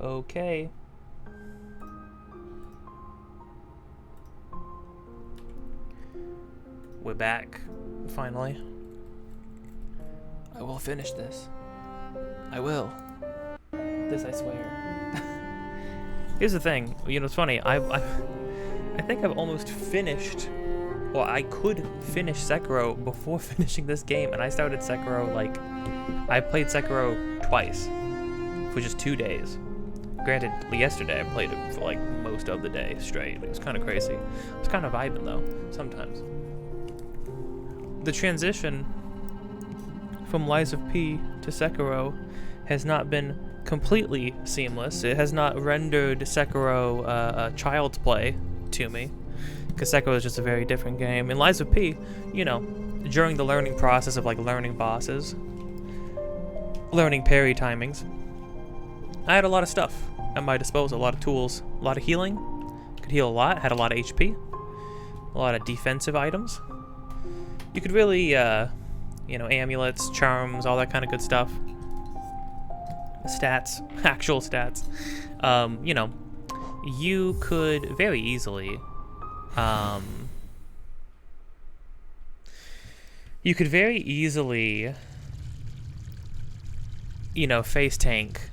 Okay. We're back, finally. I will finish this. I will. This I swear. Here's the thing, you know, it's funny, I think I've almost finished, well, I could finish Sekiro before finishing this game, and I started Sekiro, like, I played Sekiro twice, for just 2 days. Granted, yesterday I played it for like most of the day straight. It was kind of crazy. It was kind of vibing though, sometimes. The transition from Lies of P to Sekiro has not been completely seamless. It has not rendered Sekiro child's play to me, because Sekiro is just a very different game. In Lies of P, you know, during the learning process of like learning bosses, learning parry timings, I had a lot of stuff at my disposal, a lot of tools, a lot of healing, could heal a lot, had a lot of HP, a lot of defensive items. You could really, you know, amulets, charms, all that kind of good stuff. Stats, actual stats. You know, you could very easily, you know, face tank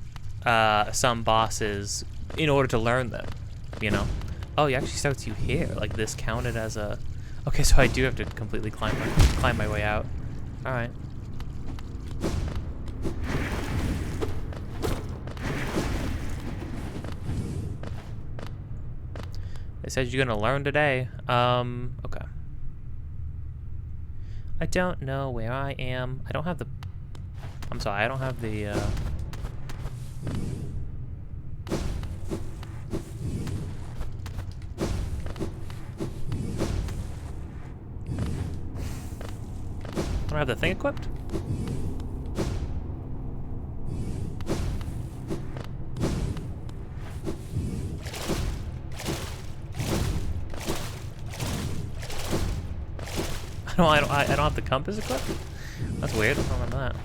some bosses in order to learn them, you know? Oh, it actually starts you here. Like, this counted as a... Okay, so I do have to completely climb my way out. Alright. They said you're gonna learn today. Okay. I don't know where I am. I don't have the... I'm sorry, I don't have the, I don't have the thing equipped? I don't have the compass equipped? That's weird. I don't remember that.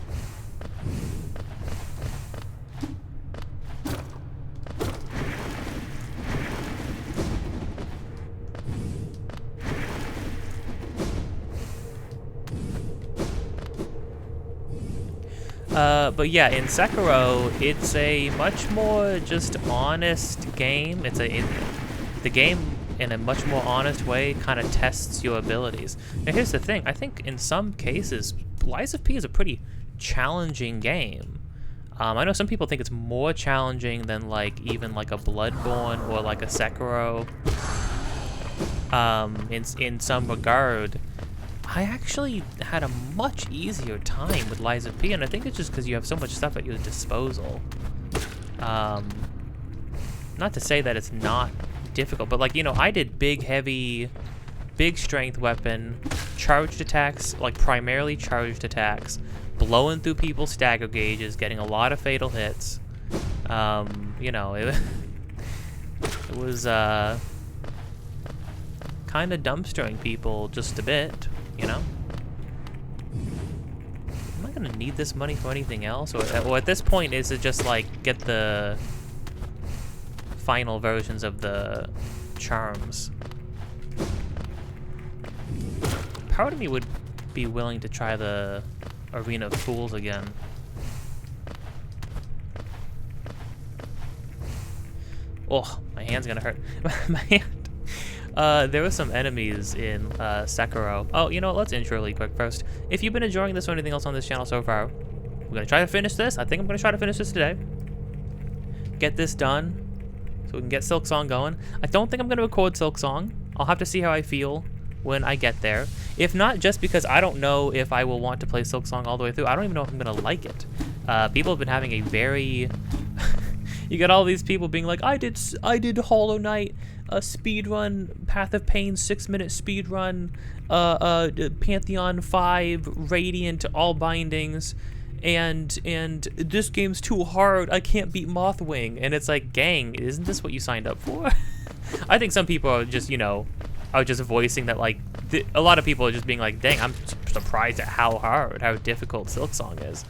But yeah, in Sekiro, it's a much more just honest game. The game, in a much more honest way, kind of tests your abilities. Now, here's the thing. I think in some cases, Lies of P is a pretty challenging game. I know some people think it's more challenging than, like, even like a Bloodborne or like a Sekiro. in some regard, I actually had a much easier time with Lies of P, and I think it's just because you have so much stuff at your disposal. Not to say that it's not difficult, but like, you know, I did big, heavy, big strength weapon, charged attacks, like primarily charged attacks, blowing through people's stagger gauges, getting a lot of fatal hits. You know, it was kind of dumpstering people just a bit, you know? Am I gonna need this money for anything else? Or at this point, is it just like get the final versions of the charms? Part of me would be willing to try the Arena of Fools again. Oh, my hand's gonna hurt. My hand. There were some enemies in Sekiro. Oh, you know what? Let's intro really quick first. If you've been enjoying this or anything else on this channel so far, we're gonna try to finish this. I think I'm gonna try to finish this today. Get this done so we can get Silksong going. I don't think I'm gonna record Silksong. I'll have to see how I feel when I get there. If not, just because I don't know if I will want to play Silksong all the way through. I don't even know if I'm gonna like it. People have been having a very you get all these people being like, I did Hollow Knight, a speedrun, Path of Pain 6-minute speedrun, Pantheon 5, Radiant, all bindings, and this game's too hard, I can't beat Mothwing. And it's like, gang, isn't this what you signed up for? I think some people are just, you know, are just voicing that, like, a lot of people are just being like, dang, I'm surprised at how difficult Silksong is.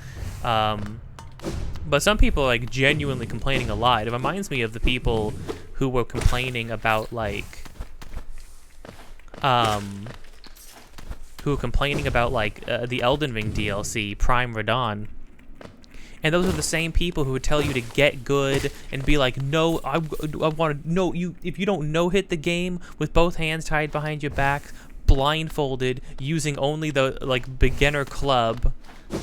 But some people are like genuinely complaining a lot. It reminds me of the people who were complaining about like, the Elden Ring DLC, Prime Radon. And those are the same people who would tell you to get good and be like, no, I want to, no, if you don't no-hit the game with both hands tied behind your back, blindfolded, using only the like beginner club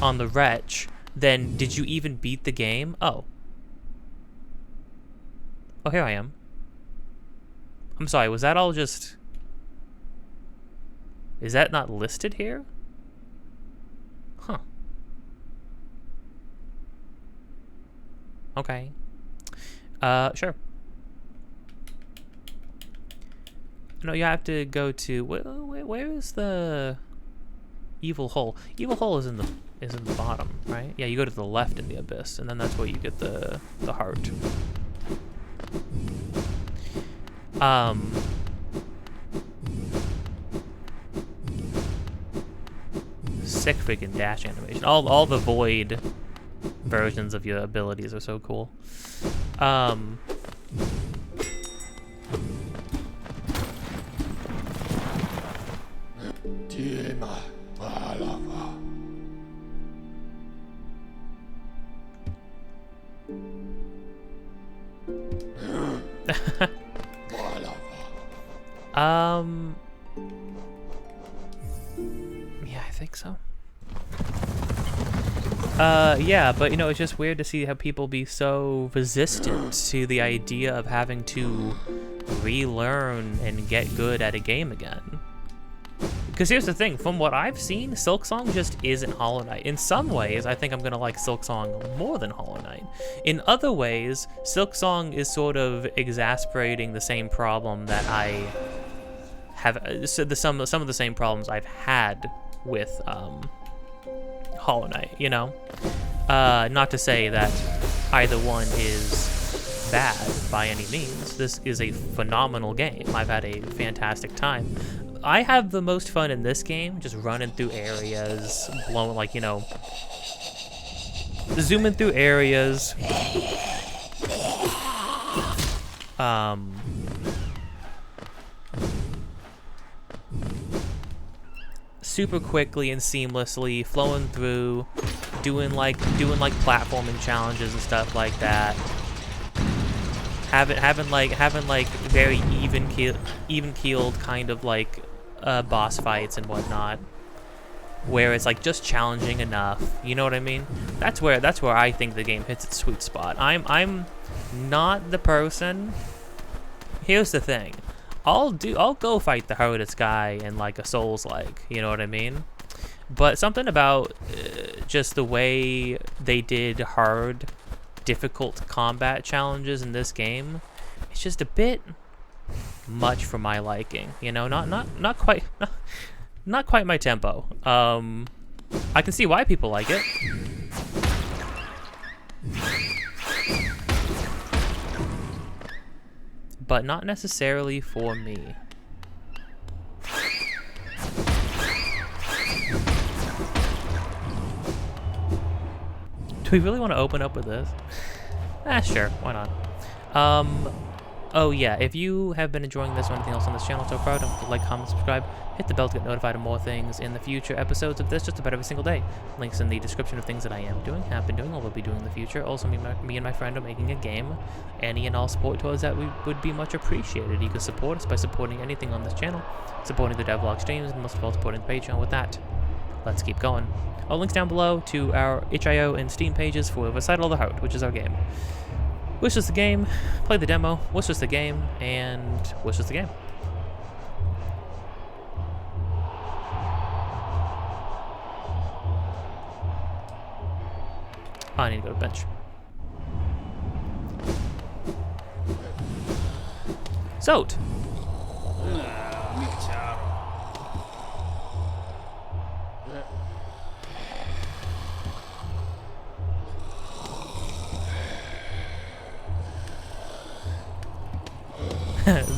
on the wretch, then did you even beat the game? Oh, here I am. I'm sorry, was that all just... Is that not listed here? Huh. Okay. Sure. No, you have to go to... Where is the... Evil Hole? Evil Hole is in the bottom, right? Yeah, you go to the left in the abyss, and then that's where you get the heart. Sick freaking dash animation. All the void versions of your abilities are so cool. Yeah, I think so. Yeah, but you know, it's just weird to see how people be so resistant to the idea of having to relearn and get good at a game again. Because here's the thing, from what I've seen, Silksong just isn't Hollow Knight. In some ways, I think I'm gonna like Silksong more than Hollow Knight. In other ways, Silksong is sort of exasperating the same problem that I have, some of the same problems I've had with Hollow Knight, you know? Not to say that either one is bad by any means. This is a phenomenal game. I've had a fantastic time. I have the most fun in this game just running through areas, blowing, like, you know, zooming through areas. Super quickly and seamlessly flowing through, doing like platforming challenges and stuff like that. Having like very even keeled kind of like boss fights and whatnot, where it's like just challenging enough. You know what I mean? That's where I think the game hits its sweet spot. I'm not the person. Here's the thing. I'll go fight the hardest guy in like a Souls-like, you know what I mean? But something about just the way they did hard, difficult combat challenges in this game, it's just a bit much for my liking. You know, not quite not quite my tempo. I can see why people like it. But not necessarily for me. Do we really want to open up with this? Sure, why not? Oh yeah, if you have been enjoying this or anything else on this channel so far, don't forget to like, comment, subscribe, hit the bell to get notified of more things in the future episodes of this, just about every single day. Links in the description of things that I am doing, have been doing, or will be doing in the future. Also, me and my friend are making a game. Any and all support towards that would be much appreciated. You can support us by supporting anything on this channel, supporting the devlog streams, and most of all supporting the Patreon. With that, let's keep going. All links down below to our itch.io and Steam pages for Recital of the Heart, which is our game. Wishlist the game, play the demo, wishlist the game, and wishlist the game. Oh, I need to go to the bench. Zot!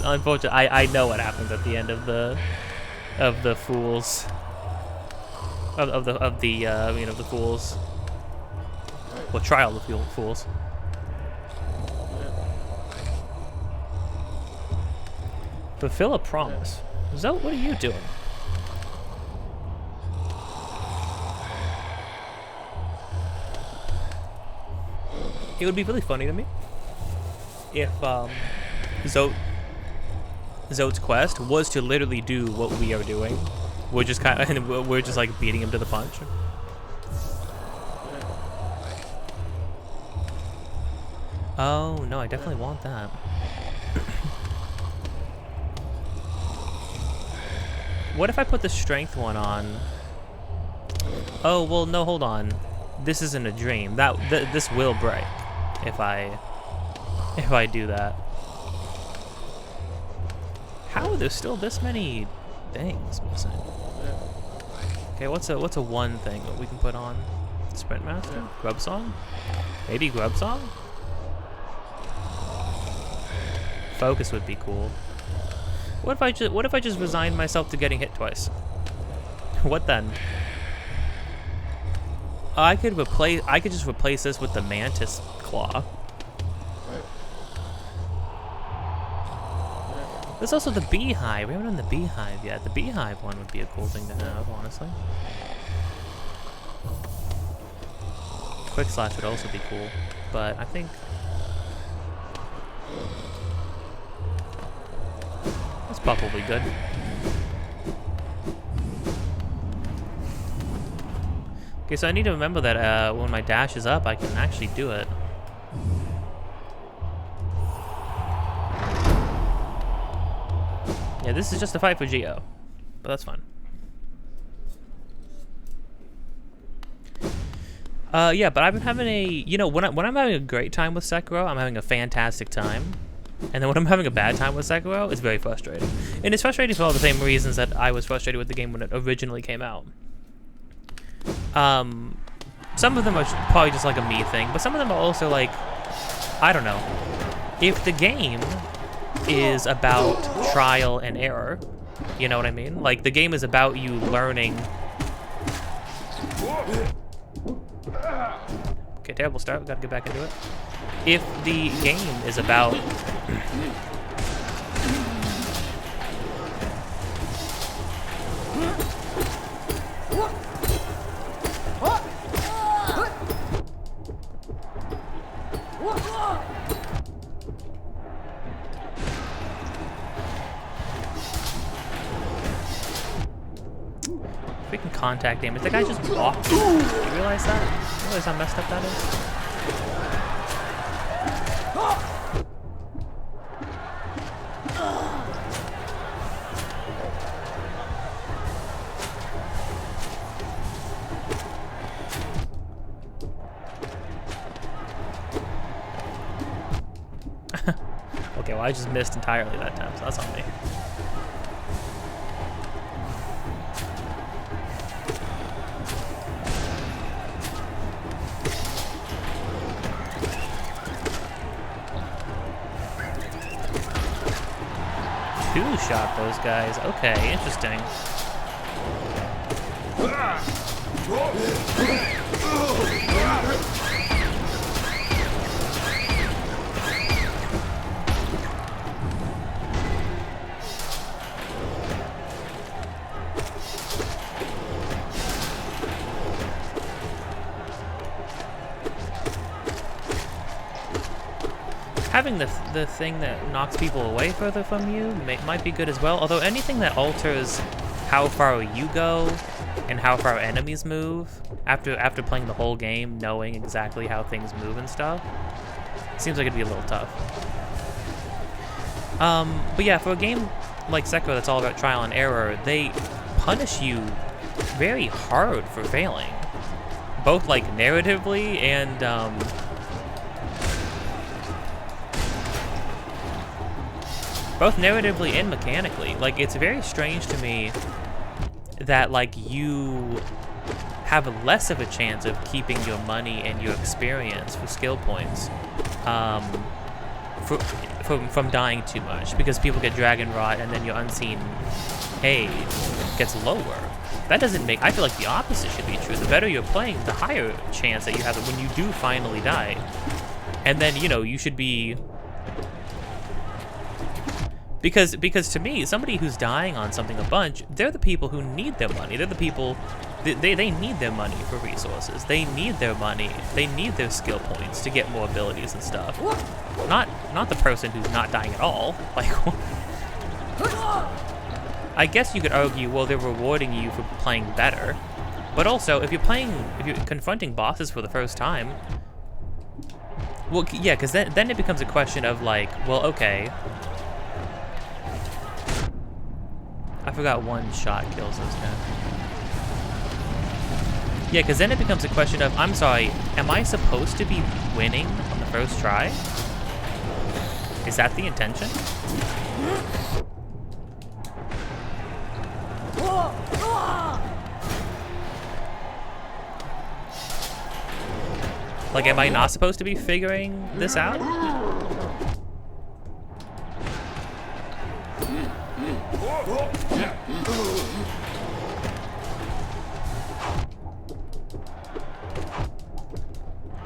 Unfortunately, I know what happens at the end of the fools of the fools. Well, trial of the fools. Fulfill a promise. Zote, what are you doing? It would be really funny to me if Zote's quest was to literally do what we are doing. We're just like beating him to the punch. Oh no, I definitely want that. What if I put the strength one on? Oh well, no, hold on. This isn't a dream. This will break if I do that. How are there still this many things missing? Okay, what's a one thing that we can put on? Sprint Master? Grub Song? Maybe Grub Song? Focus would be cool. What if I just resigned myself to getting hit twice? What then? I could just replace this with the Mantis Claw. There's also the Beehive. We haven't done the Beehive yet. The Beehive one would be a cool thing to have, honestly. Quick Slash would also be cool, but I think that's probably good. Okay, so I need to remember that when my dash is up, I can actually do it. Yeah, this is just a fight for Geo, but that's fine. Yeah, but I've been having when I'm having a great time with Sekiro, I'm having a fantastic time. And then when I'm having a bad time with Sekiro, it's very frustrating. And it's frustrating for all the same reasons that I was frustrated with the game when it originally came out. Some of them are probably just like a me thing, but some of them are also like, I don't know. If the game is about trial and error, you know what I mean? Like, the game is about you learning. Okay, terrible start. We gotta get back into it. If the game is about freaking contact damage. That guy just blocked. You realize that? You realize how messed up that is? Okay, well I just missed entirely that time, so that's on me. Two-shot those guys. Okay, interesting. Having the thing that knocks people away further from you might be good as well, although anything that alters how far you go and how far enemies move after playing the whole game, knowing exactly how things move and stuff, seems like it'd be a little tough. But yeah, for a game like Sekiro that's all about trial and error, they punish you very hard for failing, both like narratively and both narratively and mechanically. Like, it's very strange to me that, like, you have less of a chance of keeping your money and your experience for skill points from dying too much, because people get dragon rot and then your unseen aid gets lower. That doesn't make... I feel like the opposite should be true. The better you're playing, the higher chance that you have it when you do finally die. And then, you know, you should be... Because to me, somebody who's dying on something a bunch, they're the people who need their money. They're the people, they need their money for resources. They need their money. They need their skill points to get more abilities and stuff. Not the person who's not dying at all. Like, I guess you could argue, well, they're rewarding you for playing better. But also, if you're confronting bosses for the first time, well, yeah, because then it becomes a question of like, well, okay. I forgot one shot kills this guy. Yeah, because then it becomes a question of, I'm sorry, am I supposed to be winning on the first try? Is that the intention? Like, am I not supposed to be figuring this out?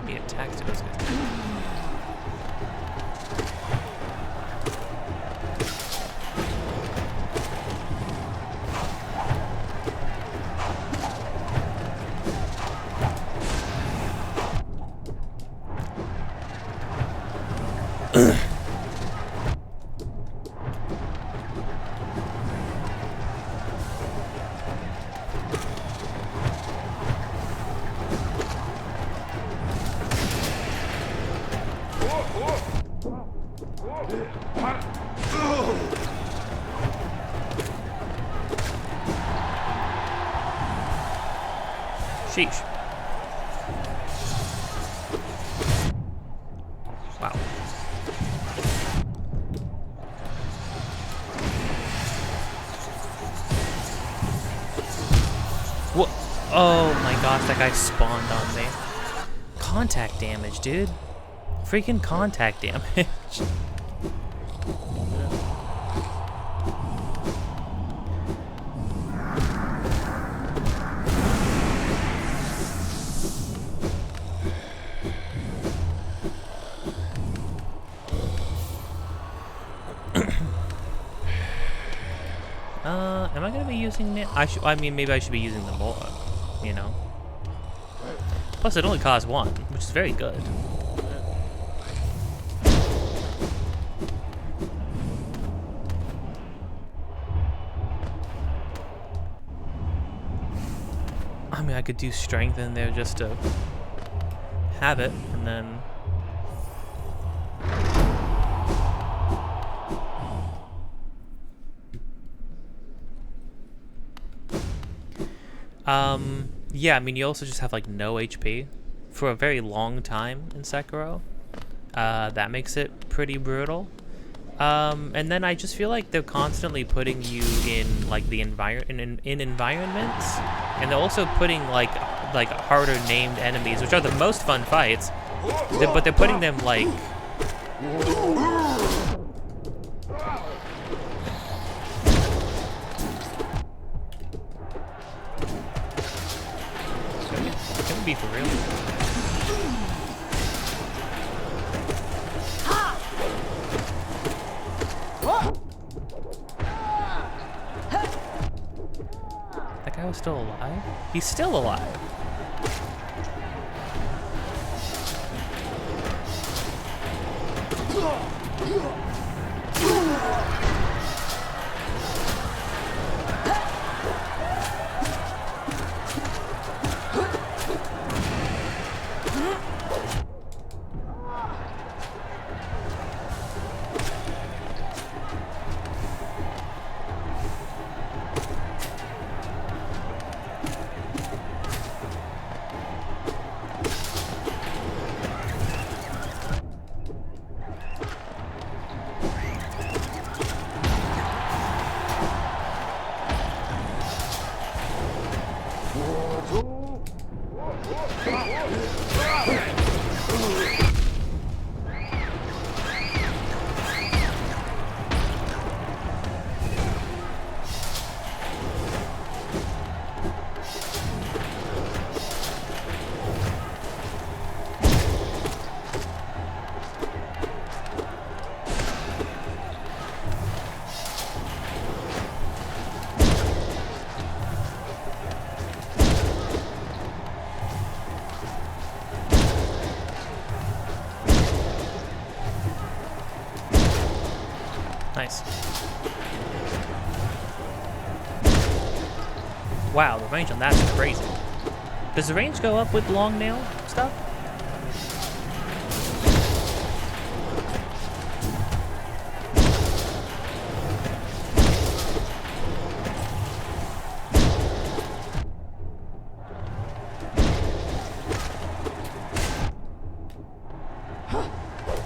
He attacks to those guys. Sheesh. Wow. What? Oh my gosh, that guy spawned on me. Contact damage, dude. Freaking contact damage. Am I gonna be using it? I mean, maybe I should be using them more, you know? Plus, it only costs one, which is very good. I mean, I could do strength in there just to have it, and then... yeah, I mean, you also just have, like, no HP for a very long time in Sekiro. That makes it pretty brutal. And then I just feel like they're constantly putting you in like the in environments, and they're also putting like harder named enemies, which are the most fun fights. But they're putting them like. Can we be for real? That guy was still alive? He's still alive. Nice. Wow, the range on that's crazy. Does the range go up with long nail stuff?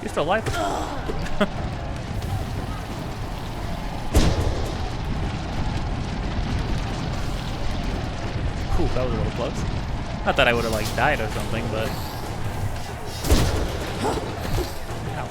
You're still alive? Cool, that was a little close. Not that I would have like died or something, but. Ow.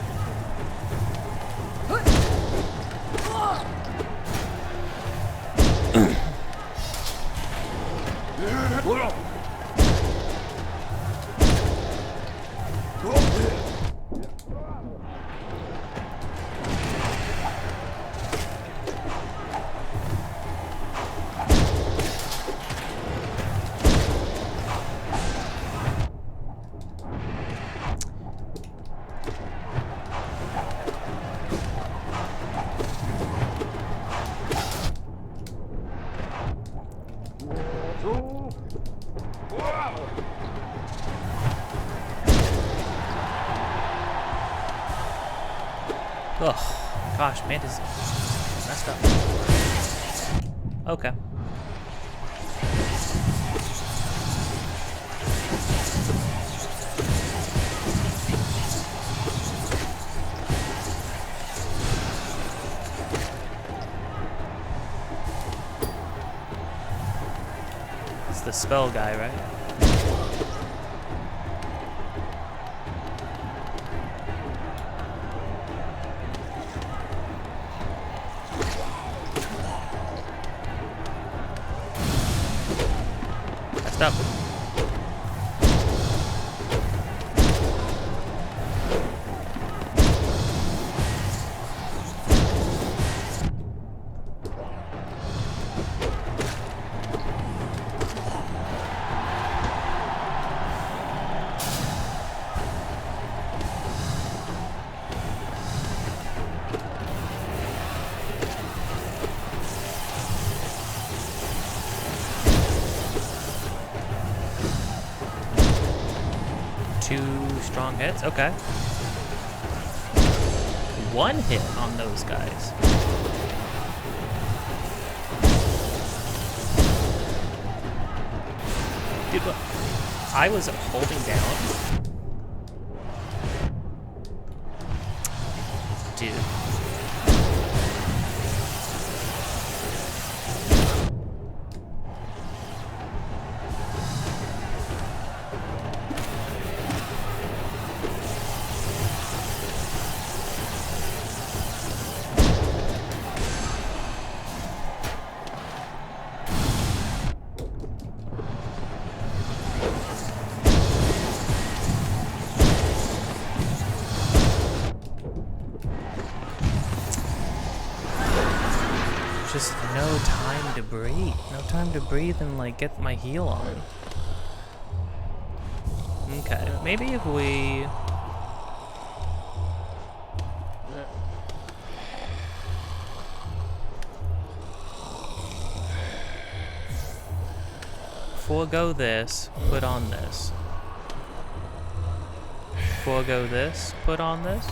Ugh, gosh, man, this is messed up. Okay. It's the spell guy, right? Up. Two strong hits, okay. One hit on those guys. Dude, look, I was holding down. Dude. No time to breathe. No time to breathe and like get my heal on. Okay, maybe if we... forego this, put on this. Forego this, put on this.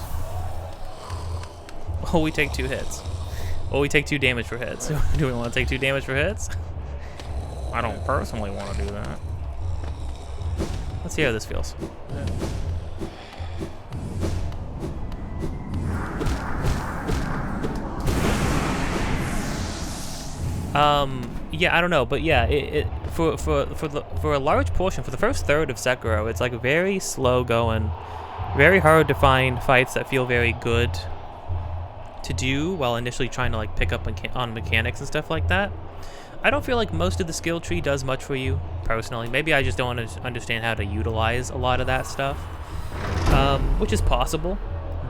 Oh, we take 2 hits. Oh, we take 2 damage for hits. Do we want to take 2 damage for hits? I don't personally want to do that. Let's see how this feels. Yeah, I don't know, but yeah, for a large portion, for the first third of Sekiro, it's like very slow going, very hard to find fights that feel very good to do while initially trying to like pick up on mechanics and stuff like that. I don't feel like most of the skill tree does much for you personally. Maybe I just don't understand how to utilize a lot of that stuff, which is possible.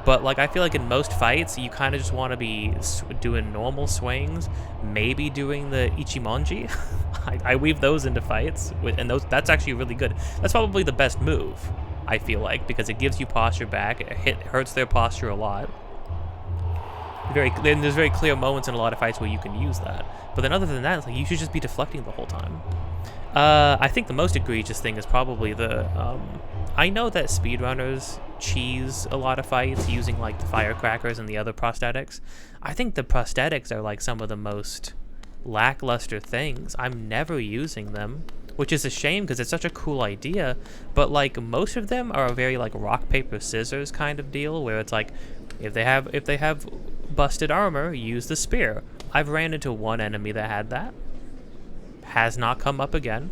But like I feel like in most fights, you kind of just want to be doing normal swings, maybe doing the Ichimonji. I weave those into fights, and that's actually really good. That's probably the best move, I feel like, because it gives you posture back. It hurts their posture a lot. There's very clear moments in a lot of fights where you can use that. But then other than that, it's like you should just be deflecting the whole time. I think the most egregious thing is probably the... I know that speedrunners cheese a lot of fights using like the firecrackers and the other prosthetics. I think the prosthetics are like some of the most lackluster things. I'm never using them, which is a shame because it's such a cool idea. But like most of them are a very like rock paper scissors kind of deal, where it's like if they have busted armor, use the spear. I've ran into one enemy that had that. Has not come up again.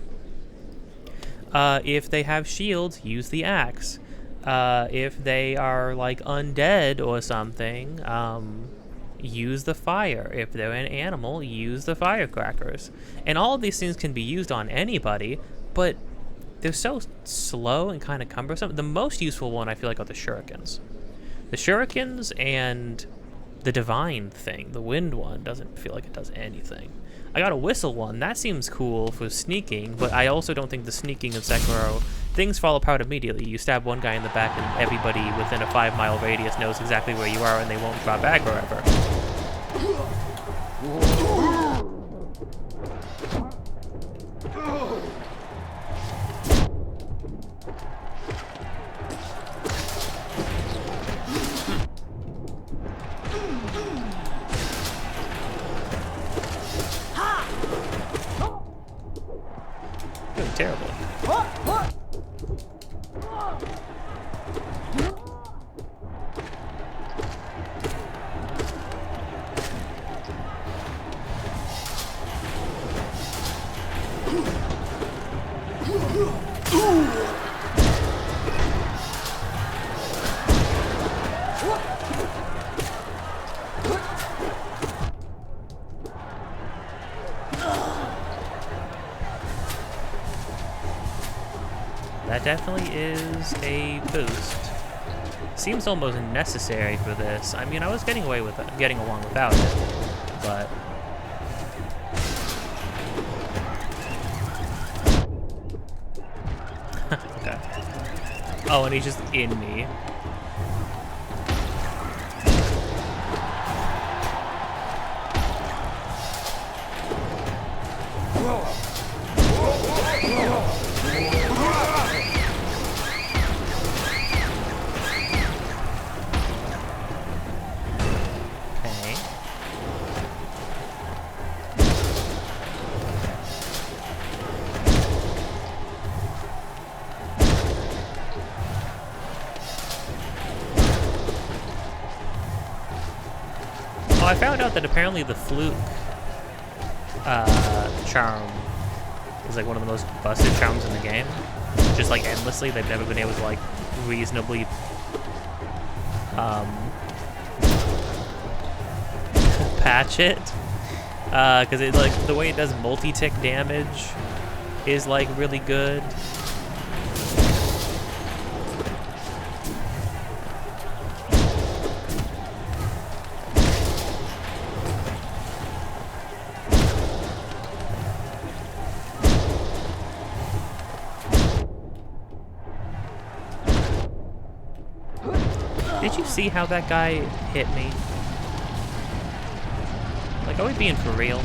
If they have shields, use the axe. If they are like undead or something, use the fire. If they're an animal, use the firecrackers. And all of these things can be used on anybody, but they're so slow and kind of cumbersome. The most useful one I feel like are the shurikens. The shurikens and the divine thing, the wind one, doesn't feel like it does anything. I got a whistle one. That seems cool for sneaking, but I also don't think the sneaking in Sekiro, things fall apart immediately. You stab one guy in the back and everybody within a 5-mile radius knows exactly where you are and they won't draw back forever. Terrible. That definitely is a boost. Seems almost necessary for this. I mean, I was getting along without it, but okay. Oh, and he's just in me. I found out that apparently the fluke charm is like one of the most busted charms in the game. Just like endlessly, they've never been able to like reasonably patch it. Because it like the way it does multi-tick damage is like really good. Did you see how that guy hit me? Like, are we being for real?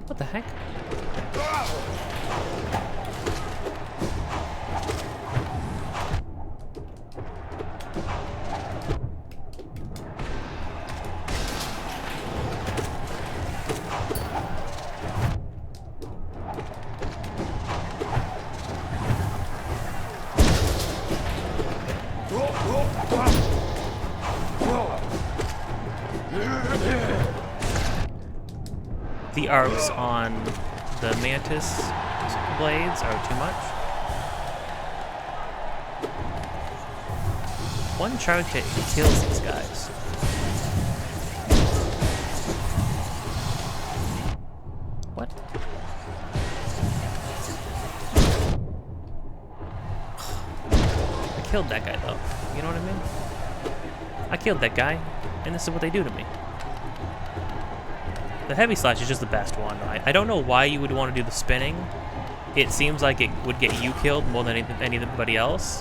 What the heck? The arcs on the mantis blades are too much. One charge hit kills these guys. What? I killed that guy though. You know what I mean? I killed that guy, and this is what they do to me. The heavy slash is just the best one. I don't know why you would want to do the spinning. It seems like it would get you killed more than anybody else.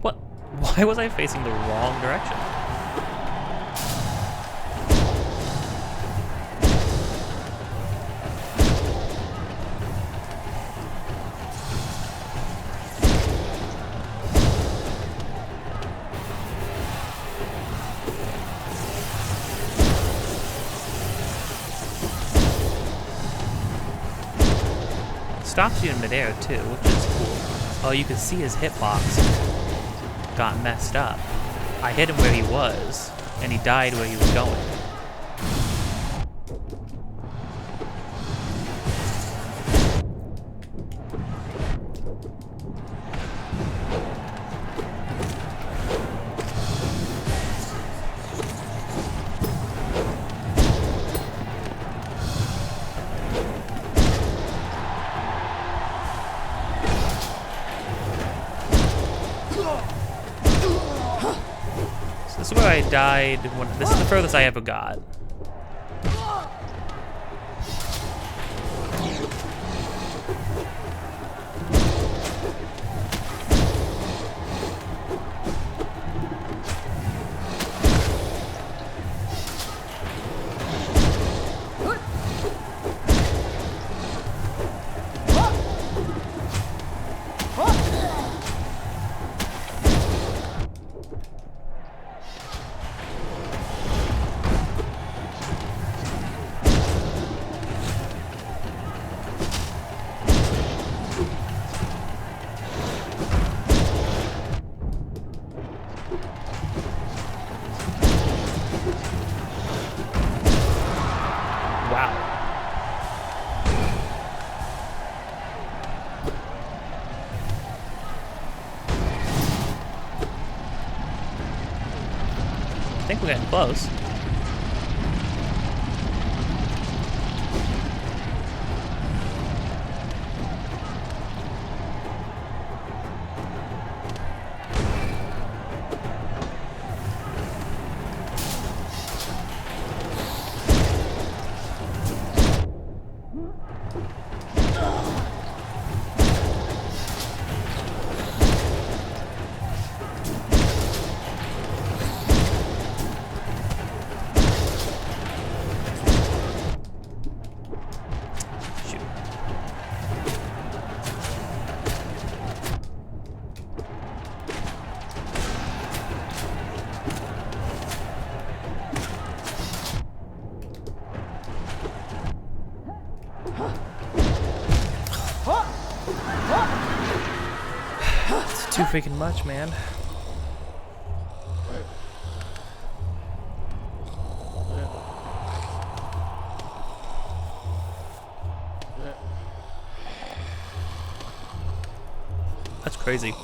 What? Why was I facing the wrong direction? Stops you in midair too, which is cool. Oh, you can see his hitbox got messed up. I hit him where he was, and he died where he was going. This is where I died. This is the furthest I ever got. I think we're getting close. Too freaking much, man. That's crazy.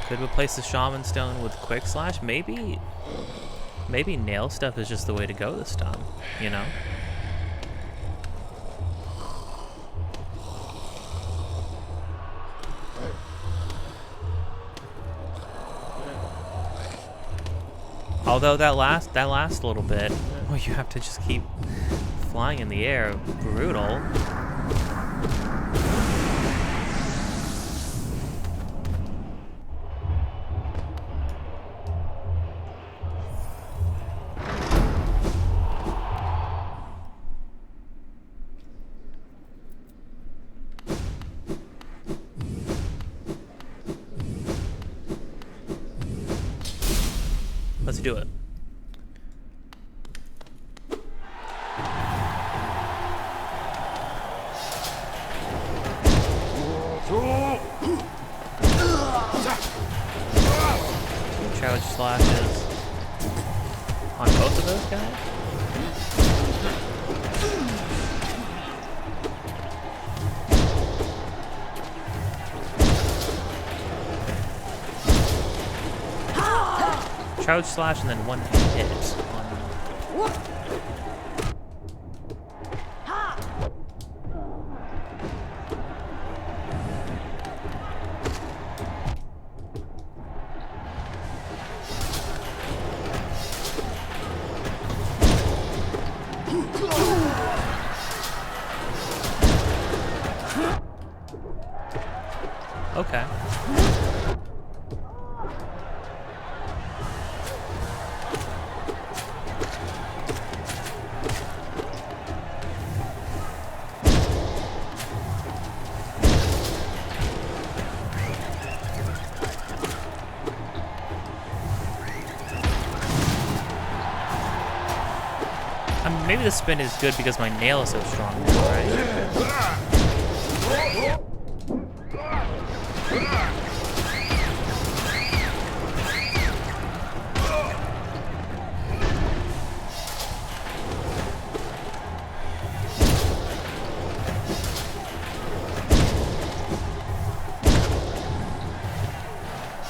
Could replace the Shaman Stone with Quick Slash? Maybe nail stuff is just the way to go this time, you know? Although that last little bit, well, you have to just keep flying in the air. Brutal. Let's do it. Charge slashes on both of those guys. Charge slash and then one hit on. Okay. Maybe the spin is good because my nail is so strong, right?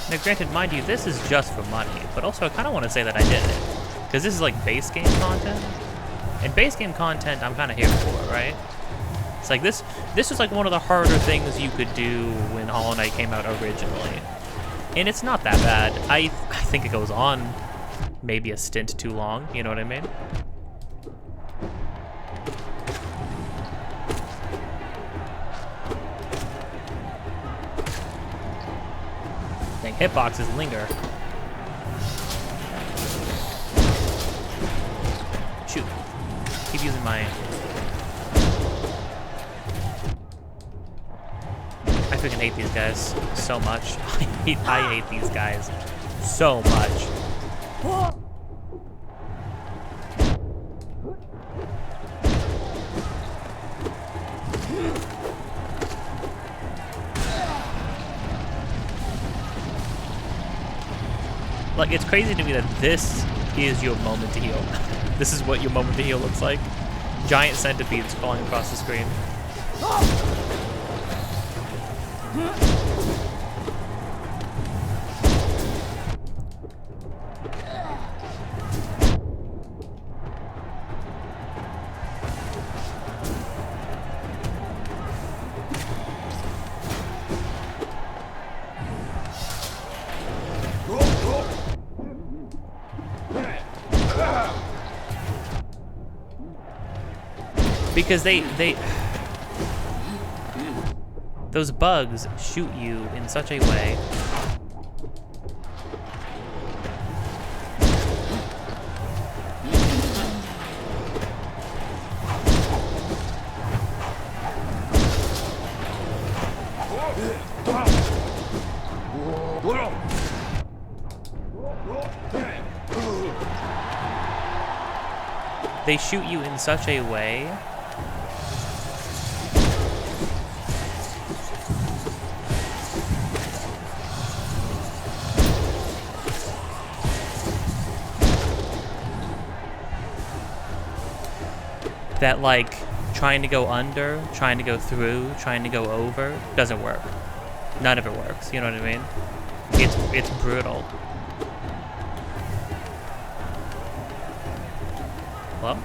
Now granted, mind you, this is just for money, but also I kind of want to say that I did it. Because this is like base game content. And base game content I'm kind of here for, right? It's like this is like one of the harder things you could do when Hollow Knight came out originally. And it's not that bad. I think it goes on maybe a stint too long, you know what I mean? Dang, hitboxes linger. Shoot. Keep using my... I freaking hate these guys so much. I hate these guys so much. Like, it's crazy to me that this is your moment to heal. This is what your moment to heal looks like. Giant centipedes falling across the screen. Because those bugs shoot you in such a way. they shoot you in such a way that, like, trying to go under, trying to go through, trying to go over doesn't work. None of it works, you know what I mean? It's brutal. Hello?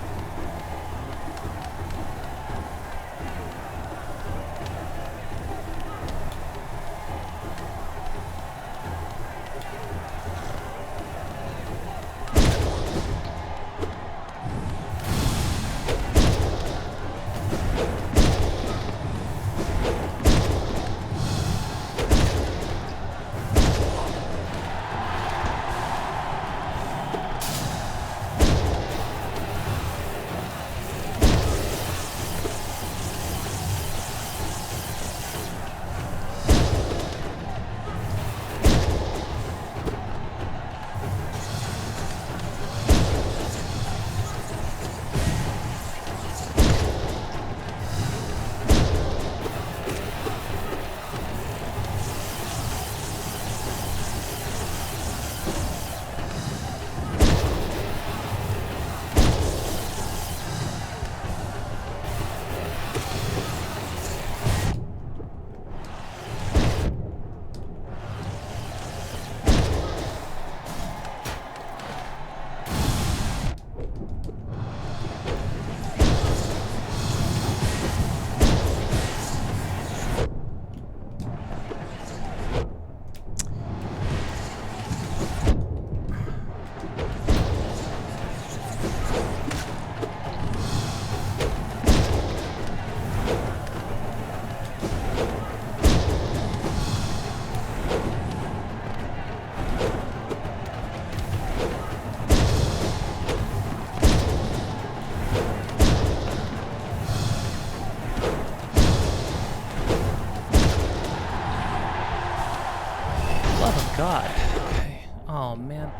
God. Okay. Oh, man.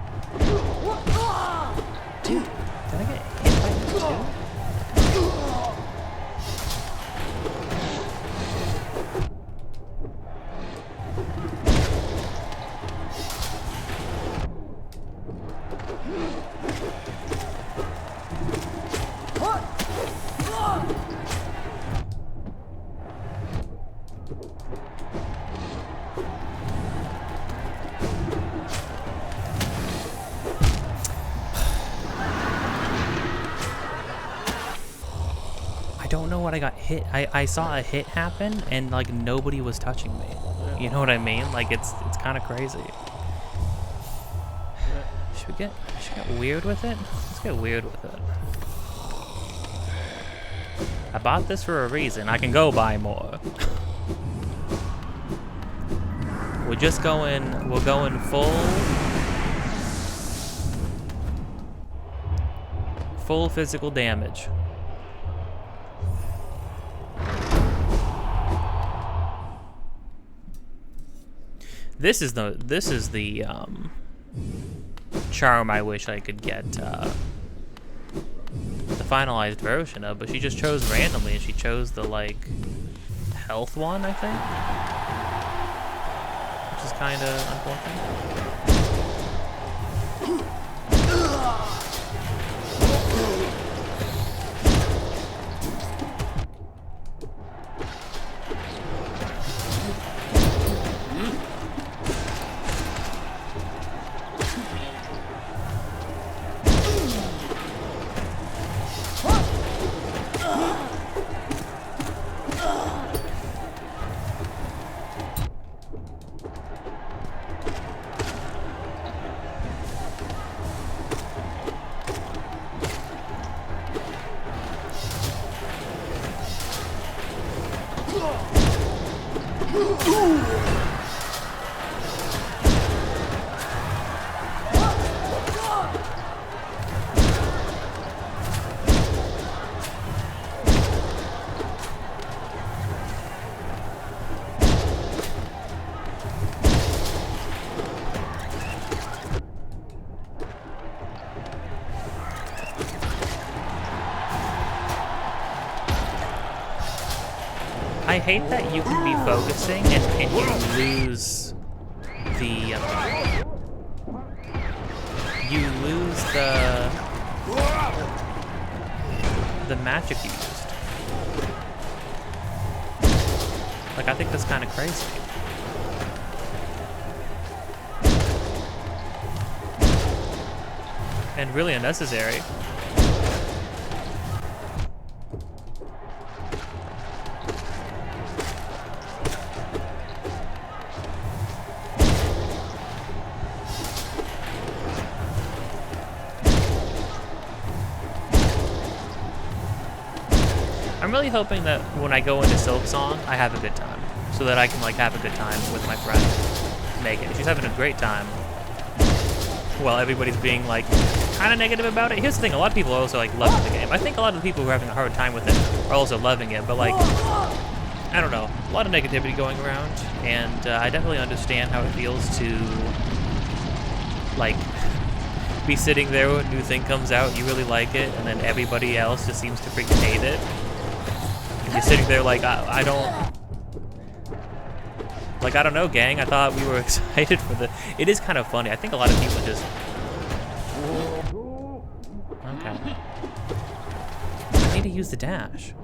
Dude, did I get hit by this too? I don't know what I got hit. I saw a hit happen and like nobody was touching me. You know what I mean? Like it's kind of crazy. Should we get weird with it? Let's get weird with it. I bought this for a reason. I can go buy more. We're going full physical damage. This is the charm I wish I could get the finalized version of, but she just chose randomly and she chose the like health one, I think, which is kind of unfortunate. I hate that you can be focusing and you lose the magic you used. Like, I think that's kind of crazy. And really unnecessary. I'm really hoping that when I go into Silk Song, I have a good time, so that I can like have a good time with my friend Megan. She's having a great time, while everybody's being like kind of negative about it. Here's the thing: a lot of people are also like loving the game. I think a lot of the people who are having a hard time with it are also loving it, but like, I don't know, a lot of negativity going around, and I definitely understand how it feels to like be sitting there when a new thing comes out, you really like it, and then everybody else just seems to freaking hate it. And you're sitting there like, I don't know, gang. I thought we were excited for the... It is kind of funny. I think a lot of people just... Okay. I need to use the dash.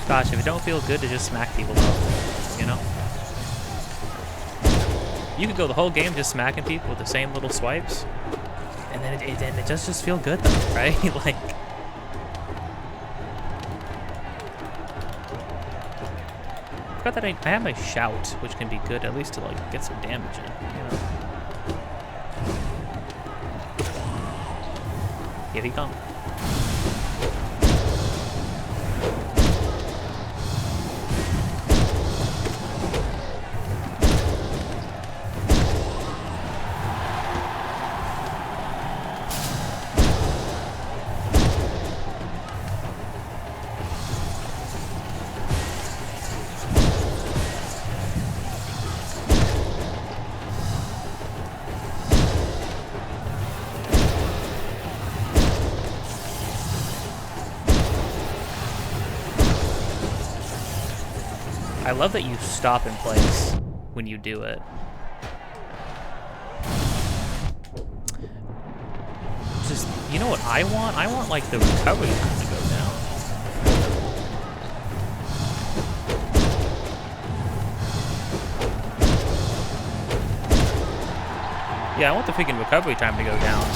Gosh, if it don't feel good to just smack people though, you know? You could go the whole game just smacking people with the same little swipes, and then it just feel good though, right? Like, I forgot that I have my shout, which can be good at least to like get some damage in, you know? Here he comes. I love that you stop in place when you do it. Just, you know what I want? I want like the recovery time to go down. Yeah, I want the freaking recovery time to go down.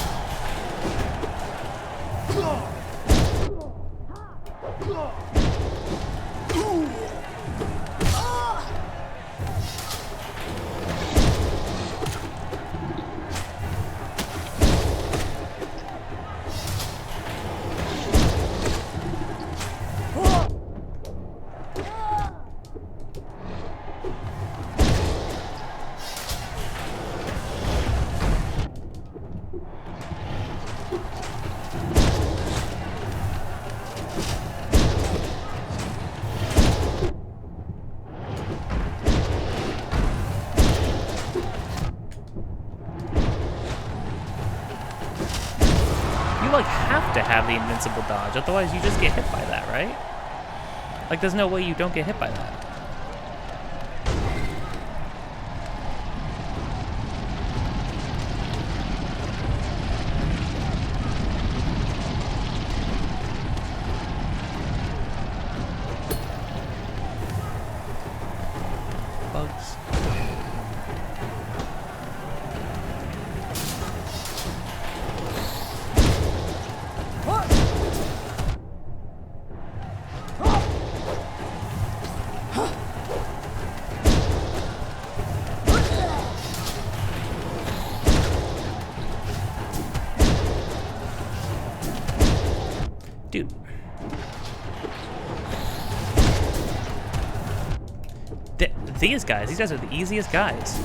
You like have to have the invincible dodge, otherwise you just get hit by that, right? Like there's no way you don't get hit by that. Bugs. These guys are the easiest guys.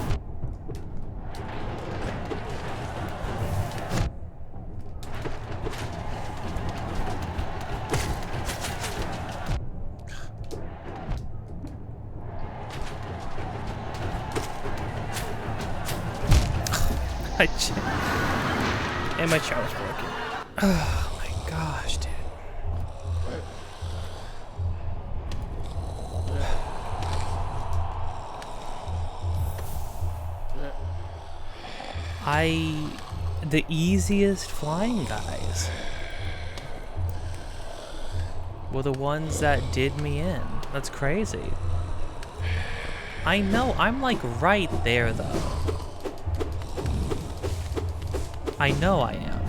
And my shower's broken. Oh my gosh, dude. The easiest flying guys were the ones that did me in. That's crazy. I know, I'm like right there though. I know I am.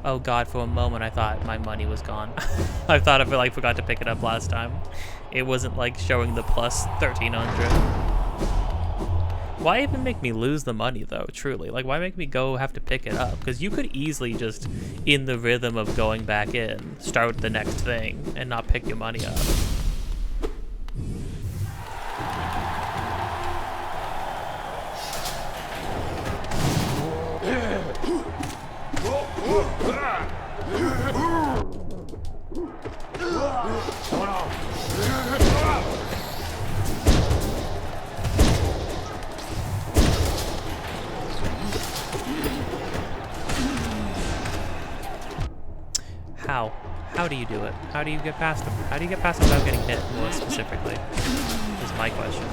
Oh god, for a moment I thought my money was gone. I thought I like forgot to pick it up last time. It wasn't like showing the plus 1300. Why even make me lose the money though, truly? Like why make me go have to pick it up? Because you could easily just, in the rhythm of going back in, start the next thing and not pick your money up. How do you do it? How do you get past them? How do you get past them without getting hit, more specifically? Is my question.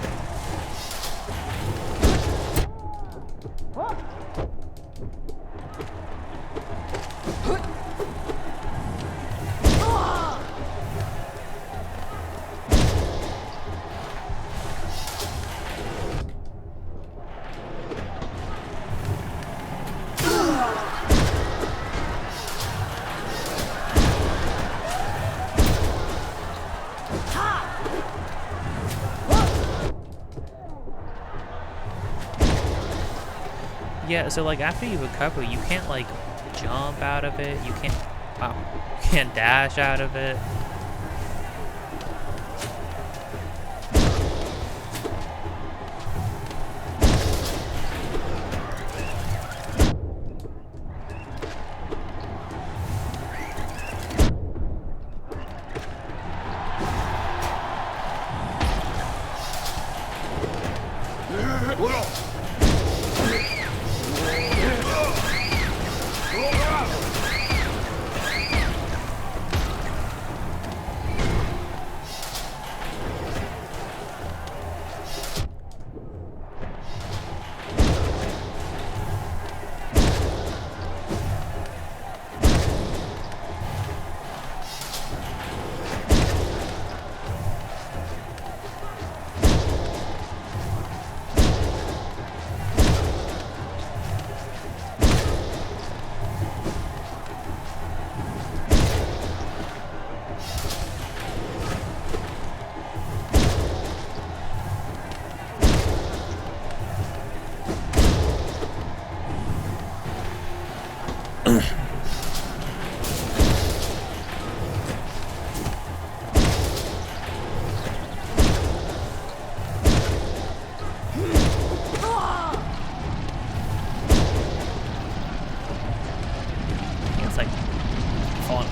Yeah, so like after you recover, you can't like jump out of it. You can't dash out of it.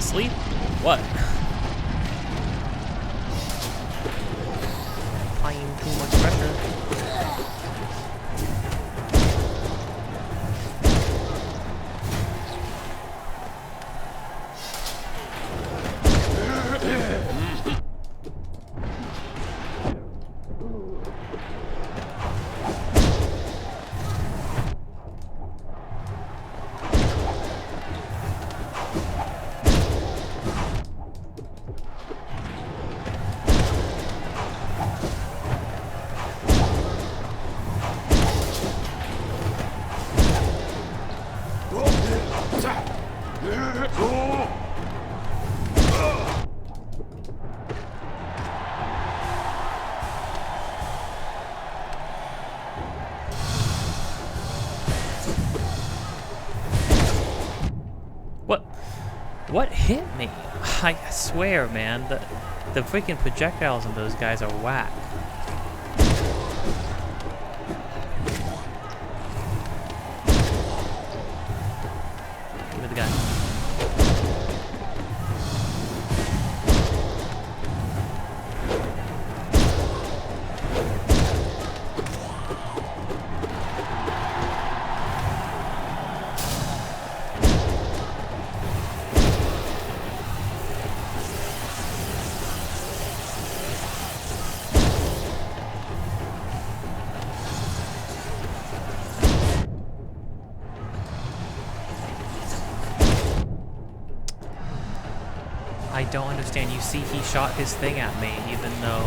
Sleep? What? Applying too much pressure. What hit me? I swear, man, the freaking projectiles on those guys are whack. Give me the gun. I don't understand. You see, he shot his thing at me, even though...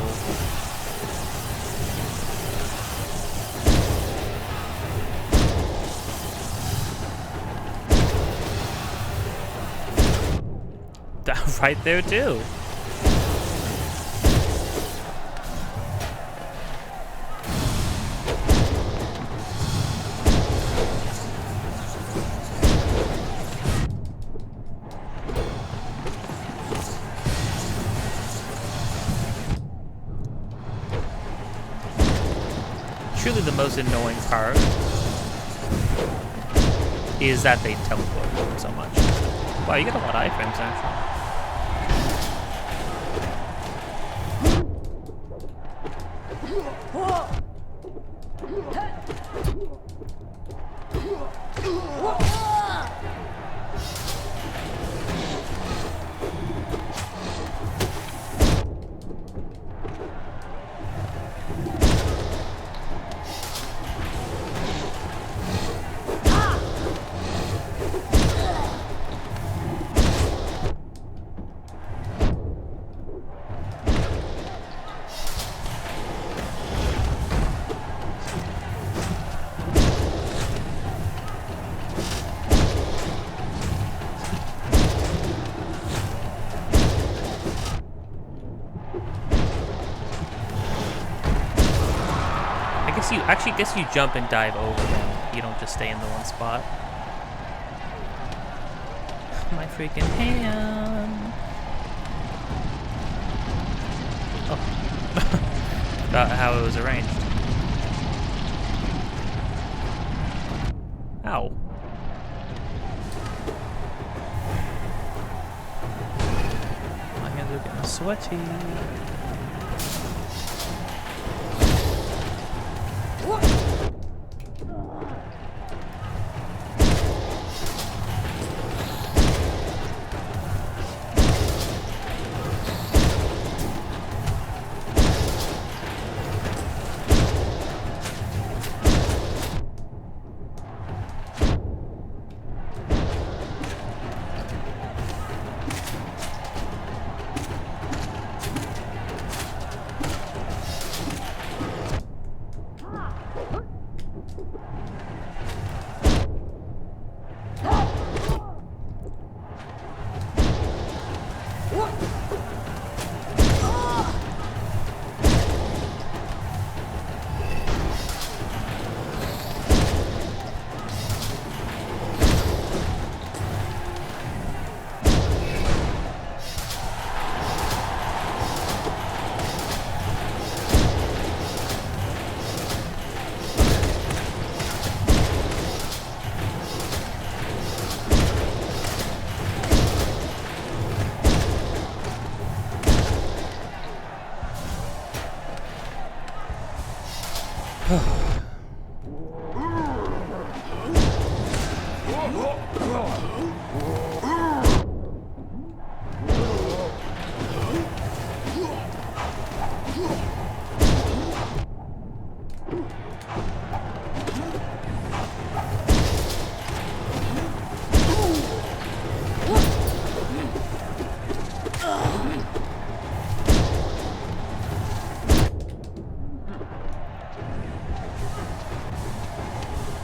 right there, too. Truly the most annoying part is that they teleport so much. Wow, you get a lot of iframes actually. I guess you jump and dive over them. You don't just stay in the one spot. My freaking hand. Oh. Forgot how it was arranged. Ow. My hands are getting sweaty.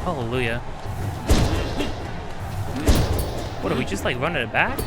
Hallelujah. What, are we just like running it back?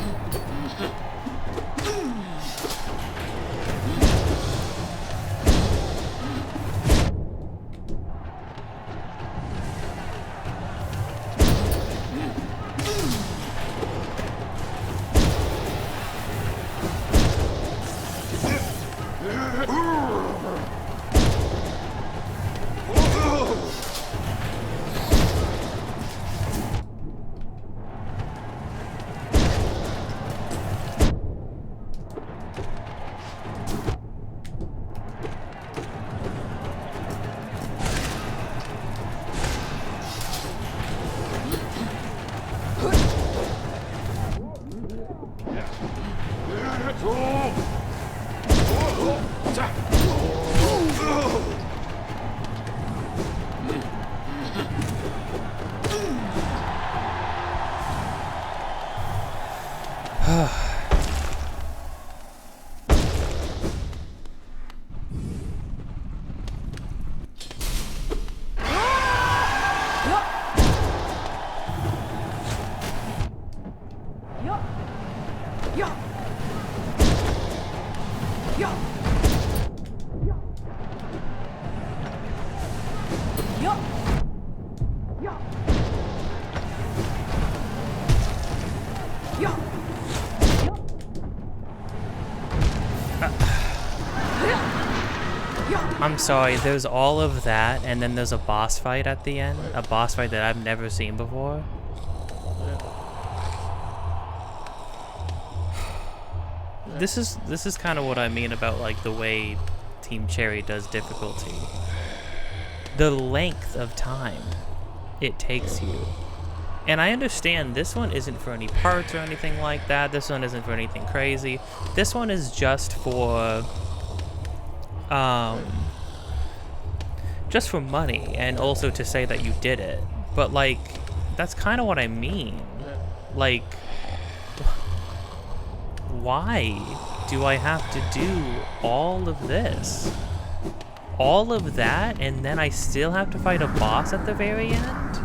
I'm sorry, there's all of that, and then there's a boss fight at the end. A boss fight that I've never seen before. This is kind of what I mean about like the way Team Cherry does difficulty. The length of time it takes you. And I understand this one isn't for any parts or anything like that. This one isn't for anything crazy. This one is just for money, and also to say that you did it. But like, that's kind of what I mean. Like, why do I have to do all of this? All of that, and then I still have to fight a boss at the very end?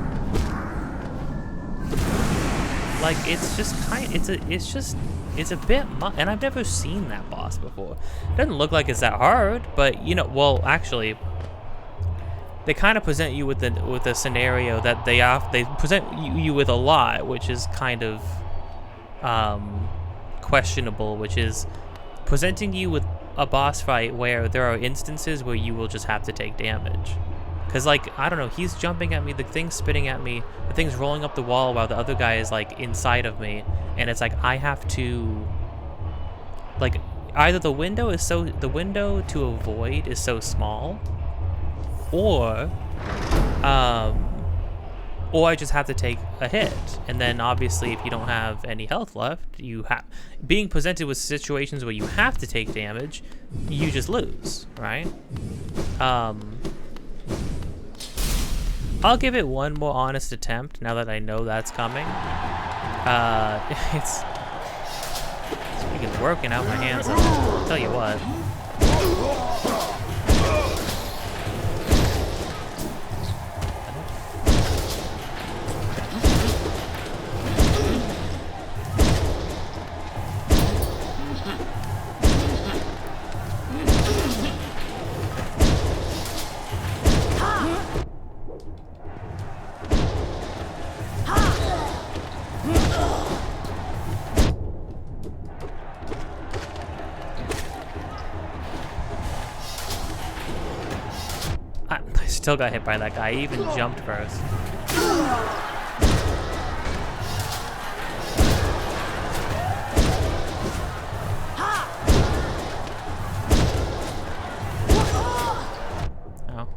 Like, it's just it's a bit much, and I've never seen that boss before. It doesn't look like it's that hard, but you know, well, actually, they kind of present you with a scenario that they present you with a lot, which is kind of questionable, which is presenting you with a boss fight where there are instances where you will just have to take damage. Because, like, I don't know, he's jumping at me, the thing's spitting at me, the thing's rolling up the wall while the other guy is, like, inside of me. And it's like, I have to, like, either the window to avoid is so small, or I just have to take a hit. And then, obviously, if you don't have any health left, being presented with situations where you have to take damage, you just lose, right? I'll give it one more honest attempt now that I know that's coming. It's freaking working out my hands off. I'll tell you what. Still got hit by that guy. He even jumped first. Oh.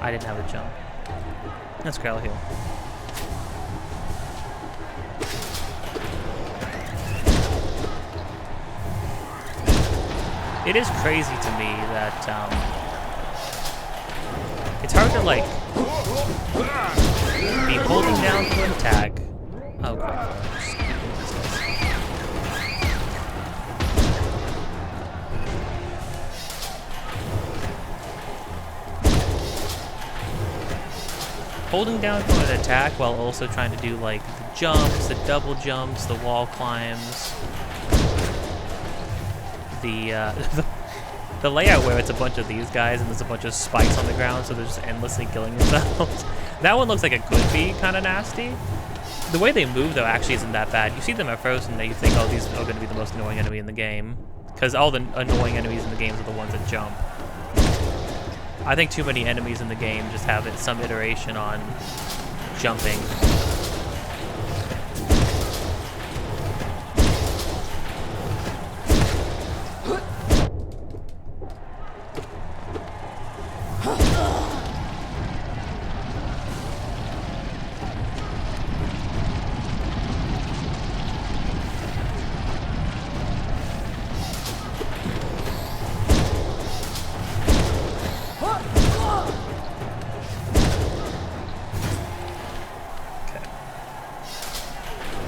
I didn't have a jump. Let's Grail heal. It is crazy to me that it's hard to like be holding down to attack. Oh god. Holding down to an attack while also trying to do like the jumps, the double jumps, the wall climbs. The layout where it's a bunch of these guys and there's a bunch of spikes on the ground, so they're just endlessly killing themselves. That one looks like it could be kind of nasty. The way they move, though, actually isn't that bad. You see them at first, and you think, oh, these are going to be the most annoying enemy in the game. Because all the annoying enemies in the games are the ones that jump. I think too many enemies in the game just have some iteration on jumping.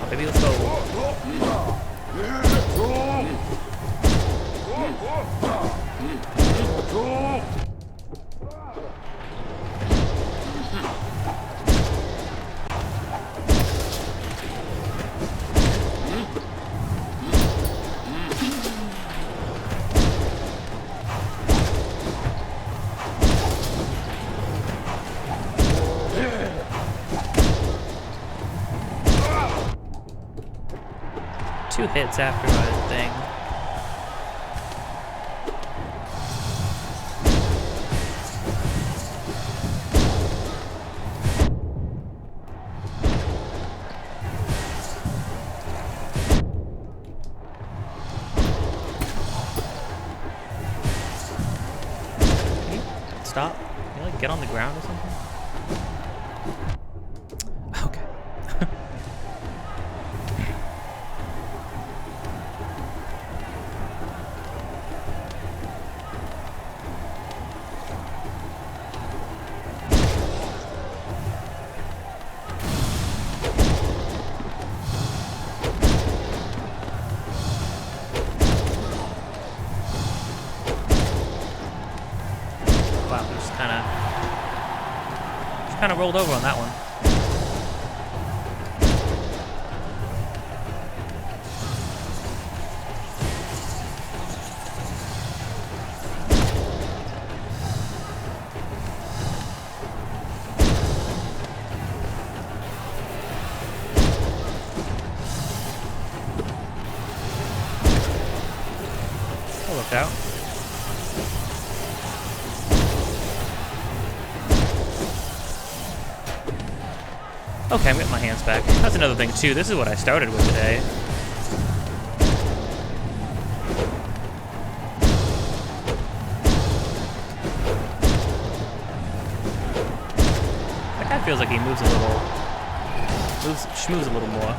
Maybe let's go. Two hits after my thing. Can you stop? Can you like get on the ground or something? Okay. Wow, just kind of rolled over on that one. I'll look out. Okay, I'm getting my hands back. That's another thing, too. This is what I started with today. That guy feels like he moves a little... schmoves a little more.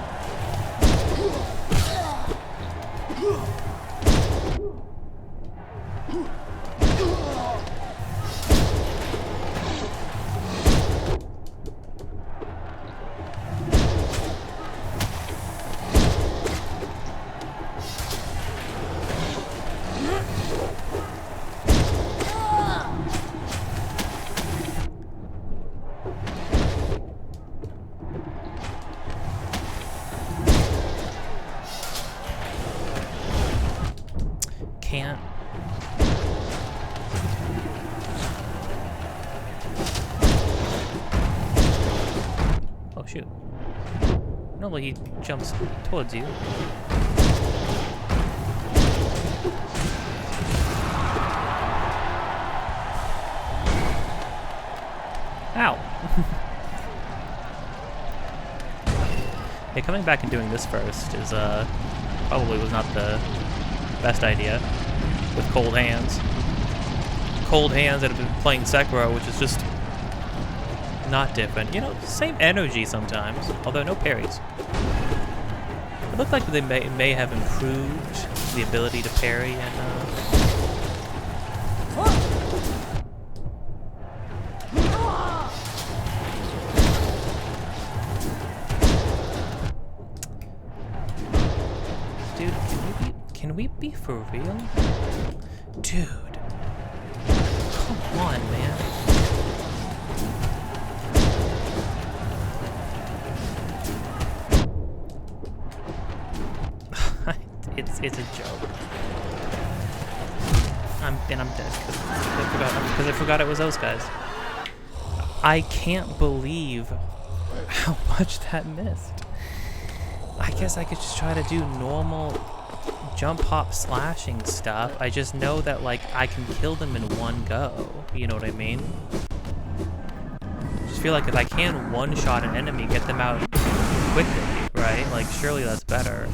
Can't. Oh shoot. Normally he jumps towards you. Ow. Yeah, coming back and doing this first is probably was not the best idea with cold hands. Cold hands that have been playing Sekiro, which is just not different. You know, same energy sometimes, although no parries. It looked like they may have improved the ability to parry and dude, can we be for real? Dude. Come on, man. It's a joke. I'm dead because I forgot it was those guys. I can't believe how much that missed. I guess I could just try to do normal jump, hop, slashing stuff. I just know that, like, I can kill them in one go. You know what I mean? Just feel like if I can one-shot an enemy, get them out quickly, right? Like, surely that's better.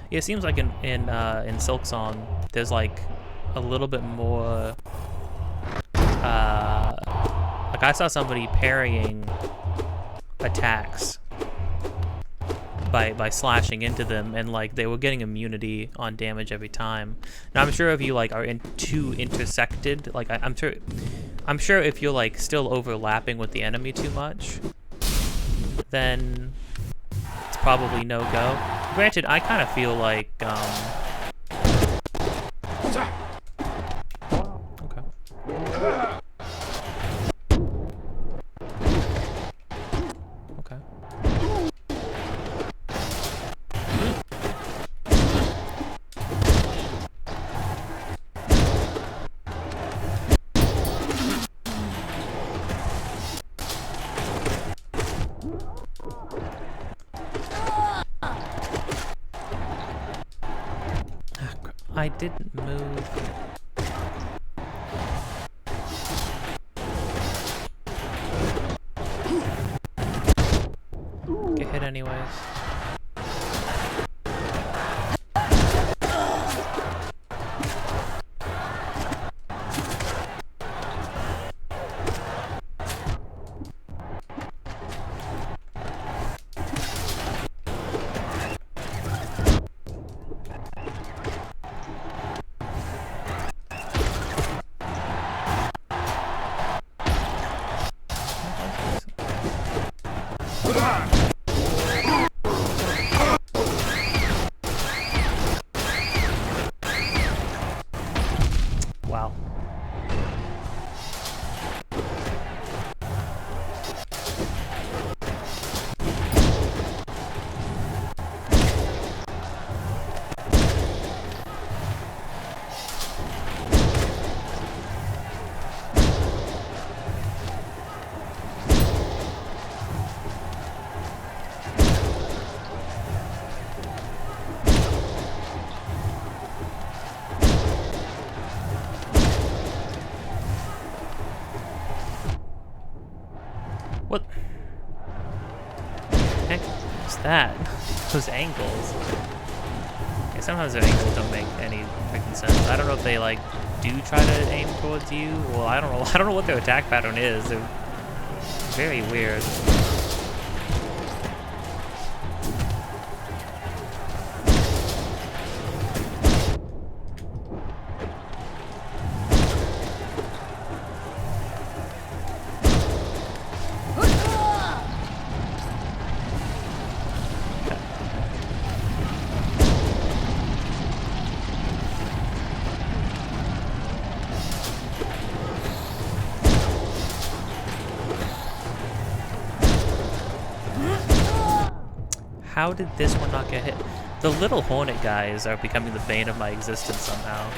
Yeah, it seems like in Silksong, there's like a little bit more. Like I saw somebody parrying attacks by slashing into them, and like they were getting immunity on damage every time. Now I'm sure if you like are too intersected, like I'm sure if you're like still overlapping with the enemy too much, then it's probably no go. Granted, I kind of feel like okay. Okay. I didn't move. Get hit anyways. Wow. What? Heck was that? Those angles. Okay, sometimes their angles don't make any freaking sense. I don't know if they like do try to aim towards you. Well, I don't know. I don't know what their attack pattern is. They're very weird. How did this one not get hit? The little hornet guys are becoming the bane of my existence somehow.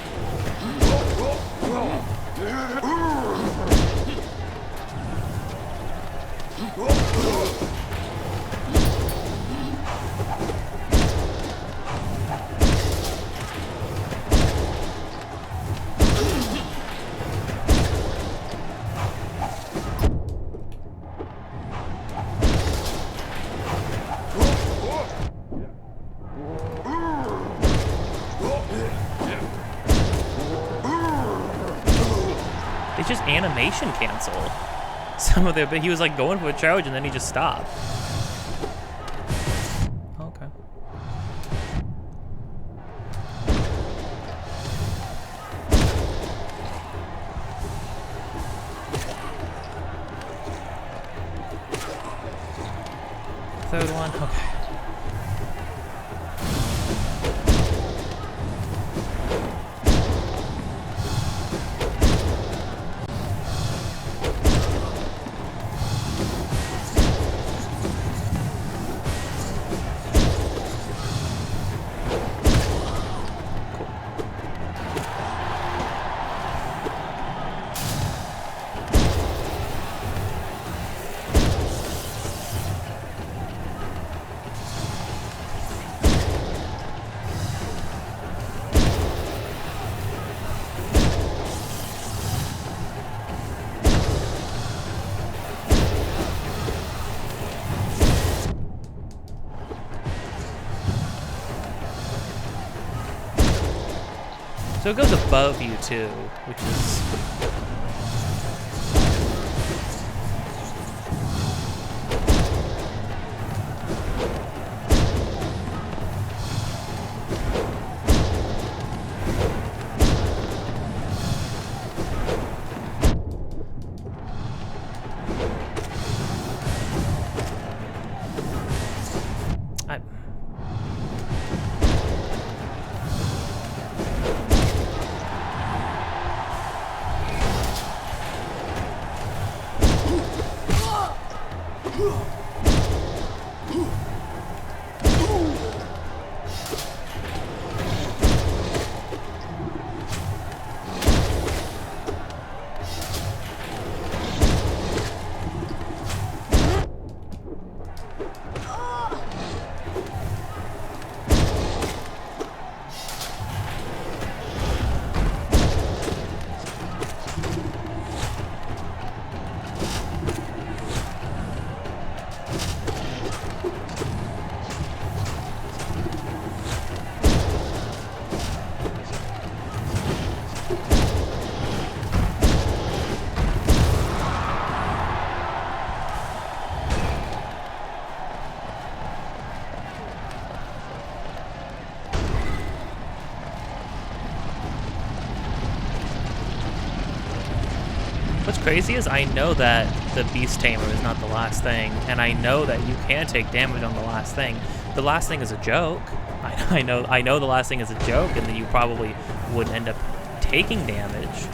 They just animation cancel some of their, but he was like going for a charge and then he just stopped. Okay. Third one, okay. So it goes above you too, which is... What's crazy is I know that the Beast Tamer is not the last thing, and I know that you can take damage on the last thing. The last thing is a joke. I know the last thing is a joke, and that you probably would end up taking damage.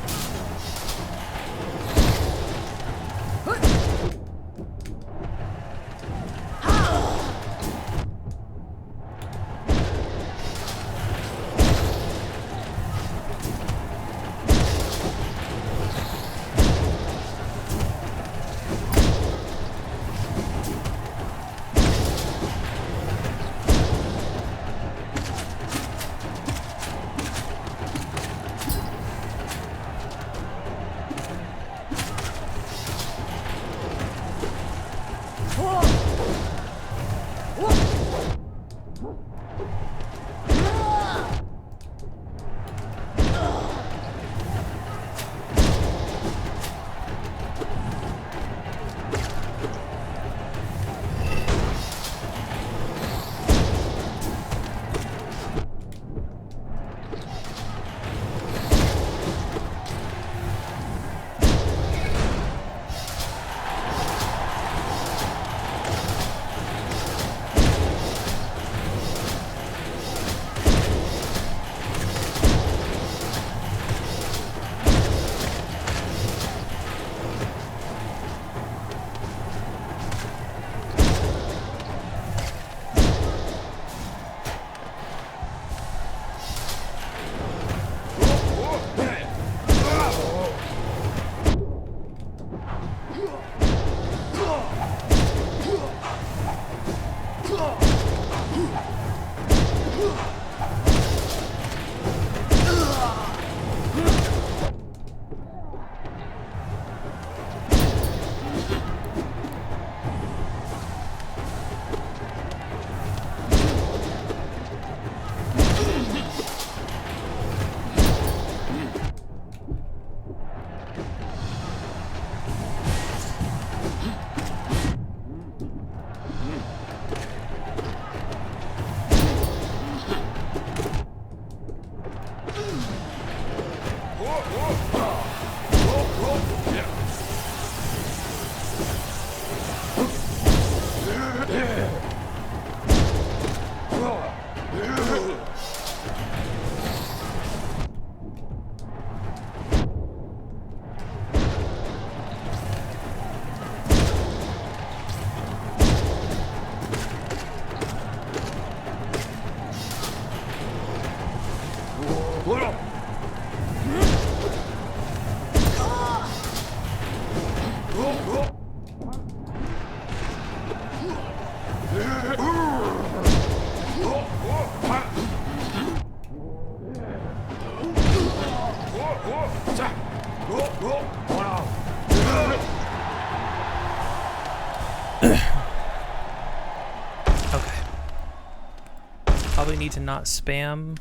Probably need to not spam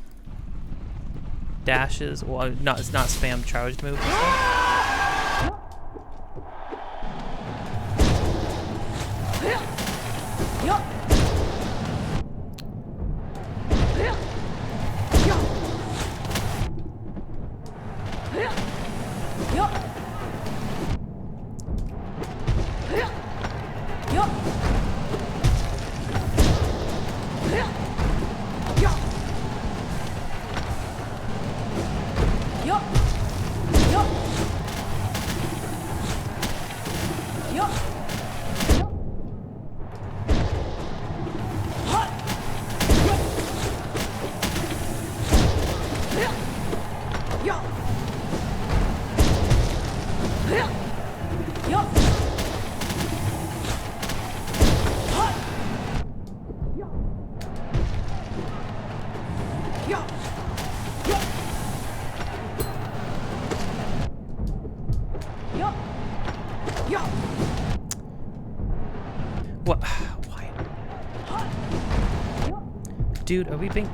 dashes. Well, not it's not spam charged moves and stuff. What? Why? Dude, are we being...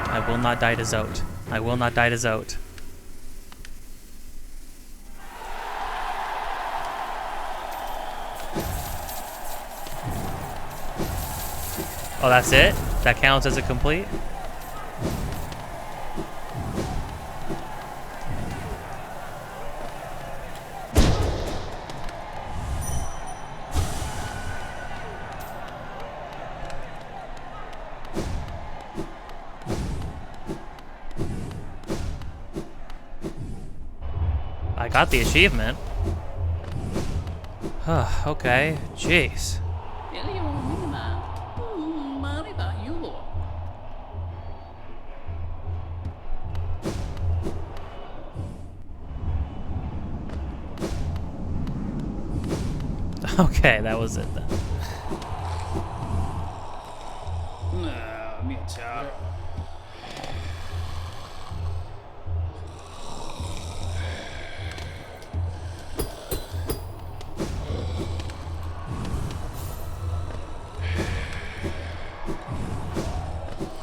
I will not die to Zote. I will not die to Zote. Oh, that's it? That counts as a complete? I got the achievement. Okay, jeez. Okay, that was it then.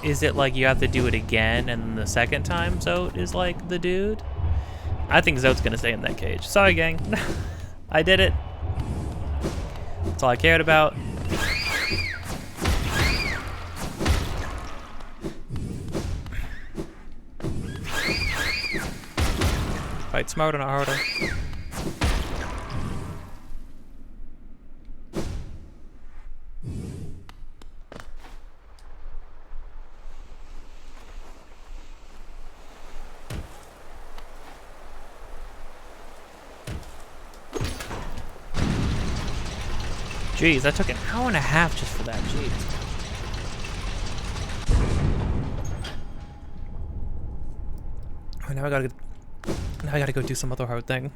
Is it like you have to do it again and the second time Zote is like the dude? I think Zote's gonna stay in that cage. Sorry, gang. I did it. That's all I cared about. Fight smarter, not harder. Jeez, that took an hour and a half just for that. Jeez. Now I gotta go do some other hard thing.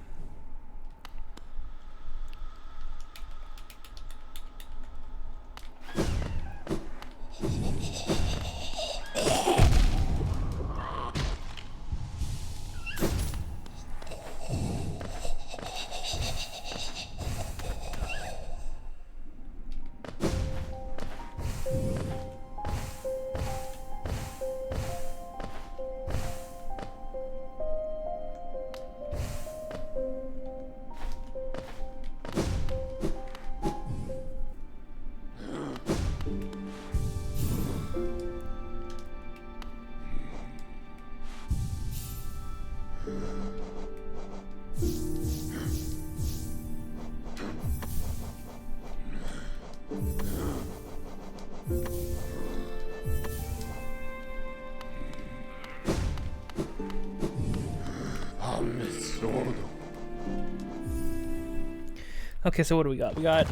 Okay, so what do we got? We got...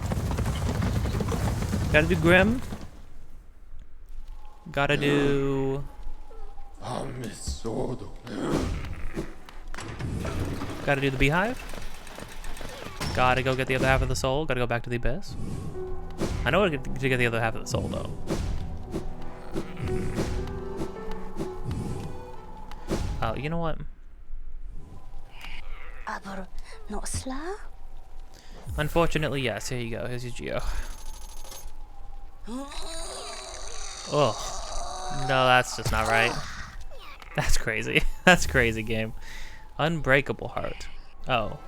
Gotta do Grim. Gotta do... Gotta do the Beehive. Gotta go get the other half of the soul. Gotta go back to the Abyss. I know to get the other half of the soul, though. Oh, you know what? Unfortunately, yes. Here you go. Here's your Geo. Oh. No, that's just not right. That's crazy. That's crazy game. Unbreakable Heart. Oh.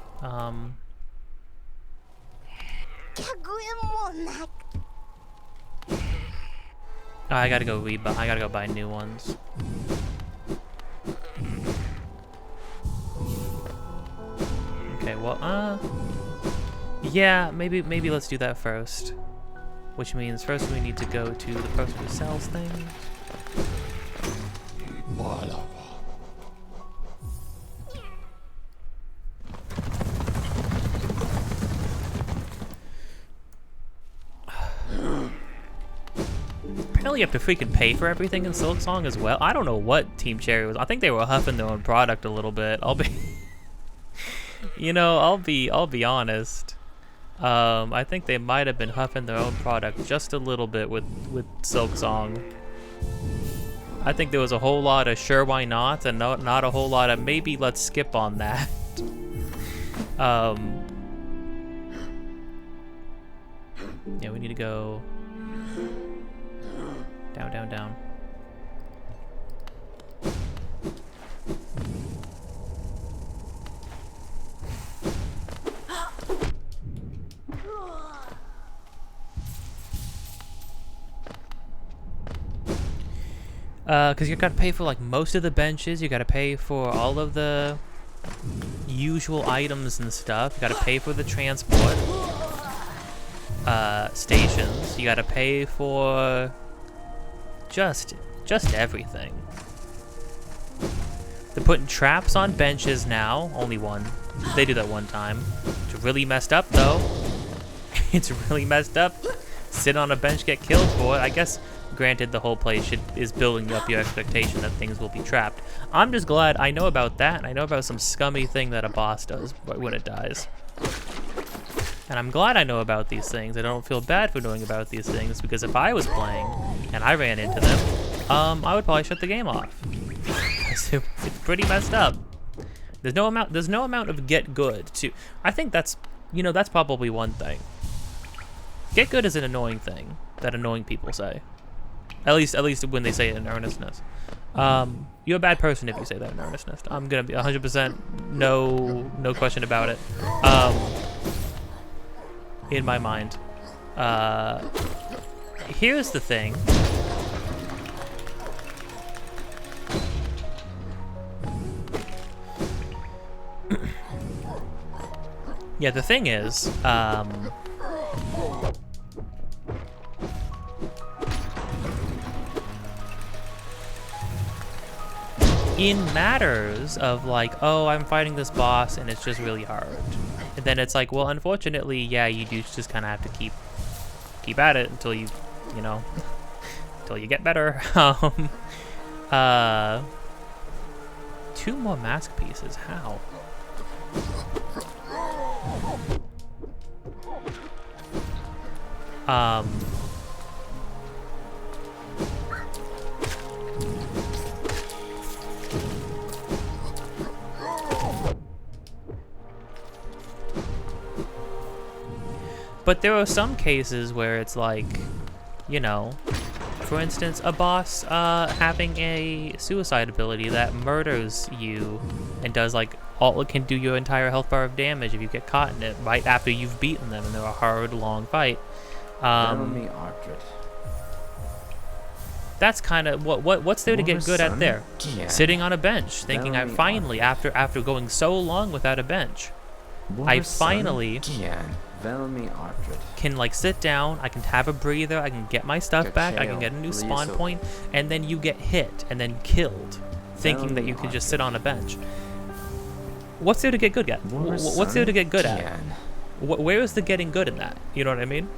I gotta go I gotta go buy new ones. Okay, well, yeah, maybe let's do that first. Which means first we need to go to the person who sells things. Apparently you have to freaking pay for everything in Silksong as well. I don't know what Team Cherry was. I think they were huffing their own product a little bit. I'll be you know, I'll be honest. I think they might have been huffing their own product just a little bit with Silksong. I think there was a whole lot of sure why not and not a whole lot of maybe let's skip on that. Yeah, we need to go down, down, down. Because you gotta pay for like most of the benches, you gotta pay for all of the usual items and stuff, you gotta pay for the transport stations, you gotta pay for just everything. They're putting traps on benches now, only one. They do that one time. It's really messed up though. It's really messed up. Sit on a bench, get killed for it. I guess, granted, the whole place is building up your expectation that things will be trapped. I'm just glad I know about that, and I know about some scummy thing that a boss does when it dies. And I'm glad I know about these things. I don't feel bad for knowing about these things, because if I was playing and I ran into them, I would probably shut the game off. It's pretty messed up. There's no amount of get good to. I think that's, you know, that's probably one thing. Get good is an annoying thing that annoying people say. At least when they say it in earnestness. You're a bad person if you say that in earnestness. I'm gonna be 100% no question about it. In my mind. Here's the thing. Yeah, the thing is, in matters of like, oh, I'm fighting this boss and it's just really hard. And then it's like, well, unfortunately, yeah, you do just kind of have to keep at it until you know, until you get better. 2 more mask pieces, how? But there are some cases where it's like, you know, for instance, a boss having a suicide ability that murders you and does like all it can do your entire health bar of damage if you get caught in it right after you've beaten them and they're a hard, long fight. That's kind of what's there to get good at there? Sitting on a bench, thinking I finally, after going so long without a bench, I finally can like sit down, I can have a breather, I can get my stuff back, I can get a new spawn point, and then you get hit and then killed, thinking that you can just sit on a bench. What's there to get good at? What's there to get good at? Where is the getting good in that? You know what I mean?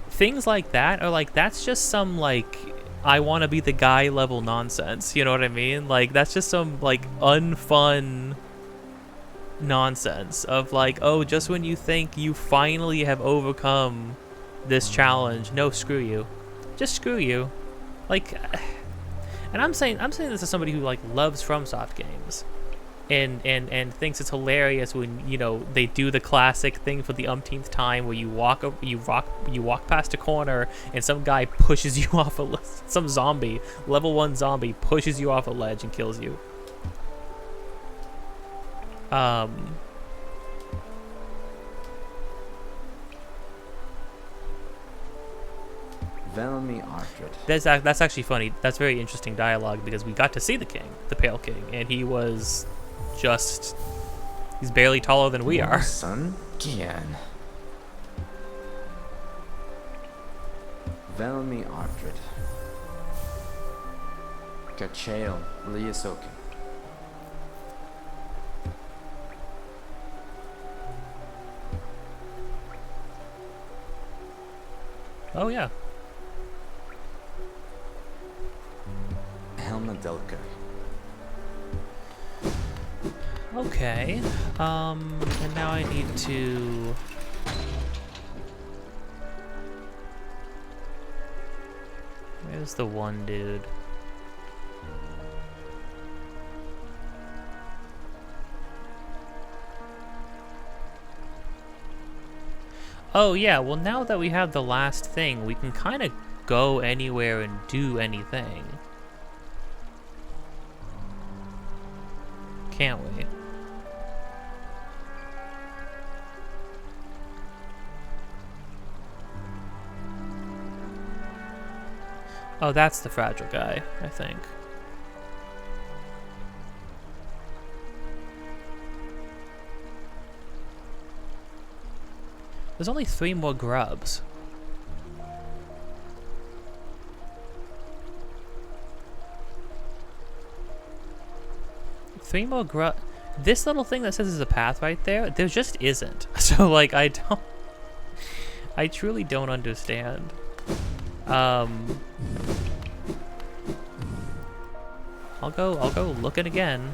Things like that are like, that's just some like I want to be the guy level nonsense. You know what I mean? Like that's just some like unfun nonsense of like, oh, just when you think you finally have overcome this challenge, no, screw you, just screw you. Like, and I'm saying this as somebody who like loves FromSoft games. And thinks it's hilarious when, you know, they do the classic thing for the umpteenth time where you walk past a corner and some guy pushes you off some zombie, level 1 zombie pushes you off a ledge and kills you. That's actually funny. That's very interesting dialogue because we got to see the king, the Pale King, and he was he's barely taller than we are. Son, Gian. Velmi Ardred. Kachael Liasoki. Oh yeah. Helma Delka. Okay, and now I need to... Where's the one dude? Oh yeah, well now that we have the last thing, we can kind of go anywhere and do anything. Can't we? Oh, that's the fragile guy, I think. There's only 3 more grubs. This little thing that says there's a path right there, there just isn't. So like I truly don't understand. I'll go looking again.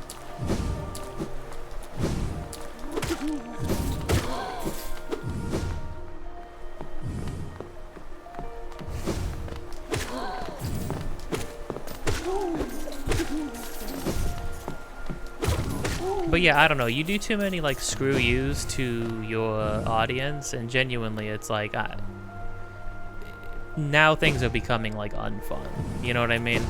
But yeah, I don't know. You do too many like screw yous to your audience, and genuinely, it's like now things are becoming like unfun. You know what I mean?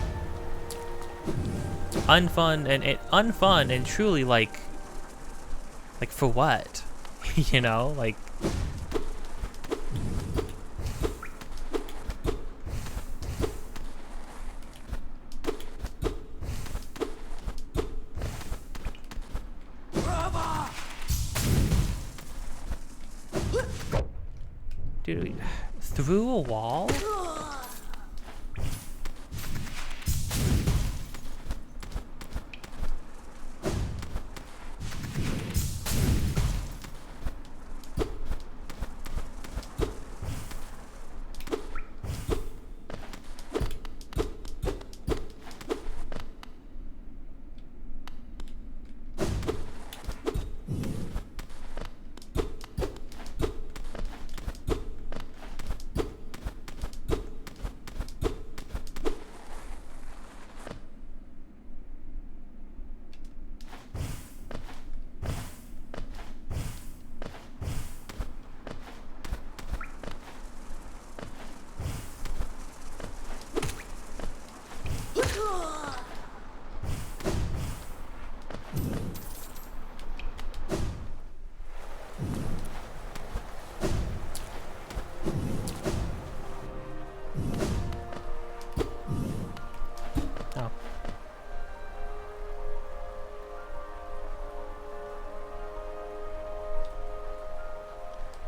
Unfun and truly like for what? You know, like. Dude, through a wall?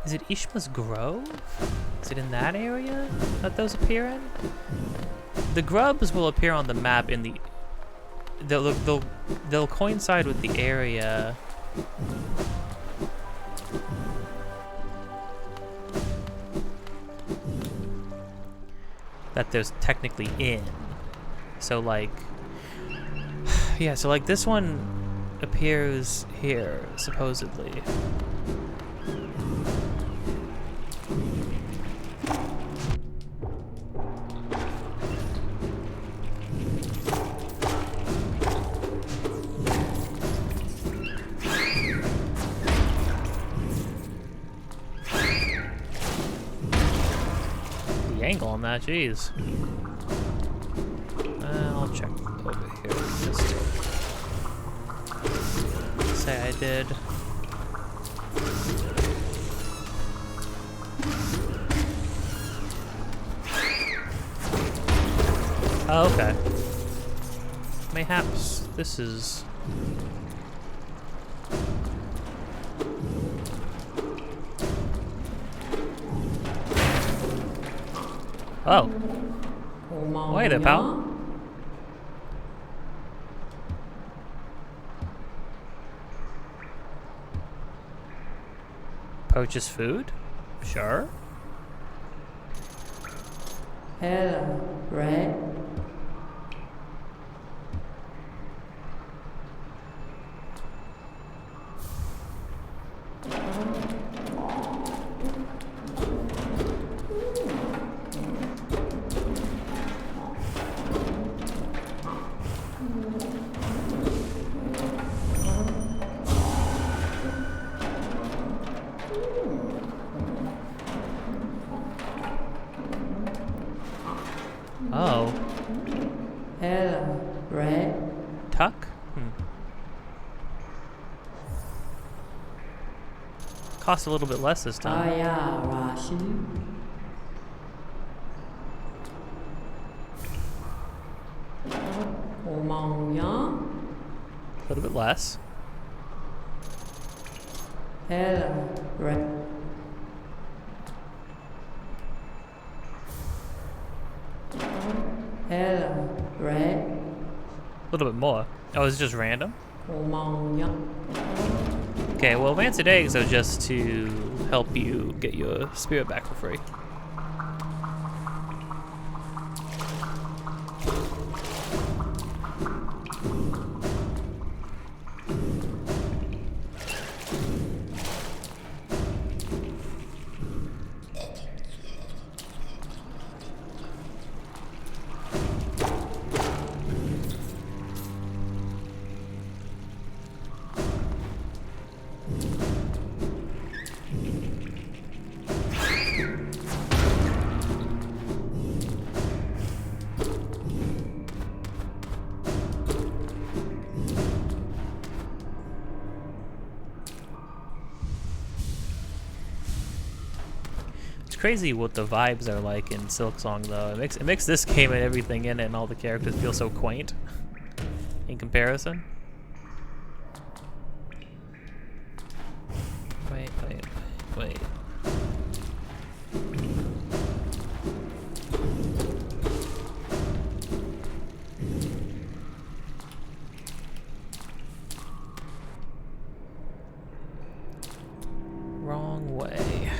Is it Ishma's Grove? Is it in that area that those appear in? The grubs will appear on the map in the... They'll coincide with the area That there's technically in. So like, yeah, so like this one appears here, supposedly. The angle on that, jeez. I'll check over here just to say I did. Oh, okay. Mayhaps this is... Oh. Wait a pal. Poaches food? Sure. Hello, Red. Oh. Hello, Red. Tuck? Cost a little bit less this time. Aya, Rashi. Omauya. A little bit less. Hello, Red. Hello, Red. A little bit more. Oh, is it just random? Omauya. Okay, well, rancid eggs are just to help you get your spirit back for free. It's crazy what the vibes are like in Silksong, though. It makes this game and everything in it and all the characters feel so quaint in comparison. Wait. Wrong way.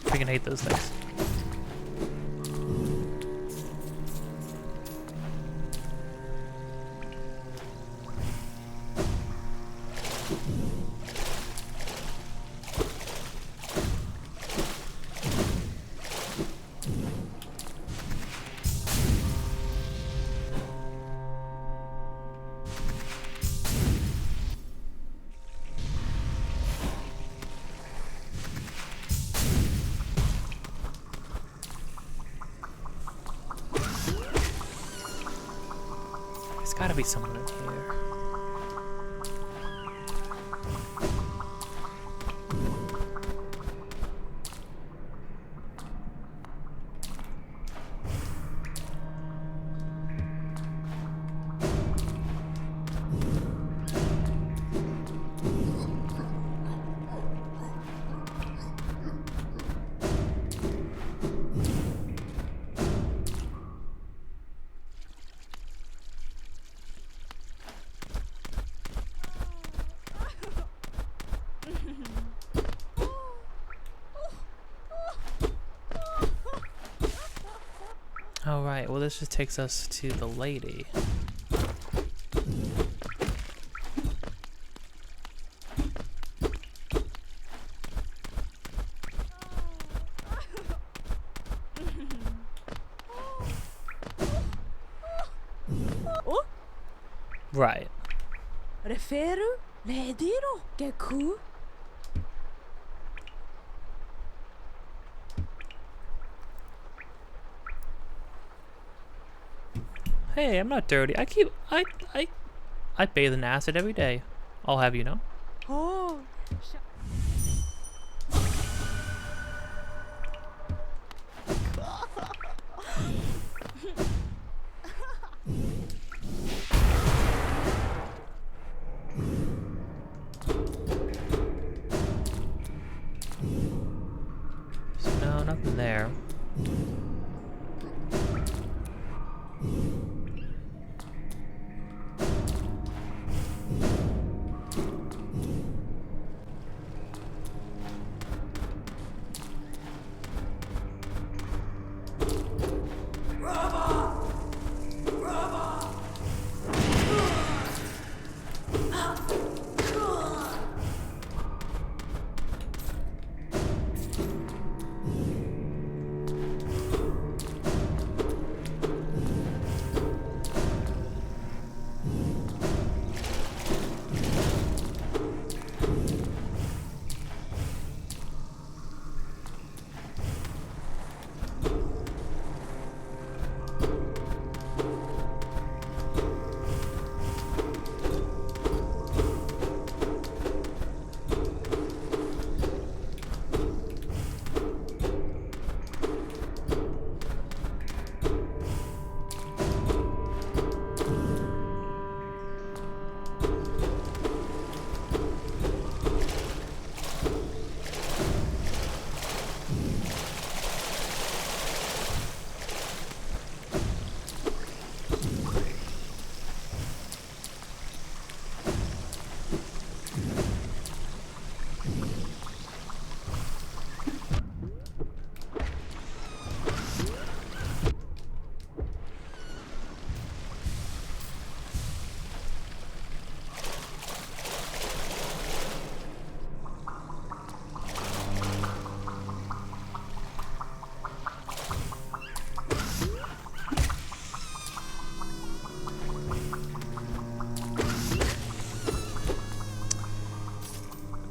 Freaking hate those things. Gotta be someone in here. Alright, well this just takes us to the lady. Right. Referu, lediro, geku. Hey, I'm not dirty. I bathe in acid every day. I'll have you know. Oh, So, no, nothing there.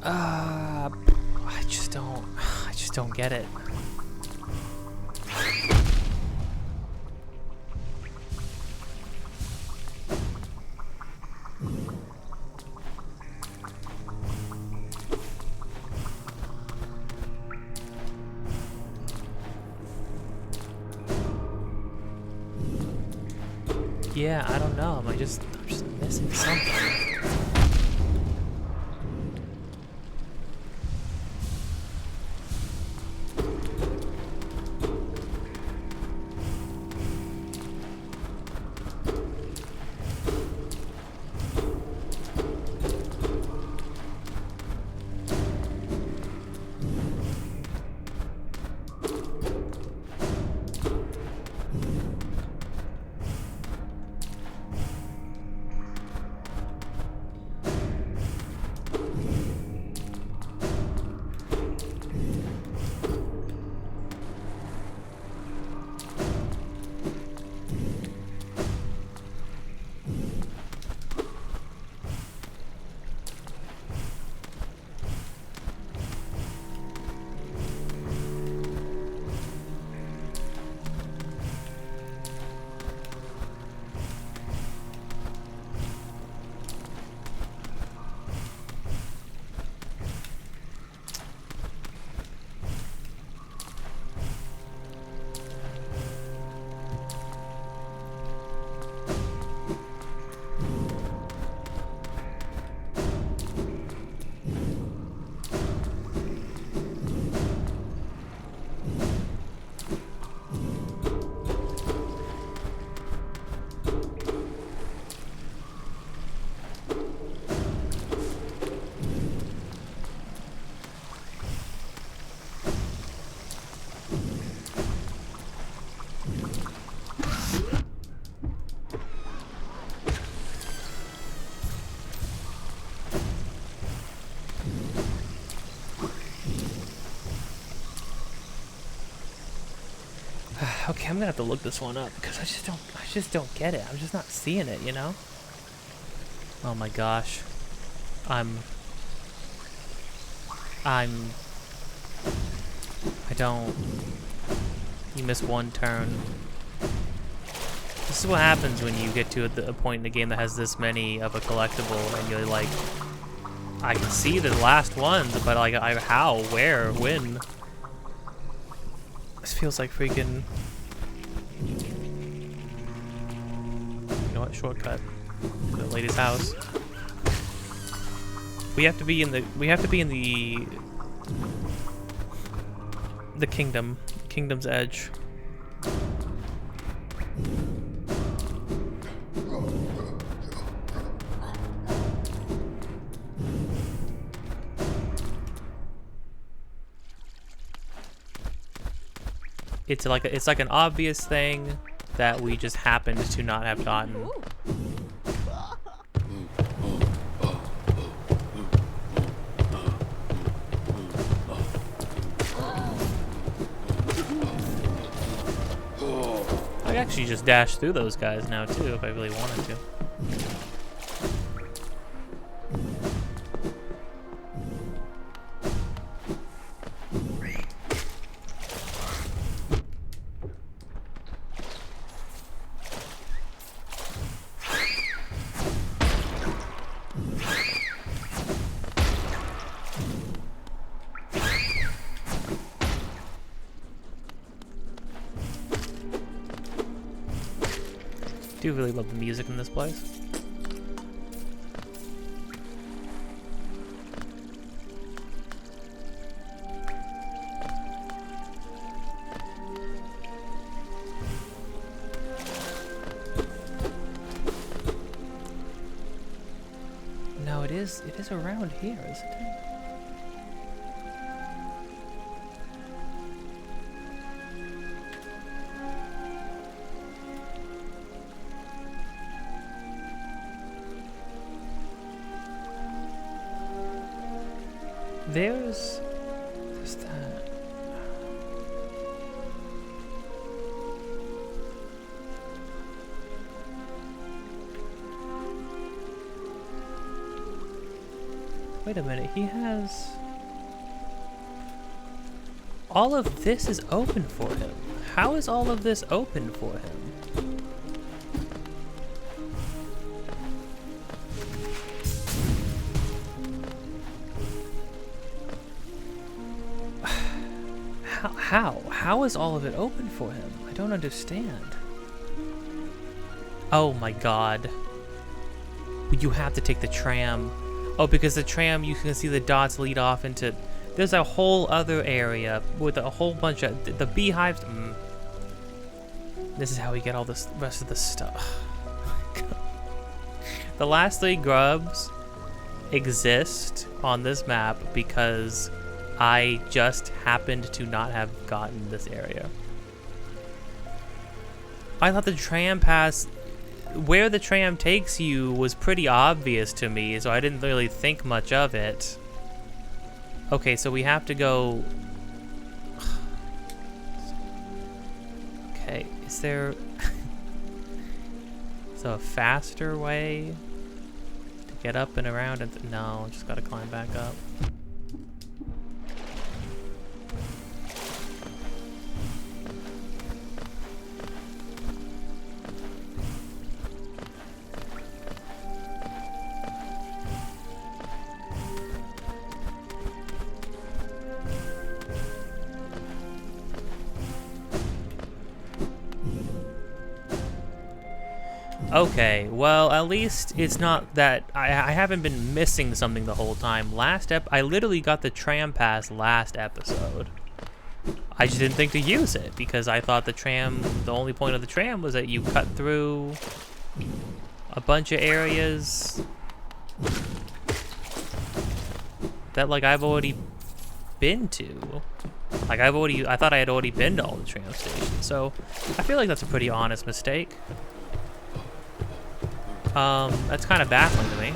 I just don't get it. Yeah, I don't know. I'm just missing something. Okay, I'm gonna have to look this one up because I just don't get it. I'm just not seeing it, you know? Oh my gosh. I don't. You miss one turn. This is what happens when you get to a point in the game that has this many of a collectible, and you're like, I can see the last ones, but like, how, where, when? This feels like freaking. You know what? Shortcut to the lady's house. We have to be in the. We have to be in the kingdom's edge. It's like an obvious thing that we just happened to not have gotten. I could actually just dash through those guys now too if I really wanted to. I do really love the music in this place. No, it is around here, isn't it? There's that. Wait a minute, he has... All of this is open for him. How is all of this open for him? How is all of it open for him? I don't understand. Oh my god. You have to take the tram. Oh, because the tram, you can see the dots lead off into... There's a whole other area with a whole bunch of... The beehives... This is how we get all this rest of the stuff. The last 3 grubs exist on this map because I just happened to not have gotten this area. I thought the tram pass... Where the tram takes you was pretty obvious to me, so I didn't really think much of it. Okay, so we have to go... Okay, is there... Is there a faster way to get up and around? And no, just gotta climb back up. Okay, well, at least it's not that I haven't been missing something the whole time. I literally got the tram pass last episode. I just didn't think to use it because I thought the only point of the tram was that you cut through a bunch of areas that like I've already been to. Like I thought I had already been to all the tram stations. So I feel like that's a pretty honest mistake. That's kind of baffling to me.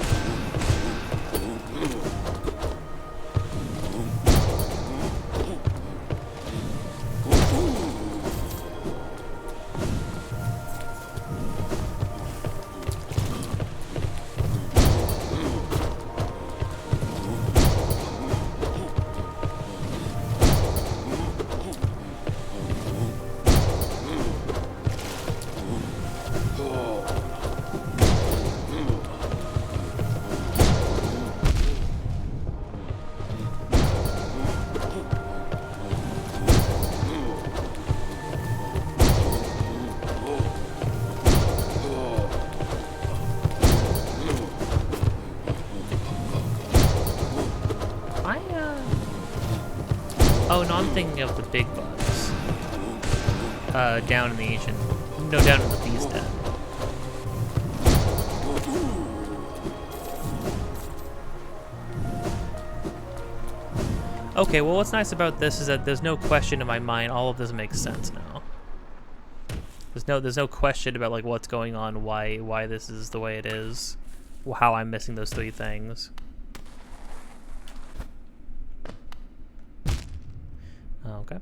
I, Oh, no, I'm thinking of the big bugs. Down in the ancient... No, down in the beast den. Okay, well, what's nice about this is that there's no question in my mind. All of this makes sense now. There's no question about like what's going on, why this is the way it is, how I'm missing those three things. Okay.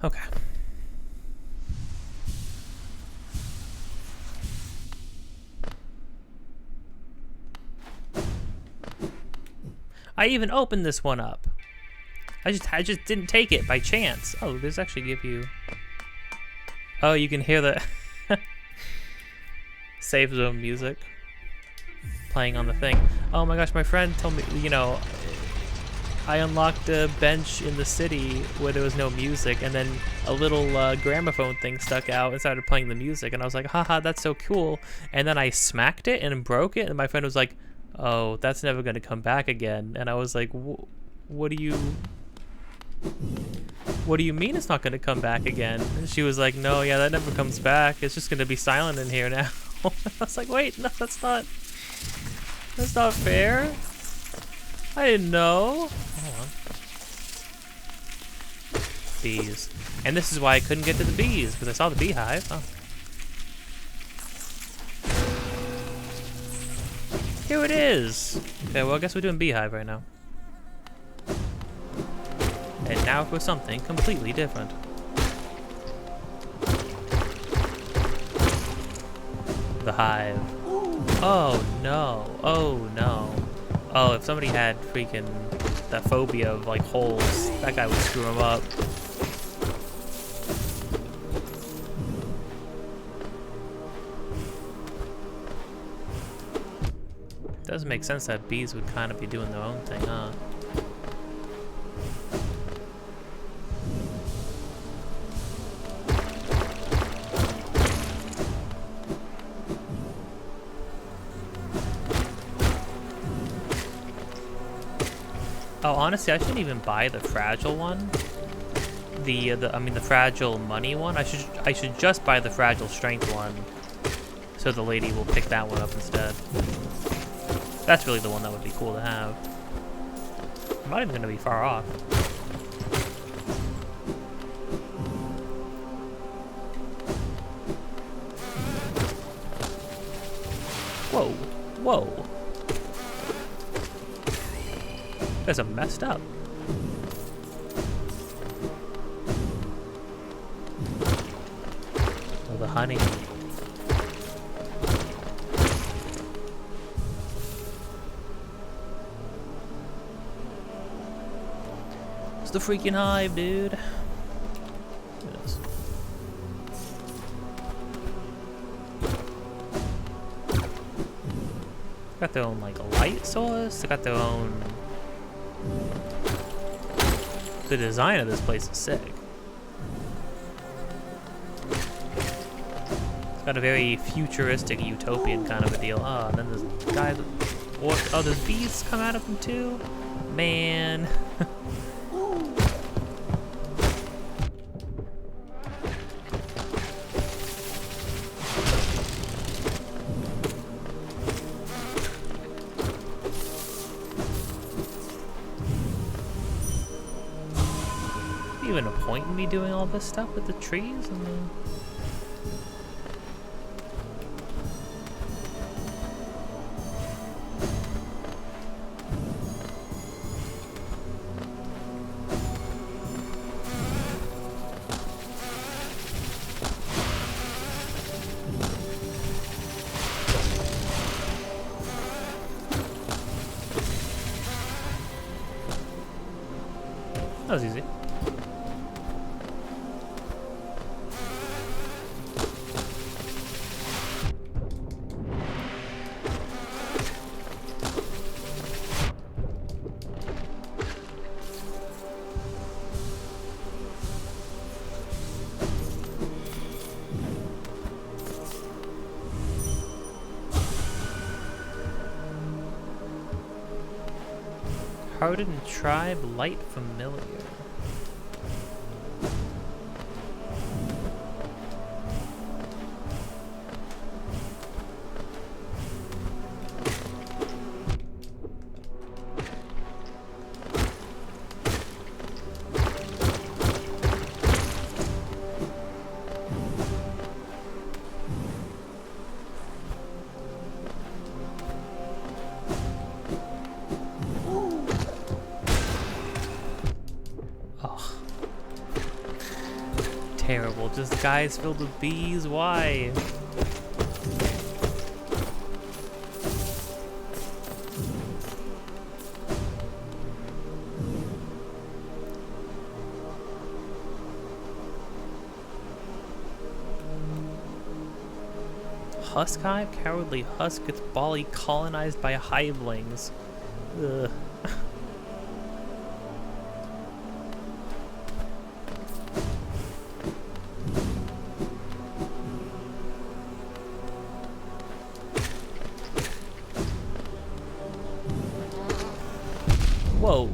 Okay. I even opened this one up. I just didn't take it by chance. Oh, this actually give you... Oh, you can hear the save zone music playing on the thing. Oh my gosh, my friend told me, you know, I unlocked a bench in the city where there was no music, and then a little gramophone thing stuck out and started playing the music, and I was like, haha, that's so cool. And then I smacked it and broke it, and my friend was like, oh, that's never going to come back again. And I was like, what do you mean it's not going to come back again? And she was like, no, yeah, that never comes back. It's just going to be silent in here now. I was like, wait, no, that's not fair. I didn't know. Hold on. Bees. And this is why I couldn't get to the bees, because I saw the beehive. Oh. Here it is. Okay, well, I guess we're doing beehive right now. And now for something completely different. The hive. Oh no. Oh no. Oh, if somebody had freaking that phobia of like holes, that guy would screw him up. It does make sense that bees would kind of be doing their own thing, huh? Oh, honestly, I shouldn't even buy the fragile one. I mean the fragile money one. I should just buy the fragile strength one, so the lady will pick that one up instead. That's really the one that would be cool to have. I'm not even gonna be far off. Whoa, whoa. You guys are messed up. Oh, the honey. It's the freaking hive, dude. Look at this. Got their own like light source. They got their own. The design of this place is sick. It's got a very futuristic, utopian kind of a deal. Oh, and then this guy, oh, there's bees come out of him too? Man. Even a point in me doing all this stuff with the trees and the... That was easy. Hardened tribe, light familiar. Terrible. Just guys filled with bees. Why? Husk hive? Cowardly husk gets Bali colonized by hivelings. Ugh. Whoa.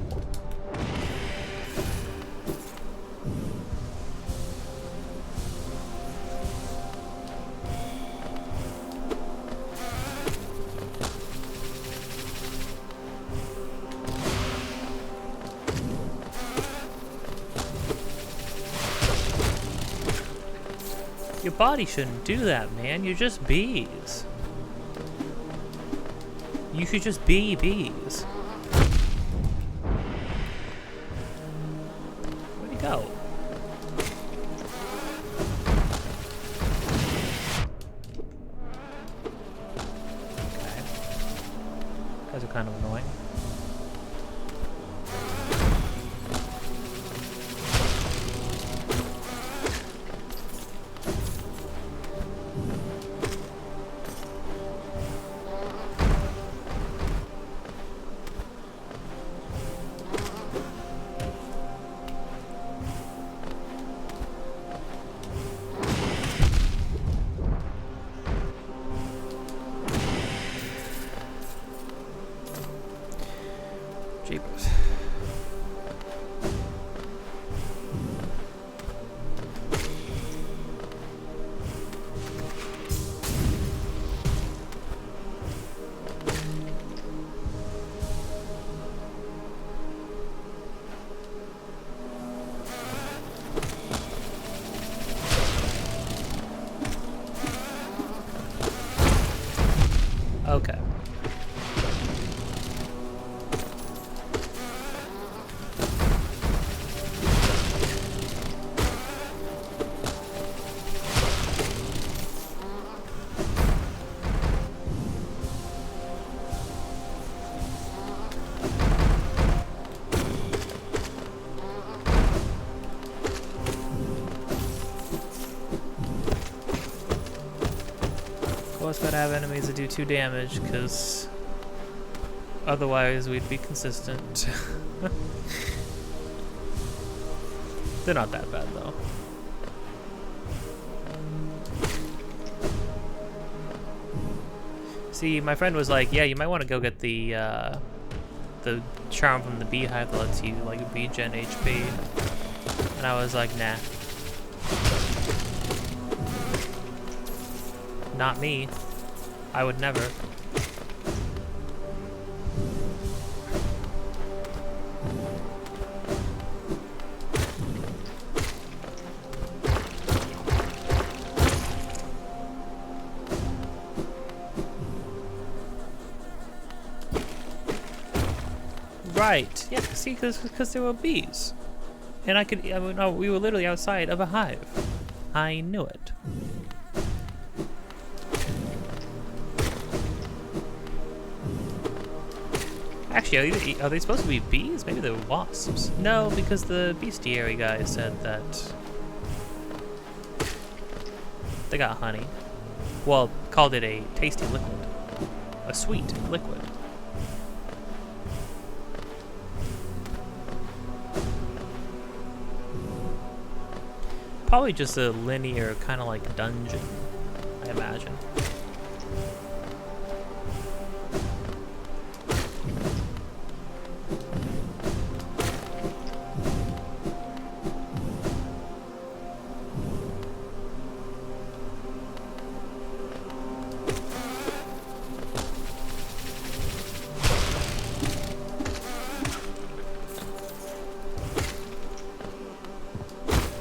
Your body shouldn't do that, man. You're just bees. You should just be bees. Where'd he go? Okay. Guys are kind of annoying. Jeepers. Okay. Always gotta have enemies that do 2 damage, because otherwise we'd be consistent. They're not that bad though. See, my friend was like, yeah, you might want to go get the charm from the beehive that lets you like regen HP. And I was like, nah. Not me. I would never. Right. Yeah, see, because there were bees. And I mean, no, we were literally outside of a hive. I knew it. Actually, are they supposed to be bees? Maybe they're wasps. No, because the bestiary guy said that they got honey. Well, called it a tasty liquid. A sweet liquid. Probably just a linear kind of like dungeon, I imagine.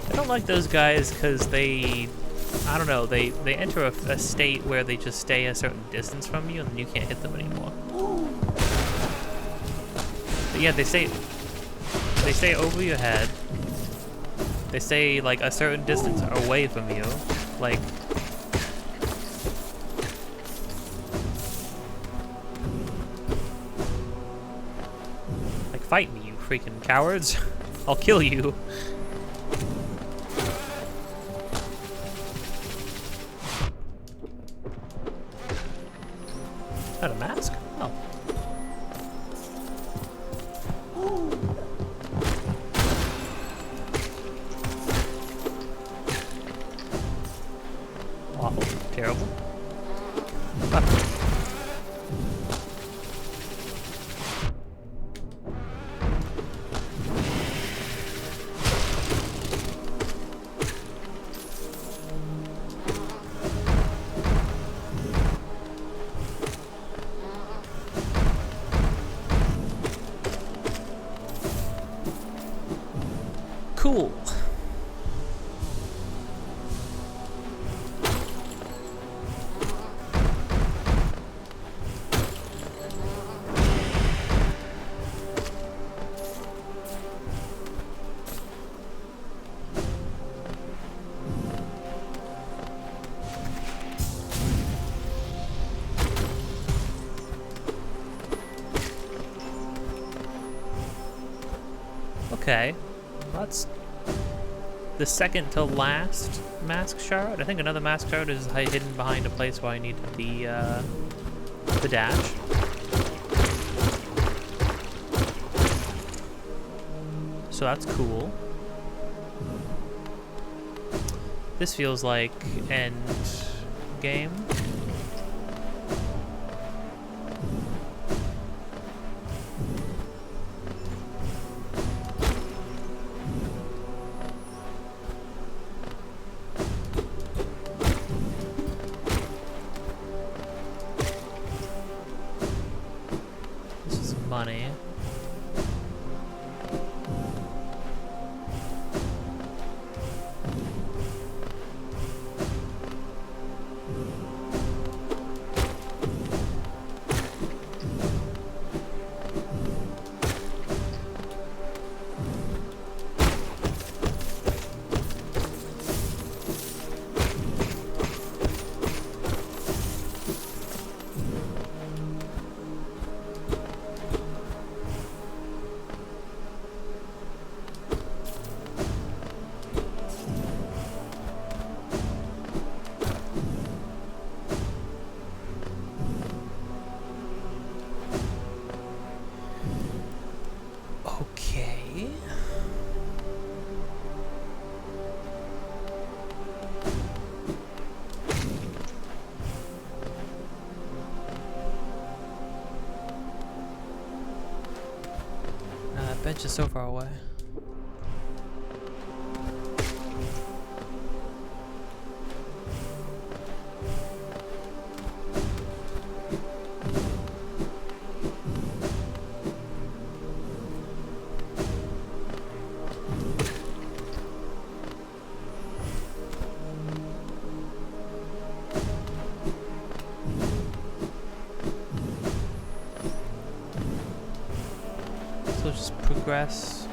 I don't like those guys because they, I don't know, they enter a state where they just stay a certain distance from you and then you can't hit them anymore. But yeah, they stay over your head. They stay like a certain distance away from you. Like, fight me, you freaking cowards. I'll kill you. Is that a mask? Oh. Awful. Terrible. Ah. Cool. Okay. That's the second to last mask shard. I think another mask shard is hidden behind a place where I need the dash. So that's cool. This feels like end game. Money. Okay. That bench is so far away. So just progress.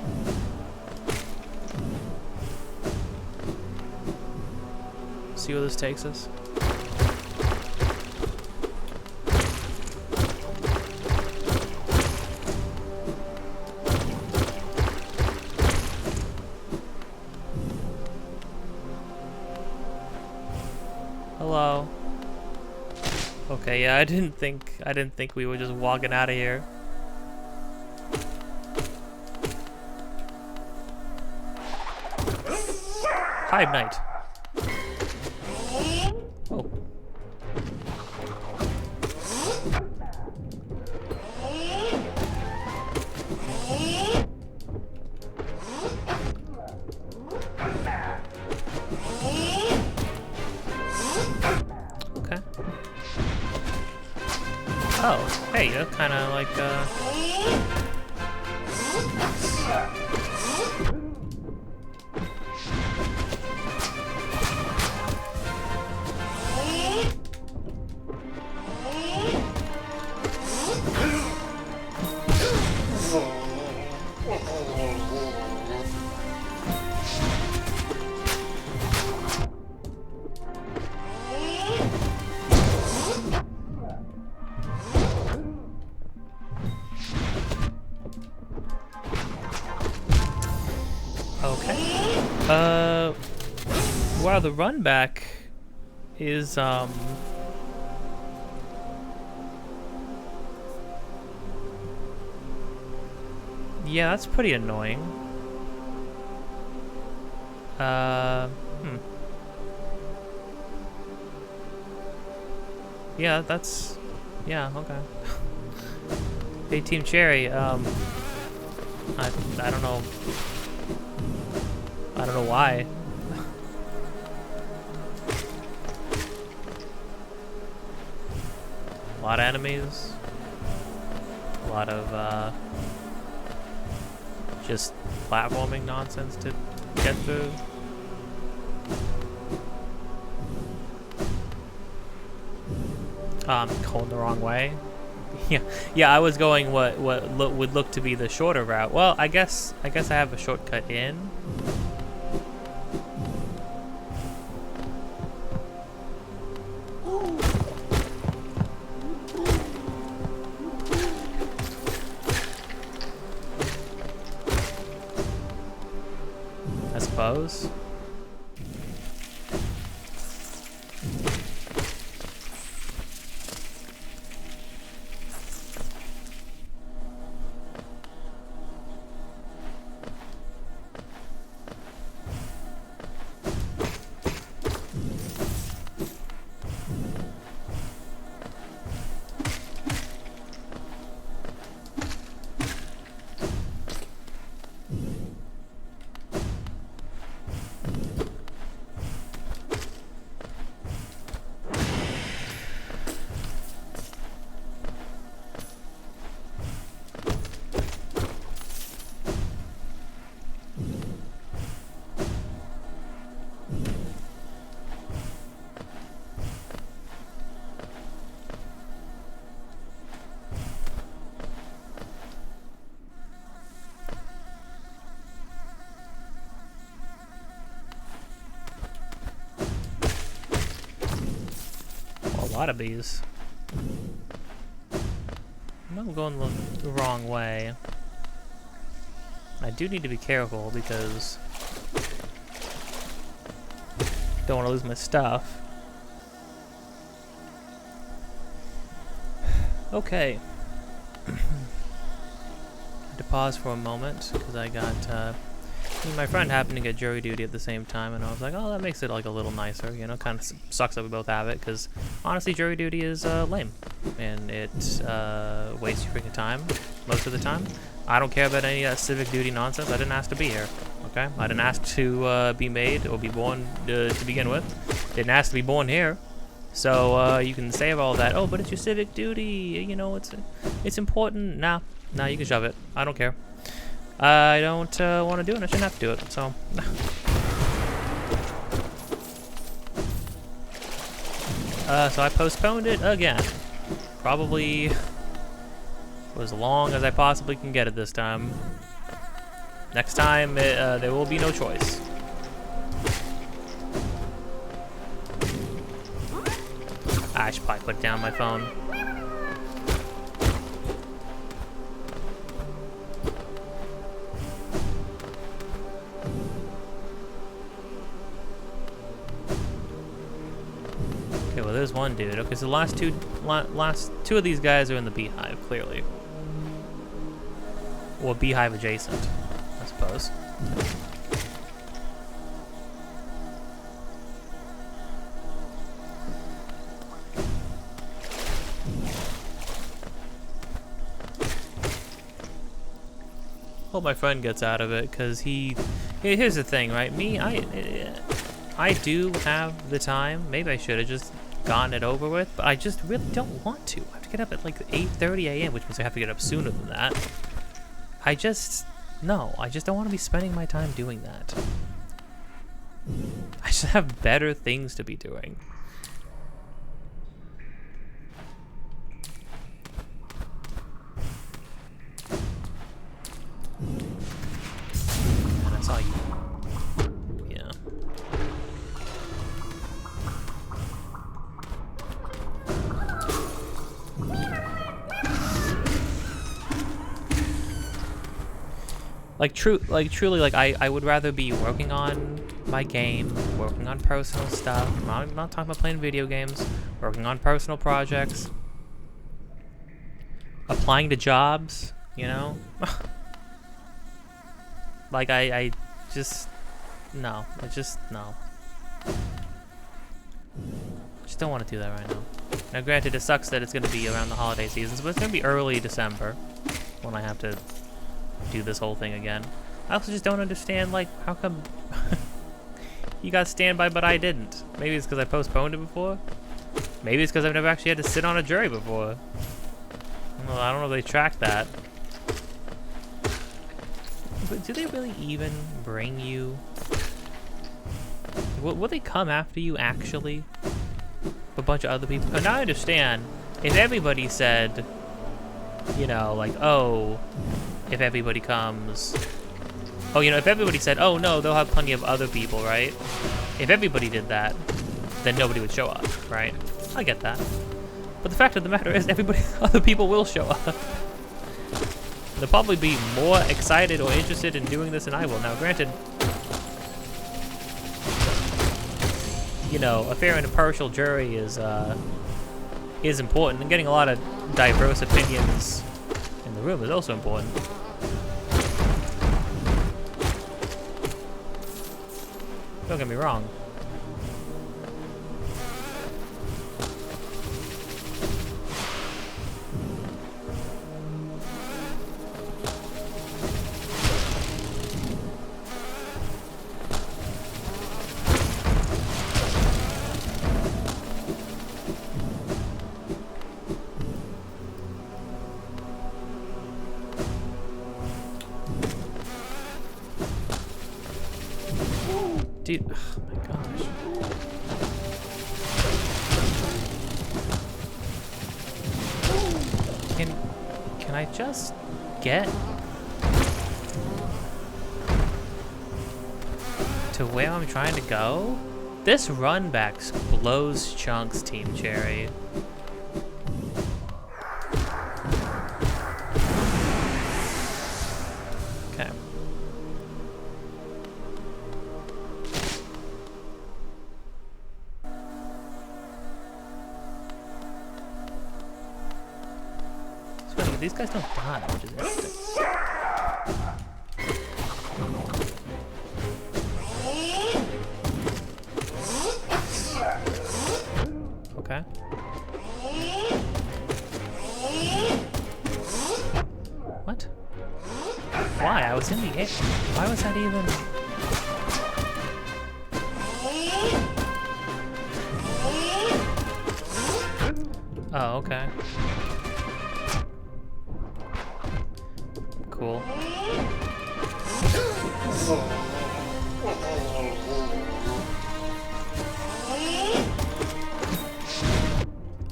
See where this takes us. Hello. Okay, yeah, I didn't think we were just walking out of here. Hive Knight. Oh. Okay. Oh, hey, that's kind of like, okay. Wow, the run back is, yeah, that's pretty annoying. Yeah, that's, yeah, okay. Hey, Team Cherry, I don't know. I don't know why. A lot of enemies. A lot of, just platforming nonsense to get through. Going the wrong way. Yeah, I was going what would look to be the shorter route. Well, I guess I have a shortcut in. I suppose. A lot of these. I'm going the wrong way. I do need to be careful because I don't want to lose my stuff. Okay. Had to pause for a moment because I got me and my friend happened to get jury duty at the same time, and I was like, oh, that makes it like a little nicer, you know. Kind of sucks that we both have it because honestly, jury duty is lame, and it wastes your freaking time most of the time. I don't care about any of that civic duty nonsense. I didn't ask to be here, okay? I didn't ask to be made or be born to begin with. Didn't ask to be born here. So you can say all that. Oh, but it's your civic duty. You know, it's important. Nah, you can shove it. I don't care. I don't want to do it. I shouldn't have to do it. So. So I postponed it again. Probably for as long as I possibly can get it this time. Next time, there will be no choice. I should probably put down my phone. there's one dude. Okay, so the last two of these guys are in the beehive, clearly. Or beehive adjacent, I suppose. Hope my friend gets out of it, because here's the thing, right? I do have the time. Maybe I should have just gotten it over with, but I just really don't want to. I have to get up at like 8:30 a.m., which means I have to get up sooner than that. I just don't want to be spending my time doing that. I should have better things to be doing. And I saw you. Yeah. Truly, I would rather be working on my game, working on personal stuff. I'm not talking about playing video games, working on personal projects, applying to jobs, you know? Like, I just no. Just don't want to do that right now. Now, granted, it sucks that it's going to be around the holiday seasons, but it's going to be early December when I have to do this whole thing again. I also just don't understand, like, how come you got standby but I didn't? Maybe it's because I postponed it before? Maybe it's because I've never actually had to sit on a jury before. Well, I don't know if they track that. But do they really even bring you? Will they come after you, actually? A bunch of other people? Now I understand. If everybody said, you know, like, oh, if everybody comes... Oh, you know, if everybody said, oh, no, they'll have plenty of other people, right? If everybody did that, then nobody would show up, right? I get that. But the fact of the matter is, other people will show up. They'll probably be more excited or interested in doing this than I will. Now, granted, you know, a fair and impartial jury is important, and getting a lot of diverse opinions in the room is also important. Don't get me wrong. Dude, oh my gosh. Can I just get to where I'm trying to go? This run back blows chunks, Team Cherry. Okay. These guys don't die, which is interesting. Okay. What? Why? I was in the air. Why was that even... Oh, okay. Cool.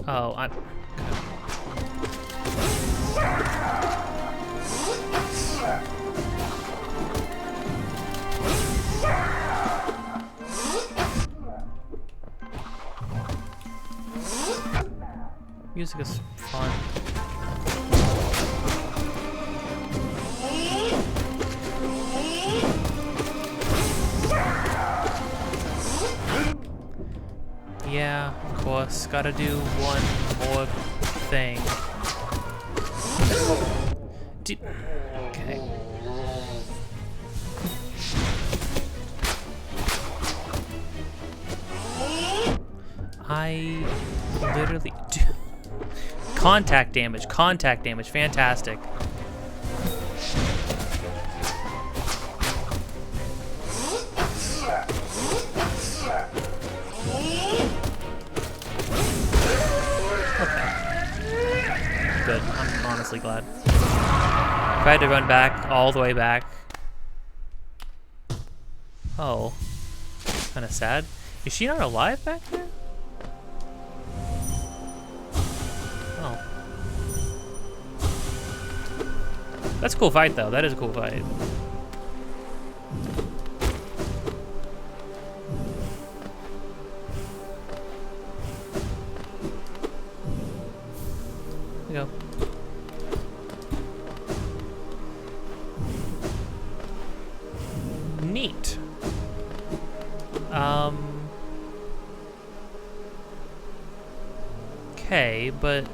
Oh, I'm... Music is fun. Yeah, of course. Gotta do one more thing. Okay. I literally do. Contact damage, fantastic. Good. I'm honestly glad. If I had to run back, all the way back. Oh. Kind of sad. Is she not alive back there? Oh. That's a cool fight, though. That is a cool fight. Go. Neat. Okay, but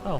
oh.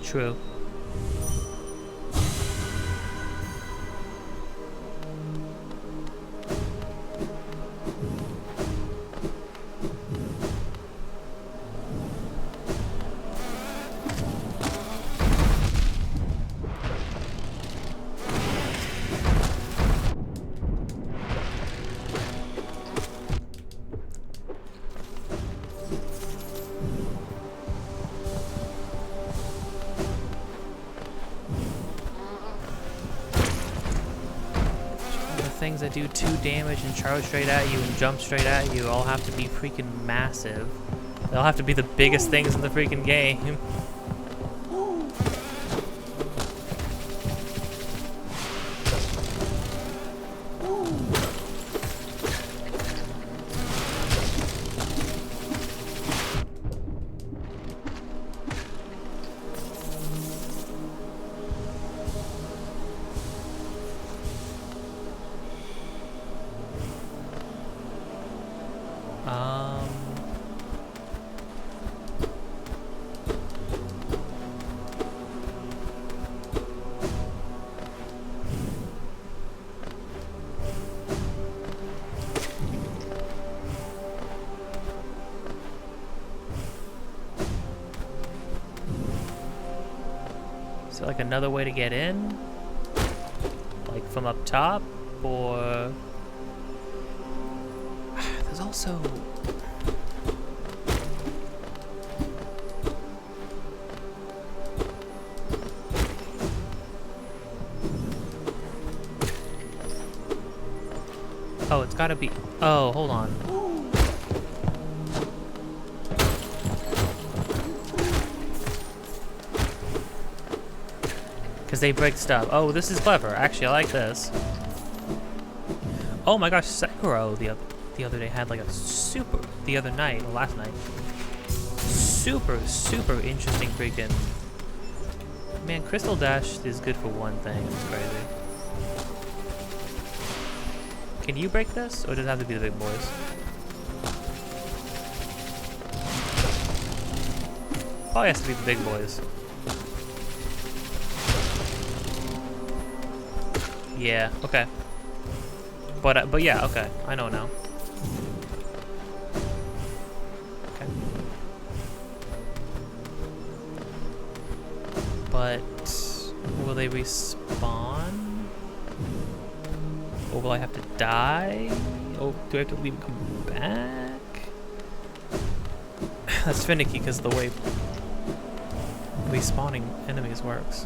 True. Things that do 2 damage and charge straight at you and jump straight at you all have to be freaking massive. They'll have to be the biggest things in the freaking game. Is there like another way to get in? Like from up top? Or... There's also... Oh, it's gotta be... Oh, hold on. Because they break stuff. Oh, this is clever. Actually, I like this. Oh my gosh, Sekiro the other day had like a super... The other night, or last night. Super interesting freaking... Man, Crystal Dash is good for one thing. It's crazy. Can you break this? Or does it have to be the big boys? Probably has to be the big boys. Yeah, okay. But yeah, okay. I know now. Okay. But will they respawn? Or will I have to die? Oh, do I have to leave and come back? That's finicky because the way... respawning enemies works.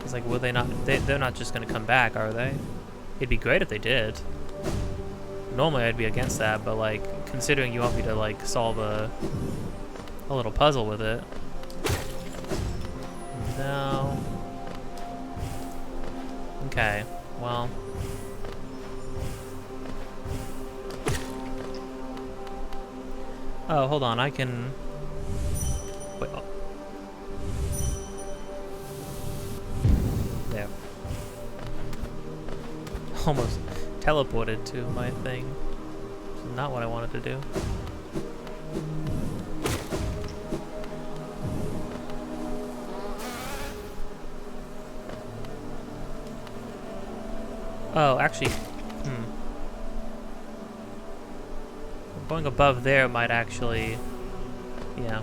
It's like, will they not? They're not just gonna come back, are they? It'd be great if they did. Normally I'd be against that, but like, considering you want me to like solve a little puzzle with it. No. Okay, well. Oh, hold on, I can... Wait, oh. There. Almost teleported to my thing. Which is not what I wanted to do. Oh, actually, going above there might actually, yeah.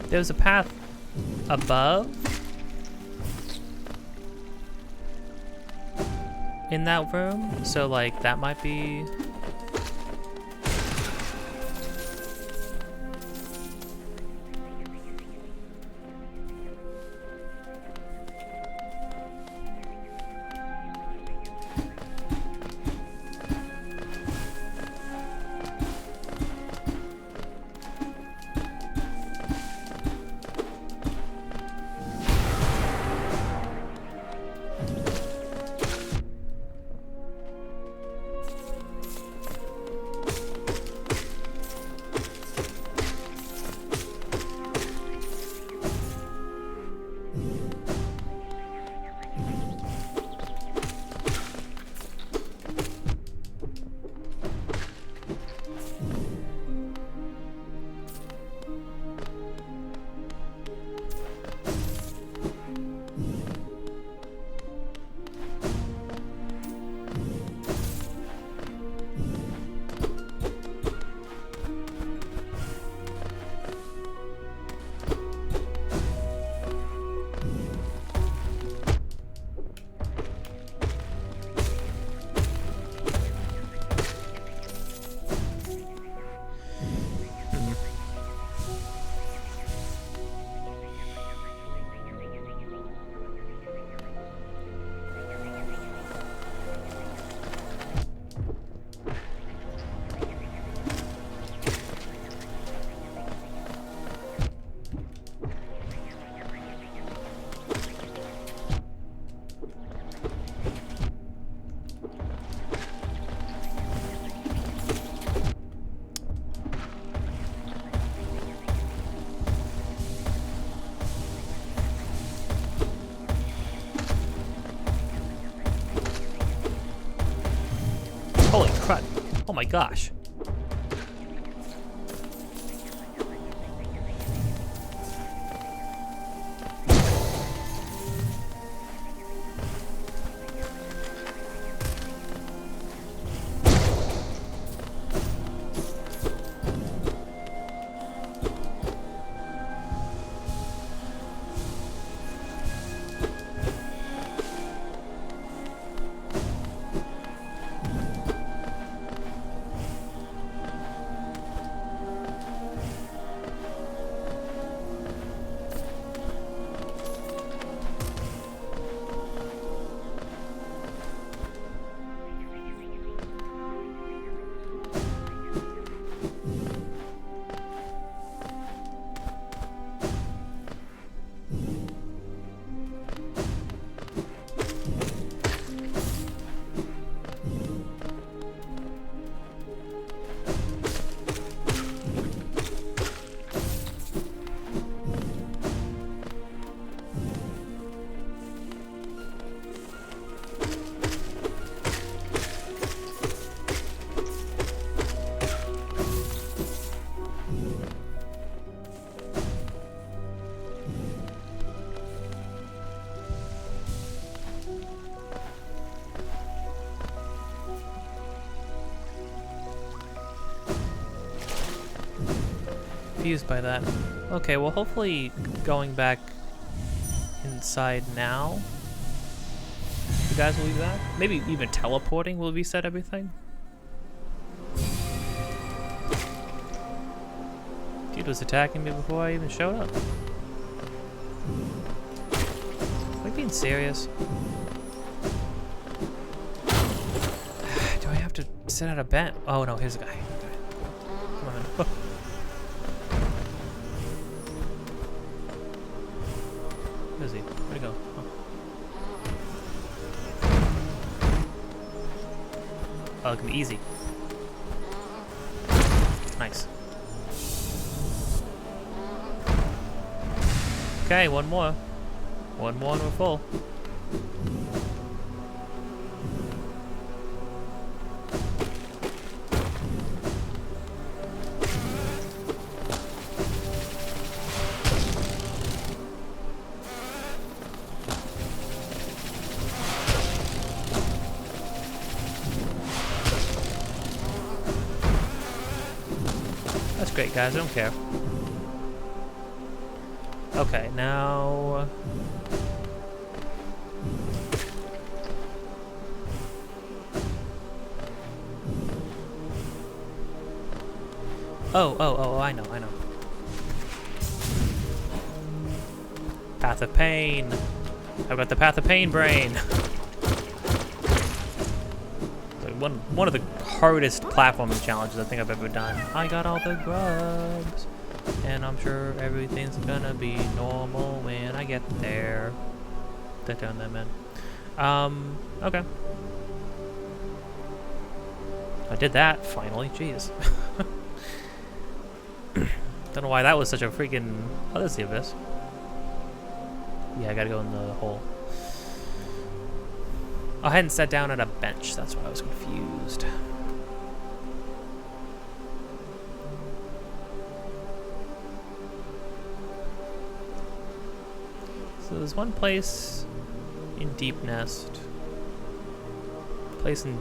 There's a path above in that room, so like that might be. Holy crap. Oh my gosh. confused by that. Okay, well hopefully going back inside now, you guys will be back. Maybe even teleporting will reset everything. Dude was attacking me before I even showed up. Are we being serious? Do I have to set out a bet? Oh no, here's a guy. Okay. Come on. Where is he? Where'd he go? Oh, it can be easy. Nice. Okay, one more. One more and we're full. That's great, guys. I don't care. Okay, now... Oh, I know. Path of Pain. I've got the Path of Pain brain. One of the hardest platforming challenges I think I've ever done. I got all the grubs. And I'm sure everything's gonna be normal when I get there. That down that man. Okay. I did that, finally. Jeez. Don't know why that was such a freaking... Oh, there's the abyss. Yeah, I gotta go in the hole. I hadn't sat down at a bench, that's why I was confused. So there's one place in Deep Nest. Place in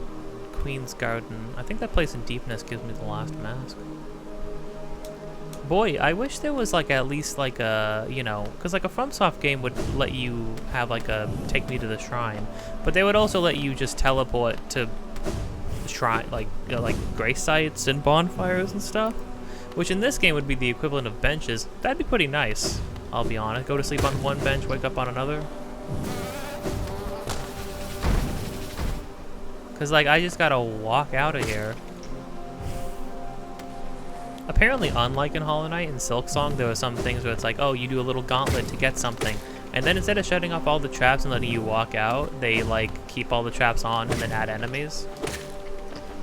Queen's Garden. I think that place in Deep Nest gives me the last mask. Boy, I wish there was like at least like a, you know, because like a FromSoft game would let you have like a take me to the shrine, but they would also let you just teleport to shrine, like, you know, like grace sites and bonfires and stuff, which in this game would be the equivalent of benches. That'd be pretty nice, I'll be honest. Go to sleep on one bench, wake up on another. Because like I just gotta walk out of here. Apparently, unlike in Hollow Knight and Silksong, there are some things where it's like, oh, you do a little gauntlet to get something. And then instead of shutting off all the traps and letting you walk out, they, like, keep all the traps on and then add enemies.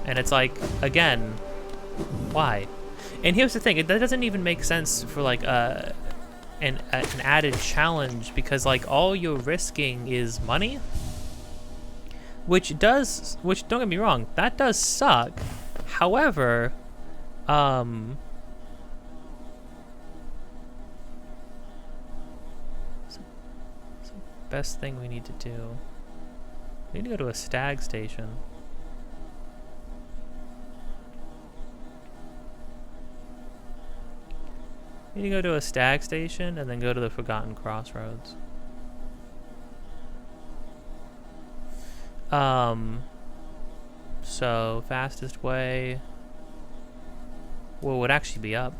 And it's like, again, why? And here's the thing, that doesn't even make sense for, like, an added challenge, because, like, all you're risking is money. Which, don't get me wrong, that does suck. However... So best thing we need to do. We need to go to a stag station. We need to go to a stag station and then go to the Forgotten Crossroads. So fastest way. Well, would actually be up.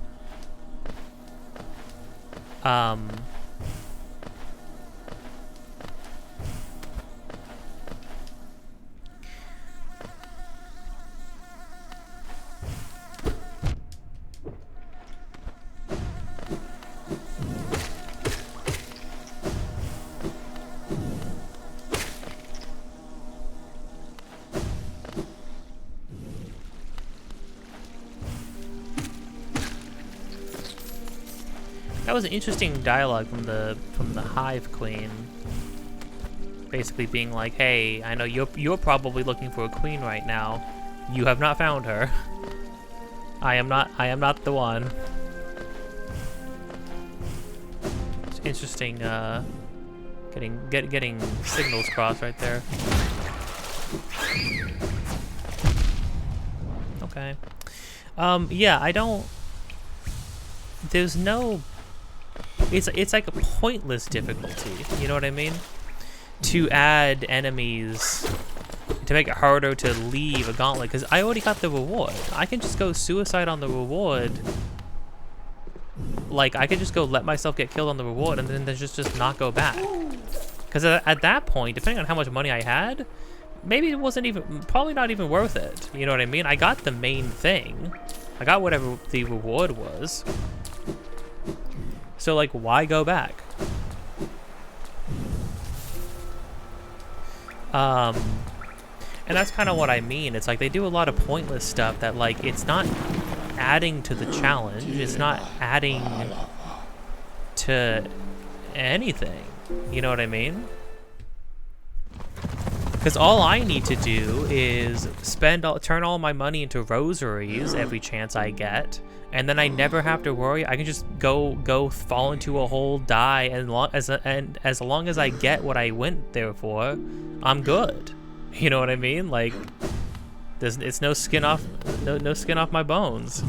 That was an interesting dialogue from the Hive Queen. Basically being like, "Hey, I know you're probably looking for a queen right now. You have not found her. I am not the one." It's interesting getting signals crossed right there. Okay. Yeah, I don't there's no, it's like a pointless difficulty, you know what I mean? To add enemies, to make it harder to leave a gauntlet, because I already got the reward. I can just go suicide on the reward. Like, I could just go let myself get killed on the reward and then just not go back. Because at that point, depending on how much money I had, maybe it wasn't even, probably not even worth it. You know what I mean? I got the main thing. I got whatever the reward was. So, like, why go back? And that's kind of what I mean. It's like they do a lot of pointless stuff that, like, it's not adding to the challenge. It's not adding to anything. You know what I mean? Because all I need to do is turn all my money into rosaries every chance I get, and then I never have to worry. I can just go fall into a hole, die, and as long as I get what I went there for, I'm good. You know what I mean? Like, it's no skin off my bones.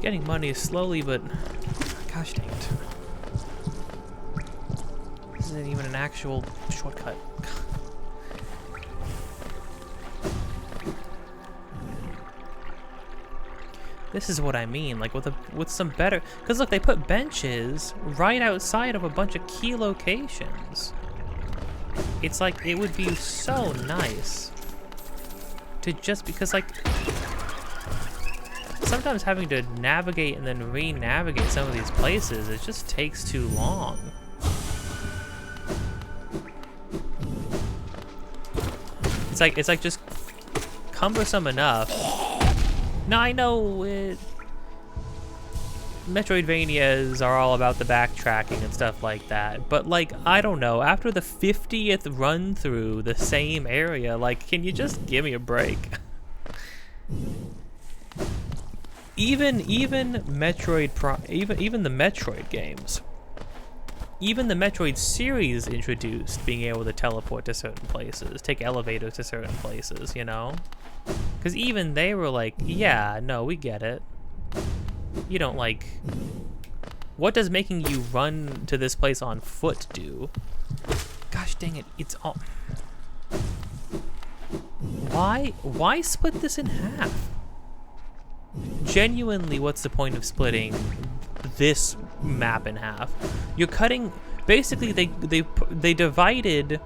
Getting money slowly, but gosh dang it. This isn't even an actual shortcut. This is what I mean, like with some better, because look, they put benches right outside of a bunch of key locations. It's like, it would be so nice to just, because like, sometimes having to navigate and then re-navigate some of these places, it just takes too long. It's like just cumbersome enough. Now I know Metroidvanias are all about the backtracking and stuff like that, but like, I don't know, after the 50th run through the same area, like, can you just give me a break? Even Metroid even the Metroid games, even the Metroid series introduced being able to teleport to certain places, take elevators to certain places, you know? Because even they were like, yeah, no, we get it. You don't like, what does making you run to this place on foot do? Gosh dang it, it's all, why split this in half? Genuinely, what's the point of splitting this map in half? You're cutting, basically they divided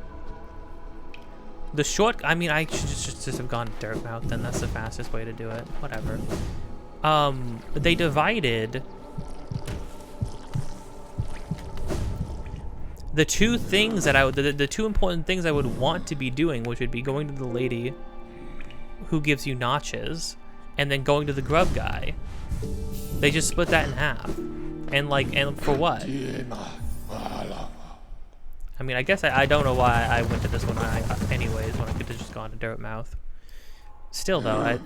the short, I mean, I should just have gone dirt mouth, then that's the fastest way to do it, whatever. They divided the two things that the two important things I would want to be doing, which would be going to the lady who gives you notches, and then going to the grub guy. They just split that in half. And like, and for what? I mean, I guess I don't know why I went to this one anyways, when I could have just gone to Dirtmouth. Still though,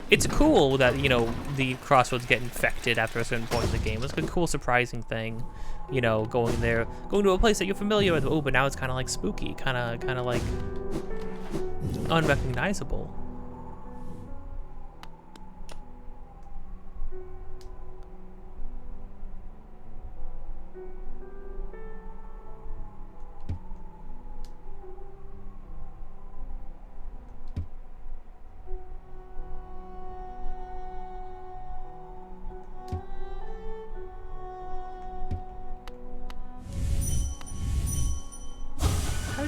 it's cool that, you know, the crossroads get infected after a certain point in the game. It's a cool, surprising thing, you know, going to a place that you're familiar with. Oh, but now it's kind of like spooky, kind of like unrecognizable. How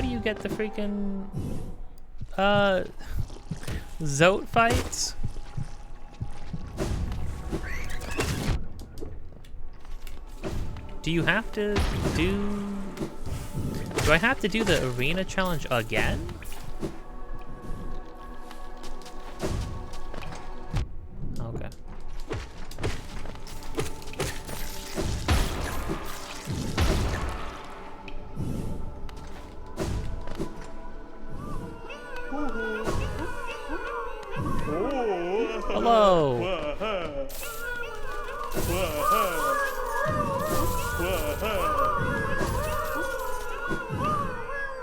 do you get the freaking Zote fights? Do I have to do the arena challenge again? Okay.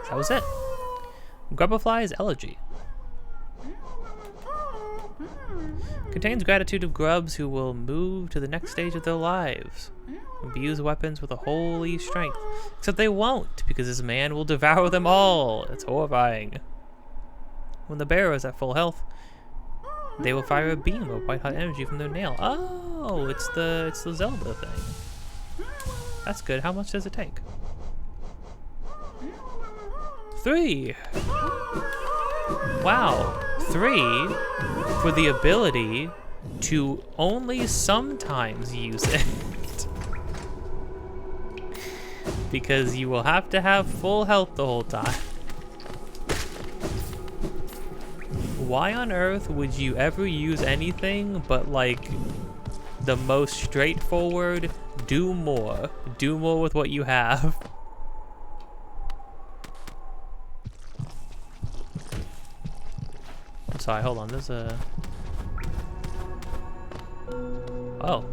That was it. Grubberfly's Elegy. Contains gratitude of grubs who will move to the next stage of their lives. Abuse weapons with a holy strength. Except they won't, because this man will devour them all. It's horrifying. When the bearer is at full health, they will fire a beam of white hot energy from their nail. Oh, it's the Zelda thing. That's good. How much does it take? 3. Wow. 3 for the ability to only sometimes use it. Because you will have to have full health the whole time. Why on earth would you ever use anything but like the most straightforward do more? Do more with what you have. I'm sorry, hold on, there's a... Oh.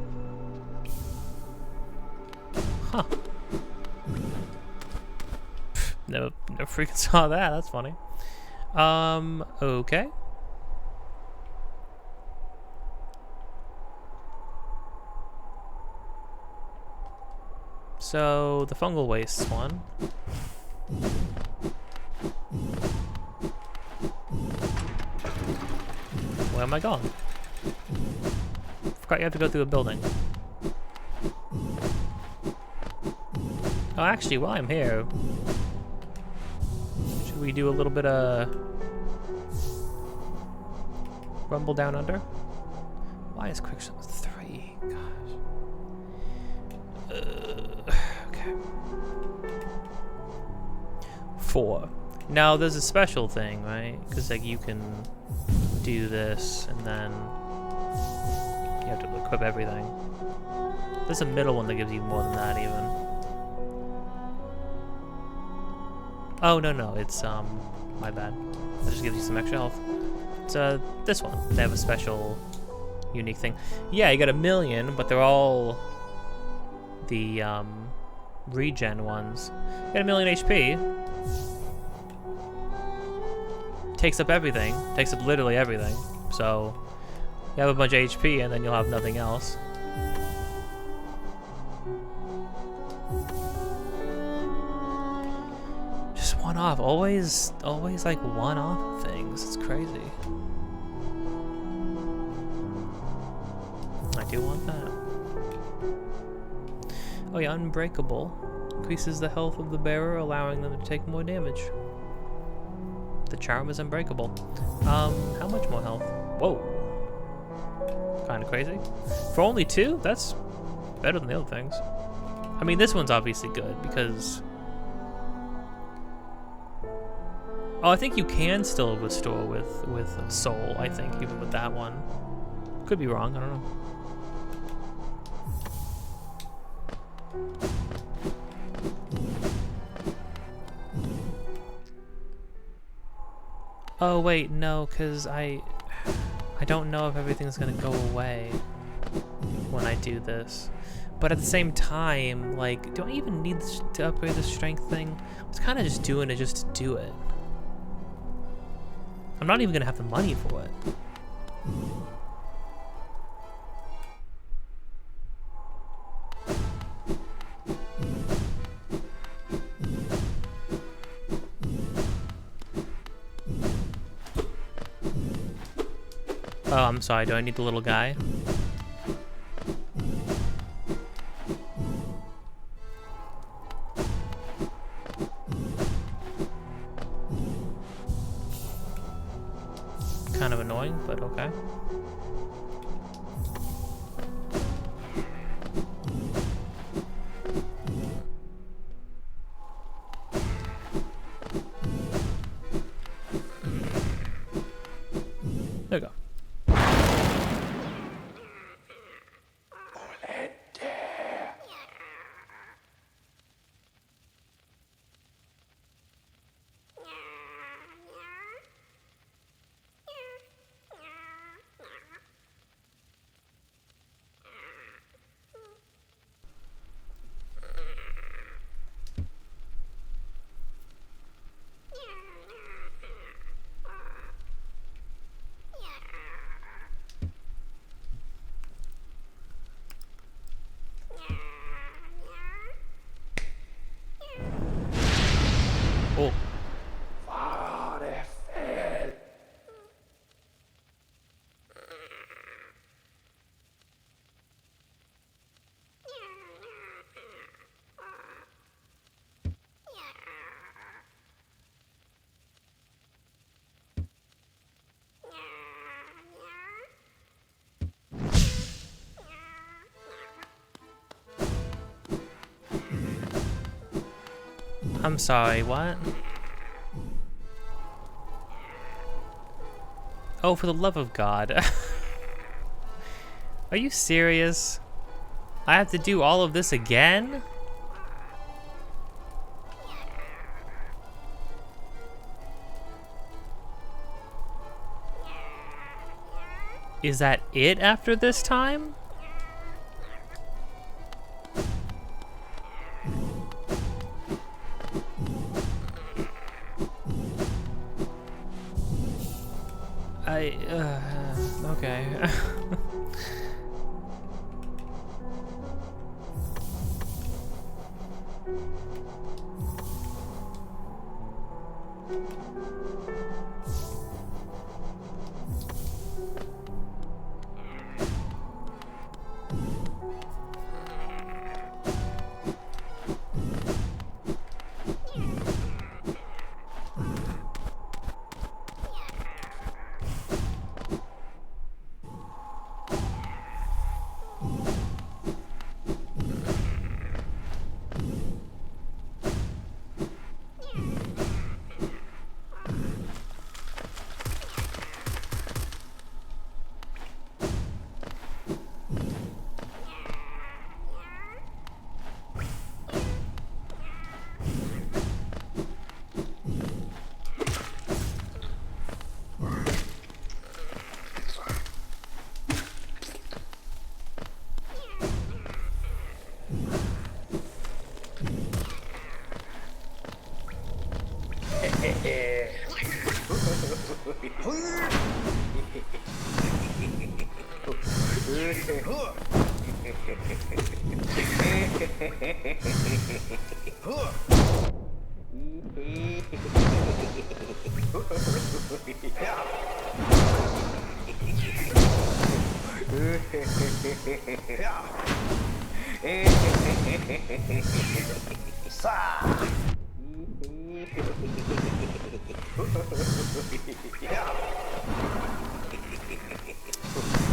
Huh. Never freaking saw that, that's funny. Okay. So, the fungal wastes one. Where am I going? Forgot you have to go through a building. Oh, actually, while I'm here, should we do a little bit of Rumble Down Under? Why is Quickshot 3? Gosh. Okay. 4. Now, there's a special thing, right? Because like you can do this, and then you have to equip everything. There's a middle one that gives you more than that, even. Oh, no, it's, my bad. That just gives you some extra health. It's, this one. They have a special, unique thing. Yeah, you got 1,000,000, but they're all the, regen ones. You got 1,000,000 HP. Takes up everything. Takes up literally everything. So, you have a bunch of HP, and then you'll have nothing else. One off, always like one off of things. It's crazy. I do want that. Oh yeah, Unbreakable increases the health of the bearer, allowing them to take more damage. The charm is unbreakable. How much more health? Whoa. Kind of crazy. For only 2, that's better than the other things. I mean, this one's obviously good because. Oh, I think you can still restore with soul, I think, even with that one. Could be wrong, I don't know. Oh, wait, no, because I don't know if everything's going to go away when I do this. But at the same time, like, do I even need to upgrade the strength thing? I was kind of just doing it just to do it. I'm not even gonna have the money for it. Oh, I'm sorry, do I need the little guy? Kind of annoying, but okay. There we go. I'm sorry, what? Oh, for the love of God. Are you serious? I have to do all of this again? Is that it after this time? Okay.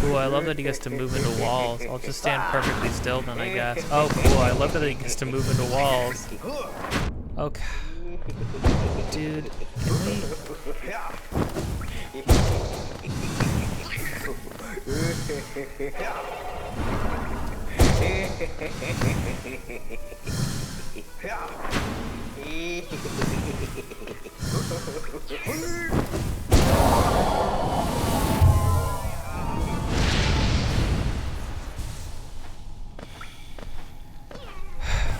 Ooh, I love that he gets to move into walls. I'll just stand perfectly still then, I guess. Oh, cool. I love that he gets to move into walls. Okay. Dude, can we...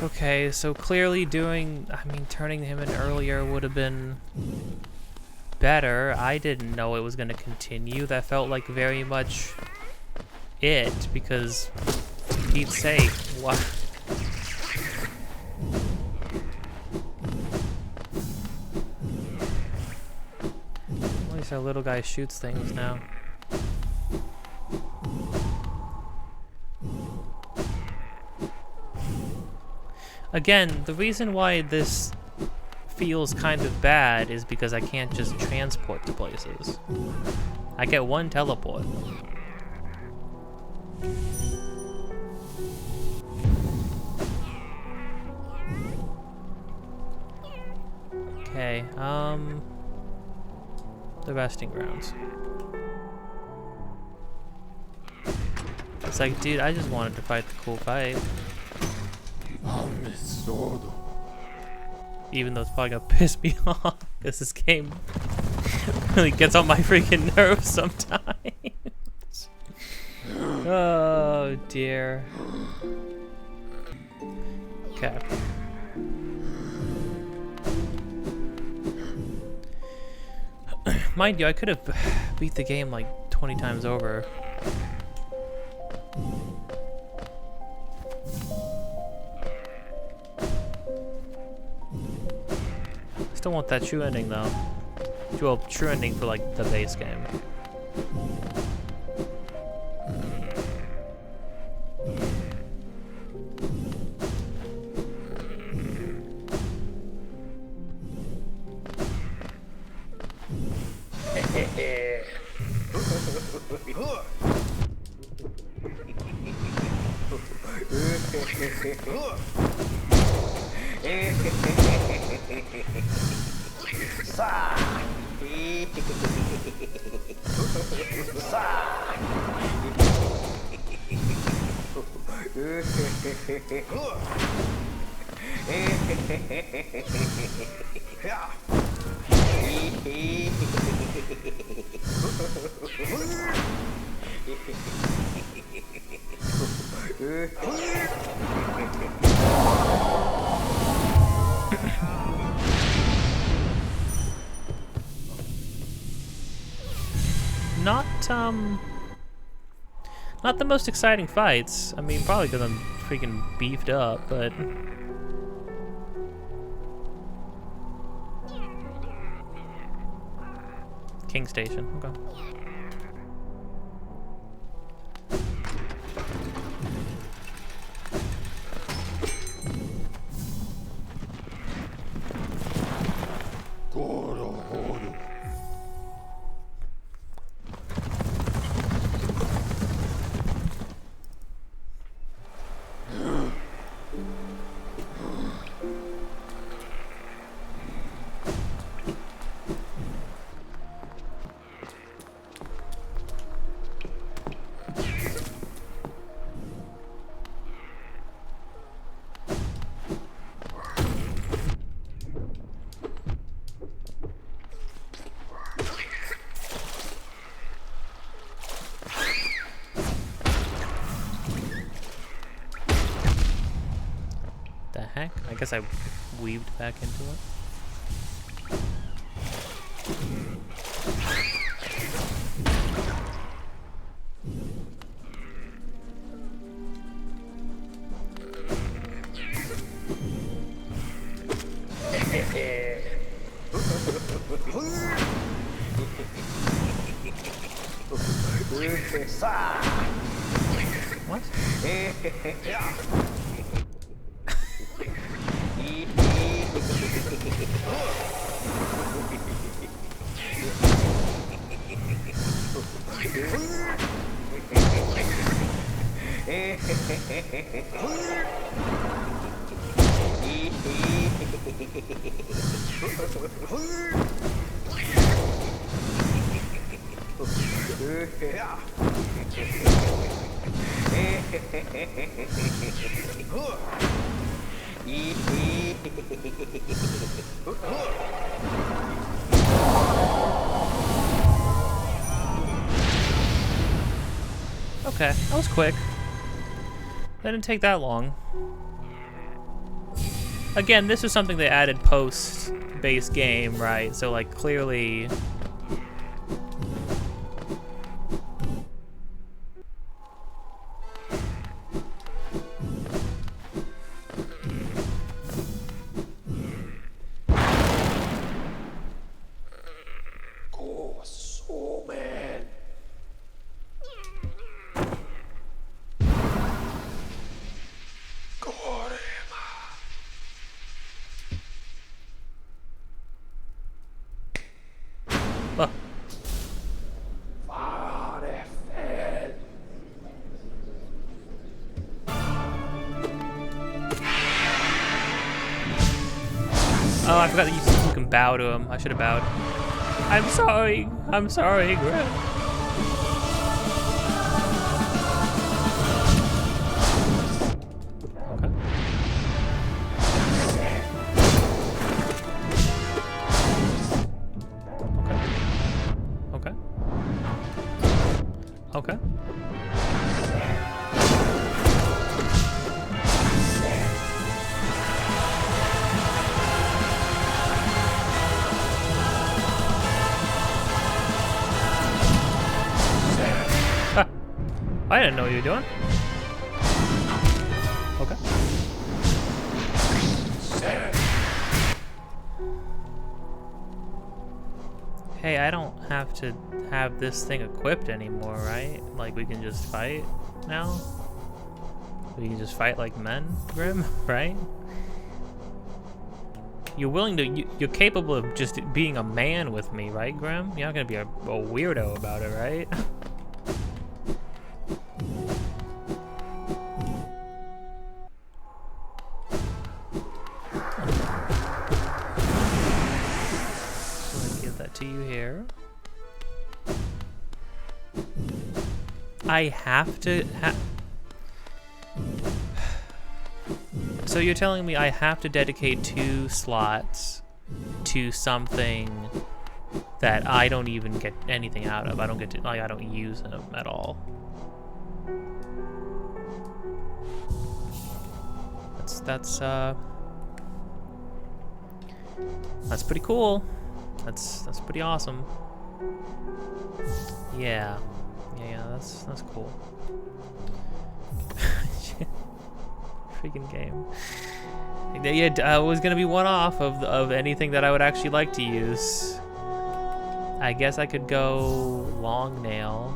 Okay, so clearly turning him in earlier would have been better. I didn't know it was going to continue. That felt like very much it, because, for Pete's sake, what? At least our little guy shoots things now. Again, the reason why this feels kind of bad is because I can't just transport to places. I get one teleport. Okay, the resting grounds. It's like, dude, I just wanted to fight the cool fight. Even though it's probably gonna piss me off, because this game really gets on my freaking nerves sometimes. Oh dear. Okay. Mind you, I could have beat the game like 20 times over. Still want that true ending though. Well, true ending for like the base game. Not the most exciting fights. I mean, probably because I'm freaking beefed up, but... King Station, okay. The heck? I guess I weaved back into it. What? Okay, that was quick. That didn't take that long. Again, this was something they added post-base game, right? So, like, clearly... Oh. Oh, I forgot that you can bow to him. I should have bowed. I'm sorry. I'm sorry, Greg. Okay. Okay. Ha. I didn't know what you were doing. Okay. Hey, I don't have to have this thing equipped anymore, right? Like, we can just fight now? We can just fight like men, Grim, right? You're willing to, you're capable of just being a man with me, right, Grim? You're not gonna be a weirdo about it, right? I have to So you're telling me I have to dedicate 2 slots to something that I don't even get anything out of. I don't get to, like, I don't use them at all. That's pretty cool. That's pretty awesome. Yeah, that's cool. Freaking game. Yeah, it was gonna be one off of anything that I would actually like to use. I guess I could go Long Nail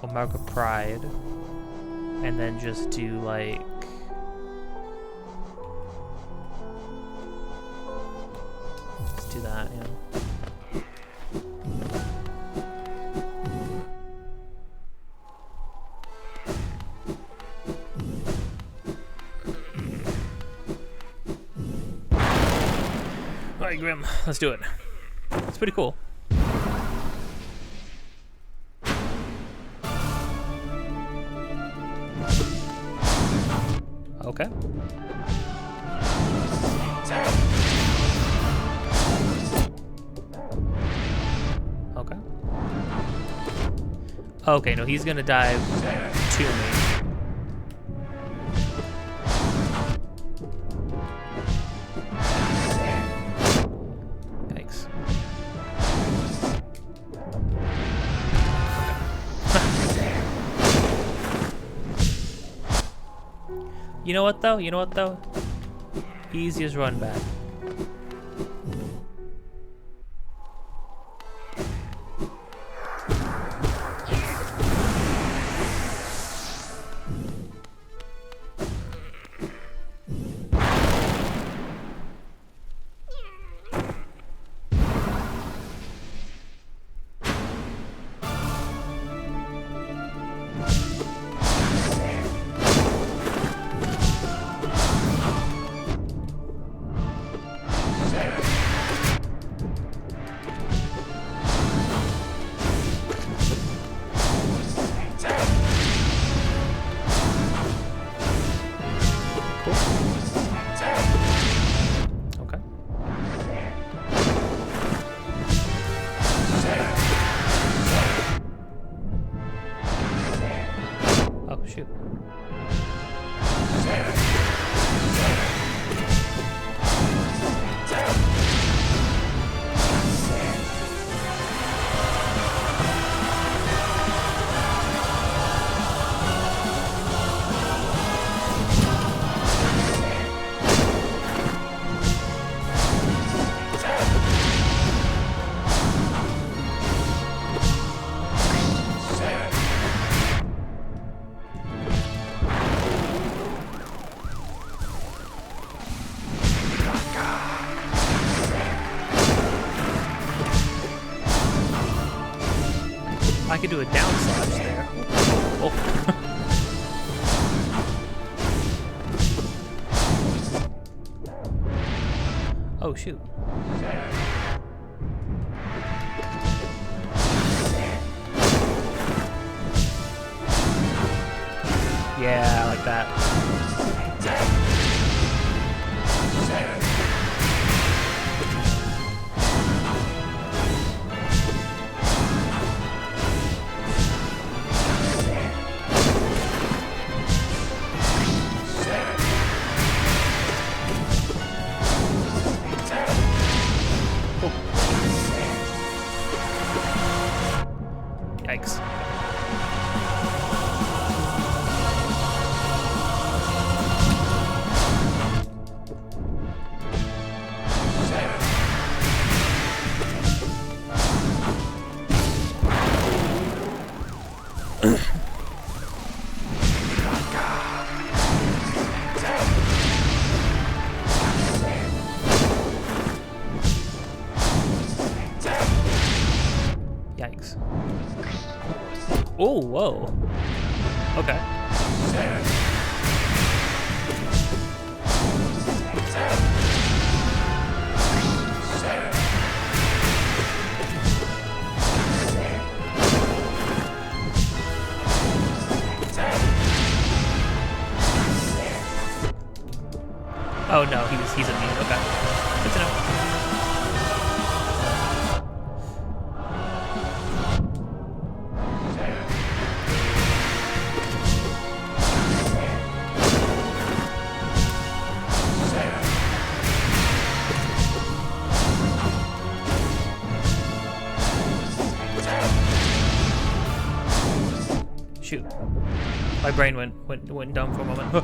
or Mark of Pride, and then just do like. Let's do that, yeah. Alright, Grim, let's do it. It's pretty cool. Okay. Okay. Okay, no, he's gonna dive to me. Yikes. You know what though? Easiest run back. Oh, shoot. I could do a down slash there. Oh. Oh, shoot. Yeah, I like that. Yikes. Yikes. Oh, whoa. Okay. Oh no, he's immune. Okay. Good to know. Shoot. My brain went dumb for a moment. Huh.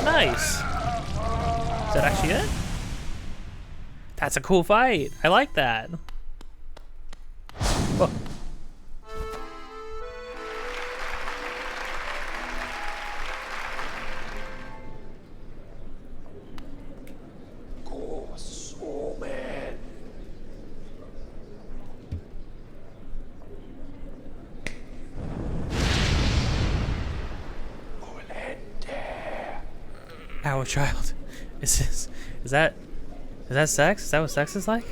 Nice. Is that actually it? That's a cool fight. I like that. Whoa. Our child. Is that sex? Is that what sex is like?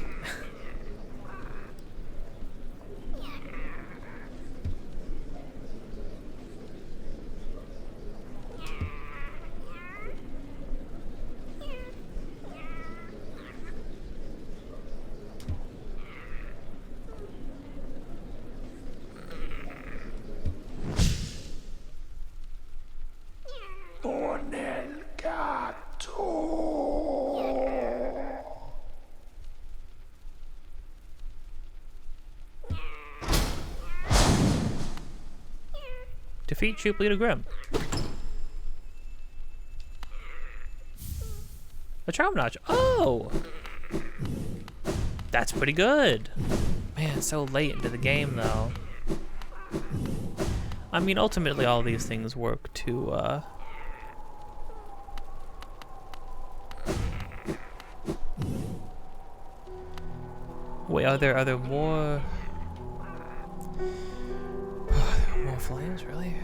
Defeat Troop Leader Grimm. A charm notch. Oh! That's pretty good. Man, so late into the game, though. I mean, ultimately, all these things work to, Wait, are there more... more flames, really?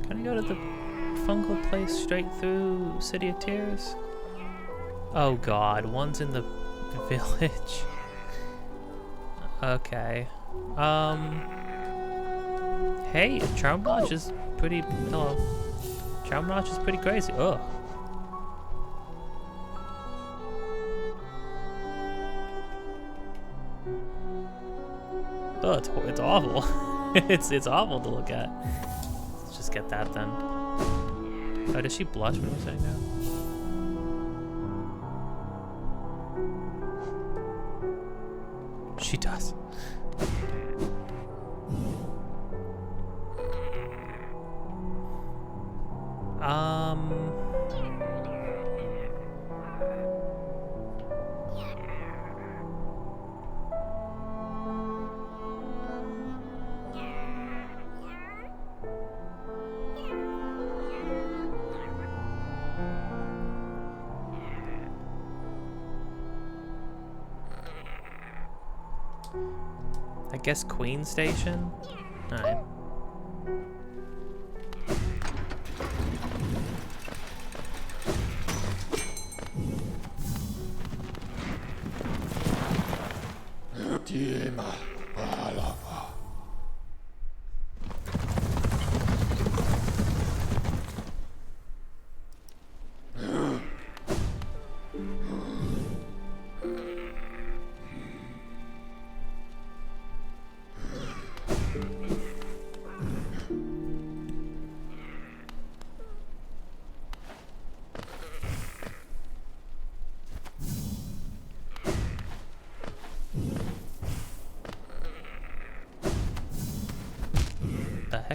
Can I go to the fungal place straight through City of Tears? Oh god, one's in the village. Okay. Hey, Charm Notch is pretty... Hello. Charm Notch is pretty crazy. Ugh. Oh, it's awful. it's awful to look at. Let's just get that then. Oh, does she blush when I'm saying that? She does. I guess Queen Station? Alright.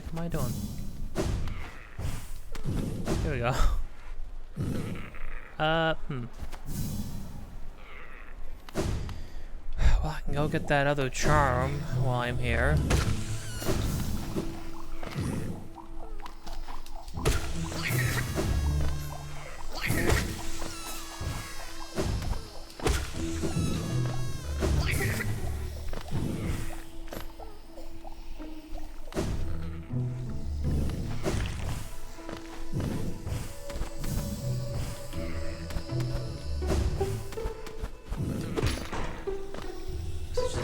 heck am I doing? Here we go. Well, I can go get that other charm while I'm here.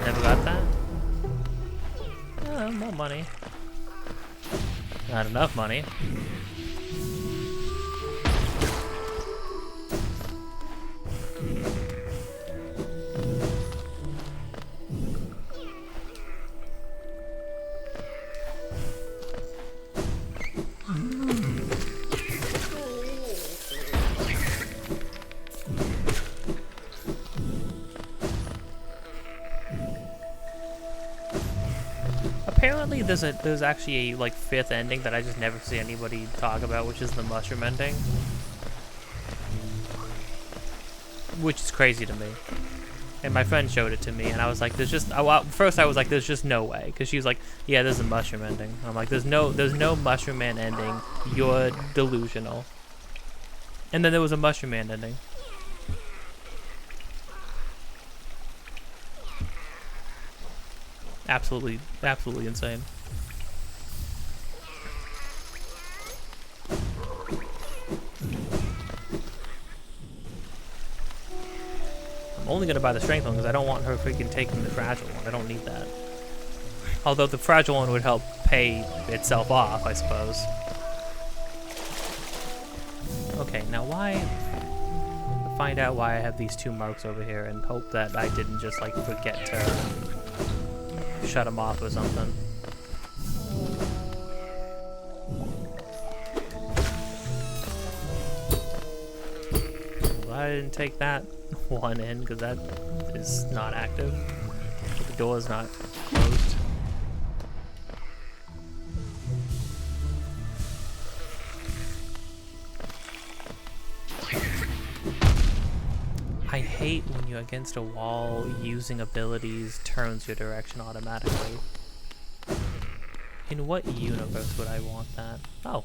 Never got that? Oh, more money. Not enough money. Apparently there's actually a like 5th ending that I just never see anybody talk about, which is the mushroom ending. Which is crazy to me. And my friend showed it to me and I was like, there's just first I was like, there's just no way, because she was like, yeah, there's a mushroom ending. I'm like, there's no Mushroom Man ending. You're delusional. And then there was a Mushroom Man ending. Absolutely insane. I'm only gonna buy the strength one because I don't want her freaking taking the fragile one. I don't need that. Although the fragile one would help pay itself off, I suppose. Okay, now why? Find out why I have these 2 marks over here and hope that I didn't just like forget to shut them off or something. Well, I didn't take that one in because that is not active. The door is not closed. I hate when you're against a wall, using abilities turns your direction automatically. In what universe would I want that? Oh.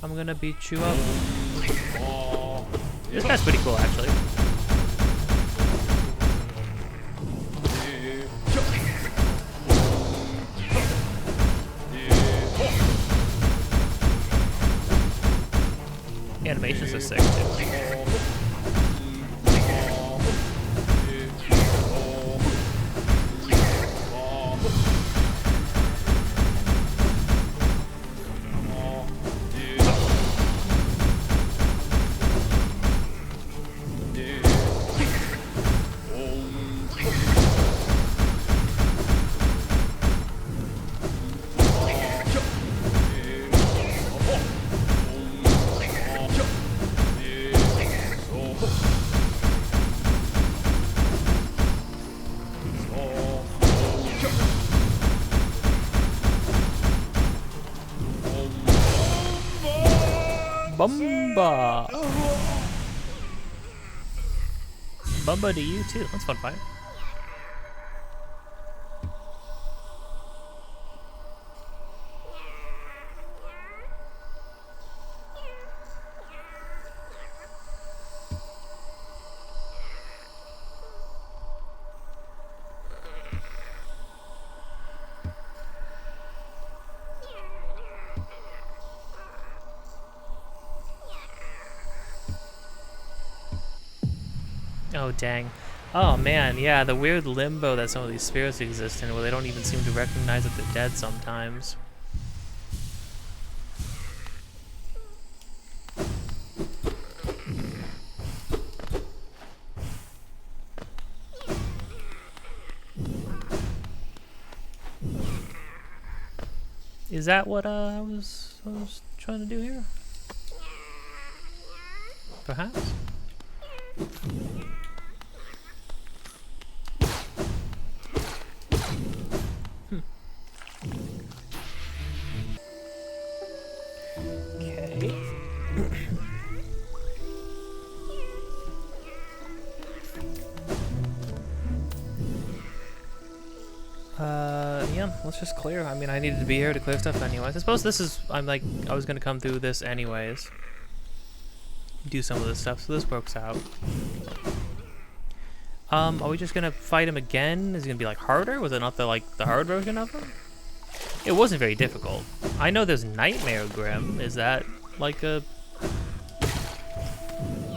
I'm gonna beat you up. This guy's pretty cool, actually. The animations are sick too. Bumba! Bumba to you too. That's fun fight. Oh, dang. Oh, man, yeah, the weird limbo that some of these spirits exist in, where they don't even seem to recognize that they're dead sometimes. Is that what I was trying to do here? Perhaps? Okay. Yeah, let's just clear. I mean, I needed to be here to clear stuff anyways. I suppose this is, I was gonna come through this anyways. Do some of this stuff, so this works out. Are we just gonna fight him again? Is it gonna be like harder? Was it not the hard version of him? It wasn't very difficult. I know there's Nightmare Grim. Is that like a...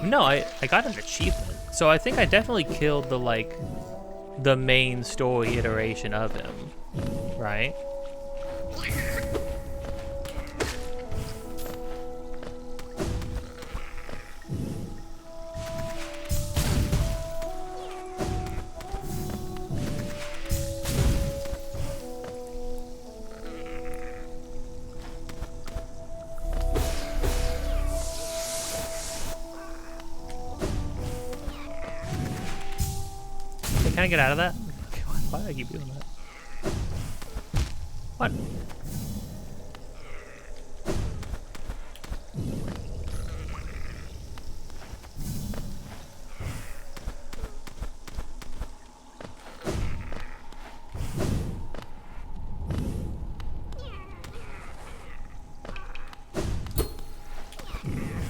No, I got an achievement. So I think I definitely killed the main story iteration of him, right? Can I get out of that? Why do I keep doing that? What?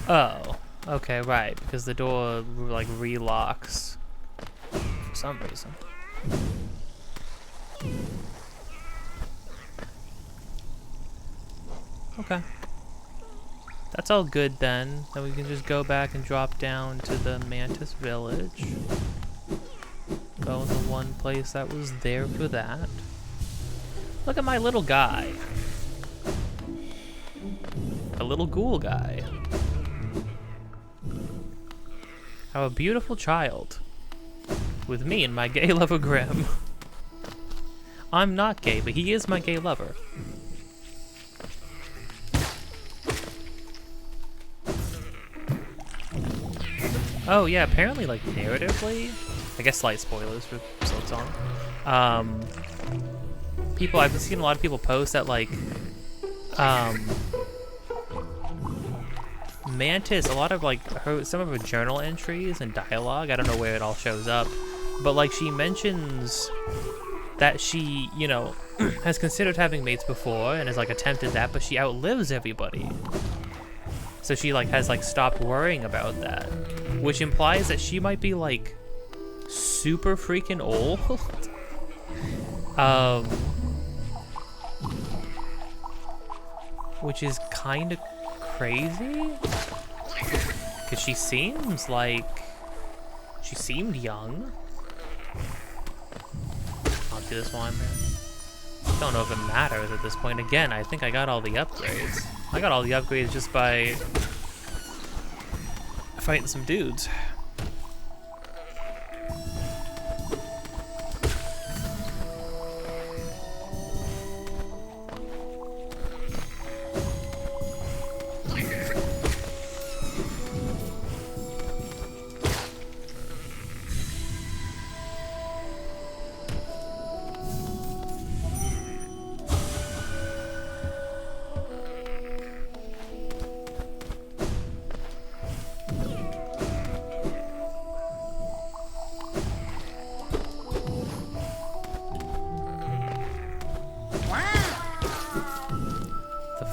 Oh, okay, right, because the door like relocks for some reason. Okay. That's all good then. Then we can just go back and drop down to the Mantis Village. Go in the one place that was there for that. Look at my little guy. A little ghoul guy. How a beautiful child. With me and my gay lover Grim. I'm not gay, but he is my gay lover. Oh yeah, apparently like narratively, I guess slight spoilers for Silksong. I've seen a lot of people post that like, Mantis, a lot of like some of her journal entries and dialogue, I don't know where it all shows up, but like she mentions that she, you know, has considered having mates before and has like attempted that, but she outlives everybody. So she like has like stopped worrying about that, which implies that she might be like super freaking old. Which is kind of crazy, because she seemed young. I'll do this one, man. Don't know if it matters at this point. Again, I think I got all the upgrades. I got all the upgrades just by fighting some dudes.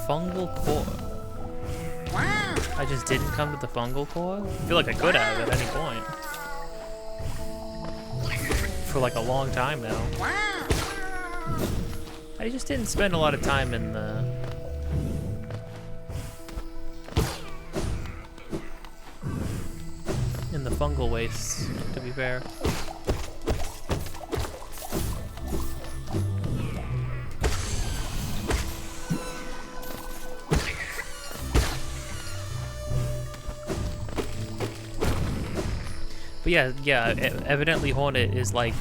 Fungal core. I just didn't come to the fungal core? I feel like I could have at any point. For like a long time now. I just didn't spend a lot of time in the... fungal wastes, to be fair. But yeah, evidently Hornet is like...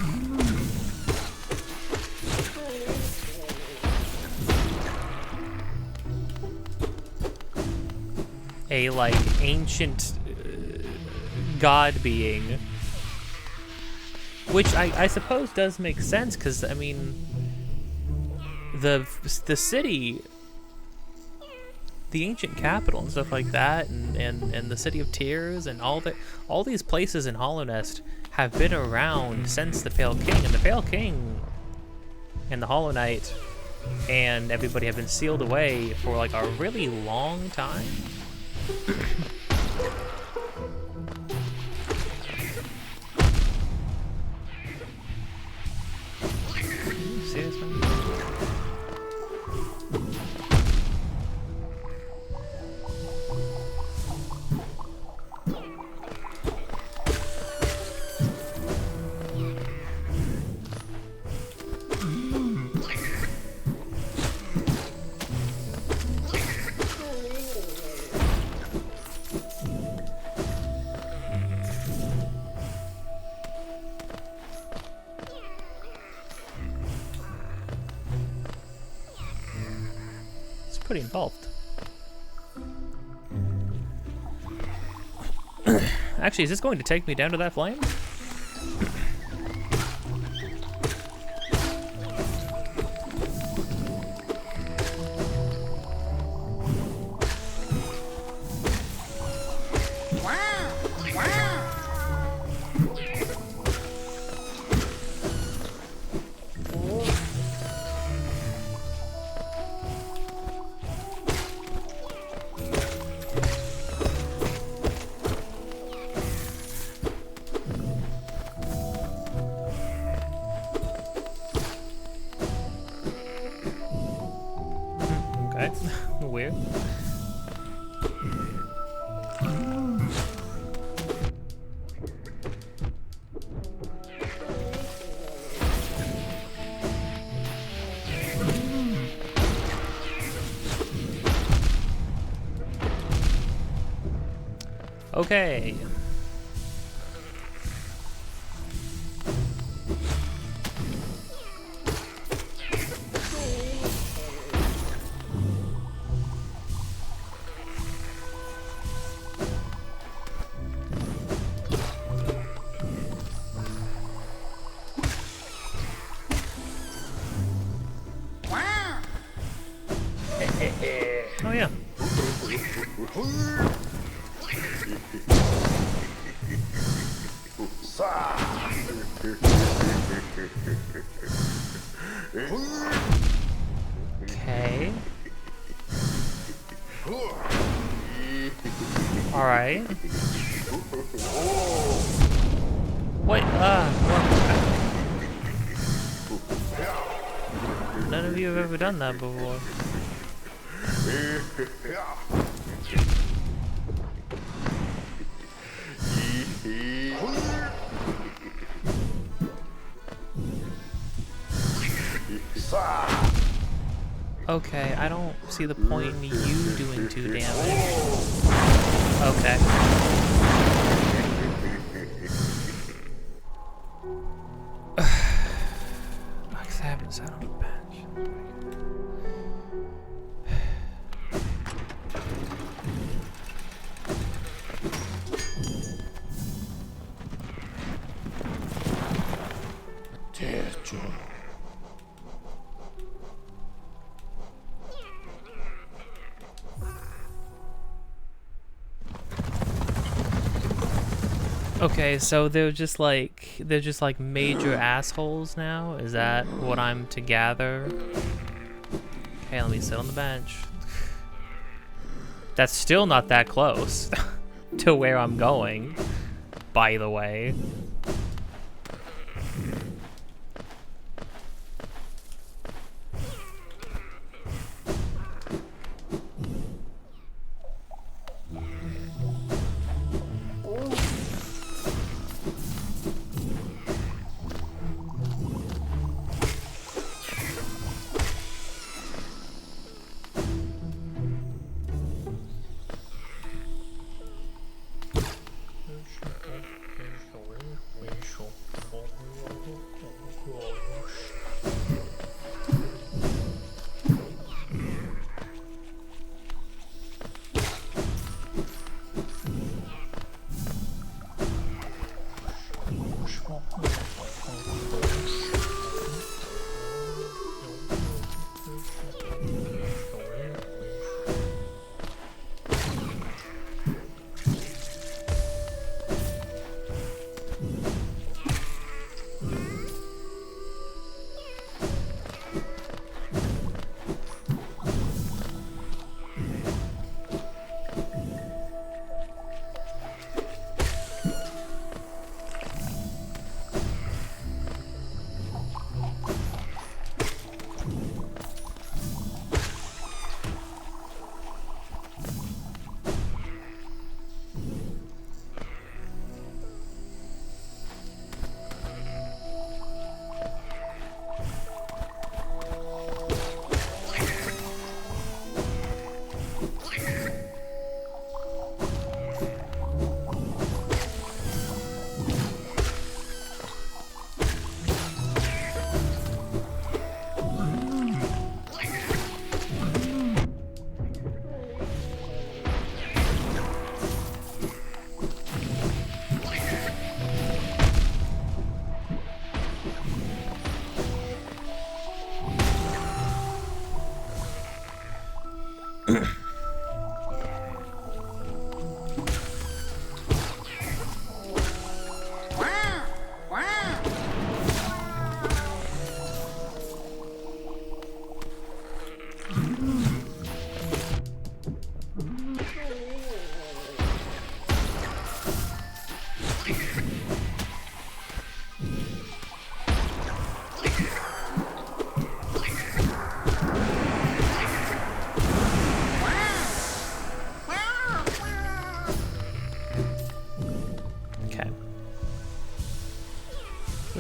a like ancient god being, which I suppose does make sense, because I mean the city, the ancient capital and stuff like that, and the city of tears and all these places in Hollow Nest have been around since the Pale King, and the Pale King and the Hollow Knight and everybody have been sealed away for like a really long time. Seriously? Pretty involved. Actually, is this going to take me down to that flame? Okay, weird. Okay. Oh yeah. Okay. All right. What? None of you have ever done that before. Okay, I don't see the point in you doing 2 damage. Okay. I haven't sat on the bench. Okay, so they're just like major assholes now? Is that what I'm to gather? Okay, let me sit on the bench. That's still not that close to where I'm going, by the way.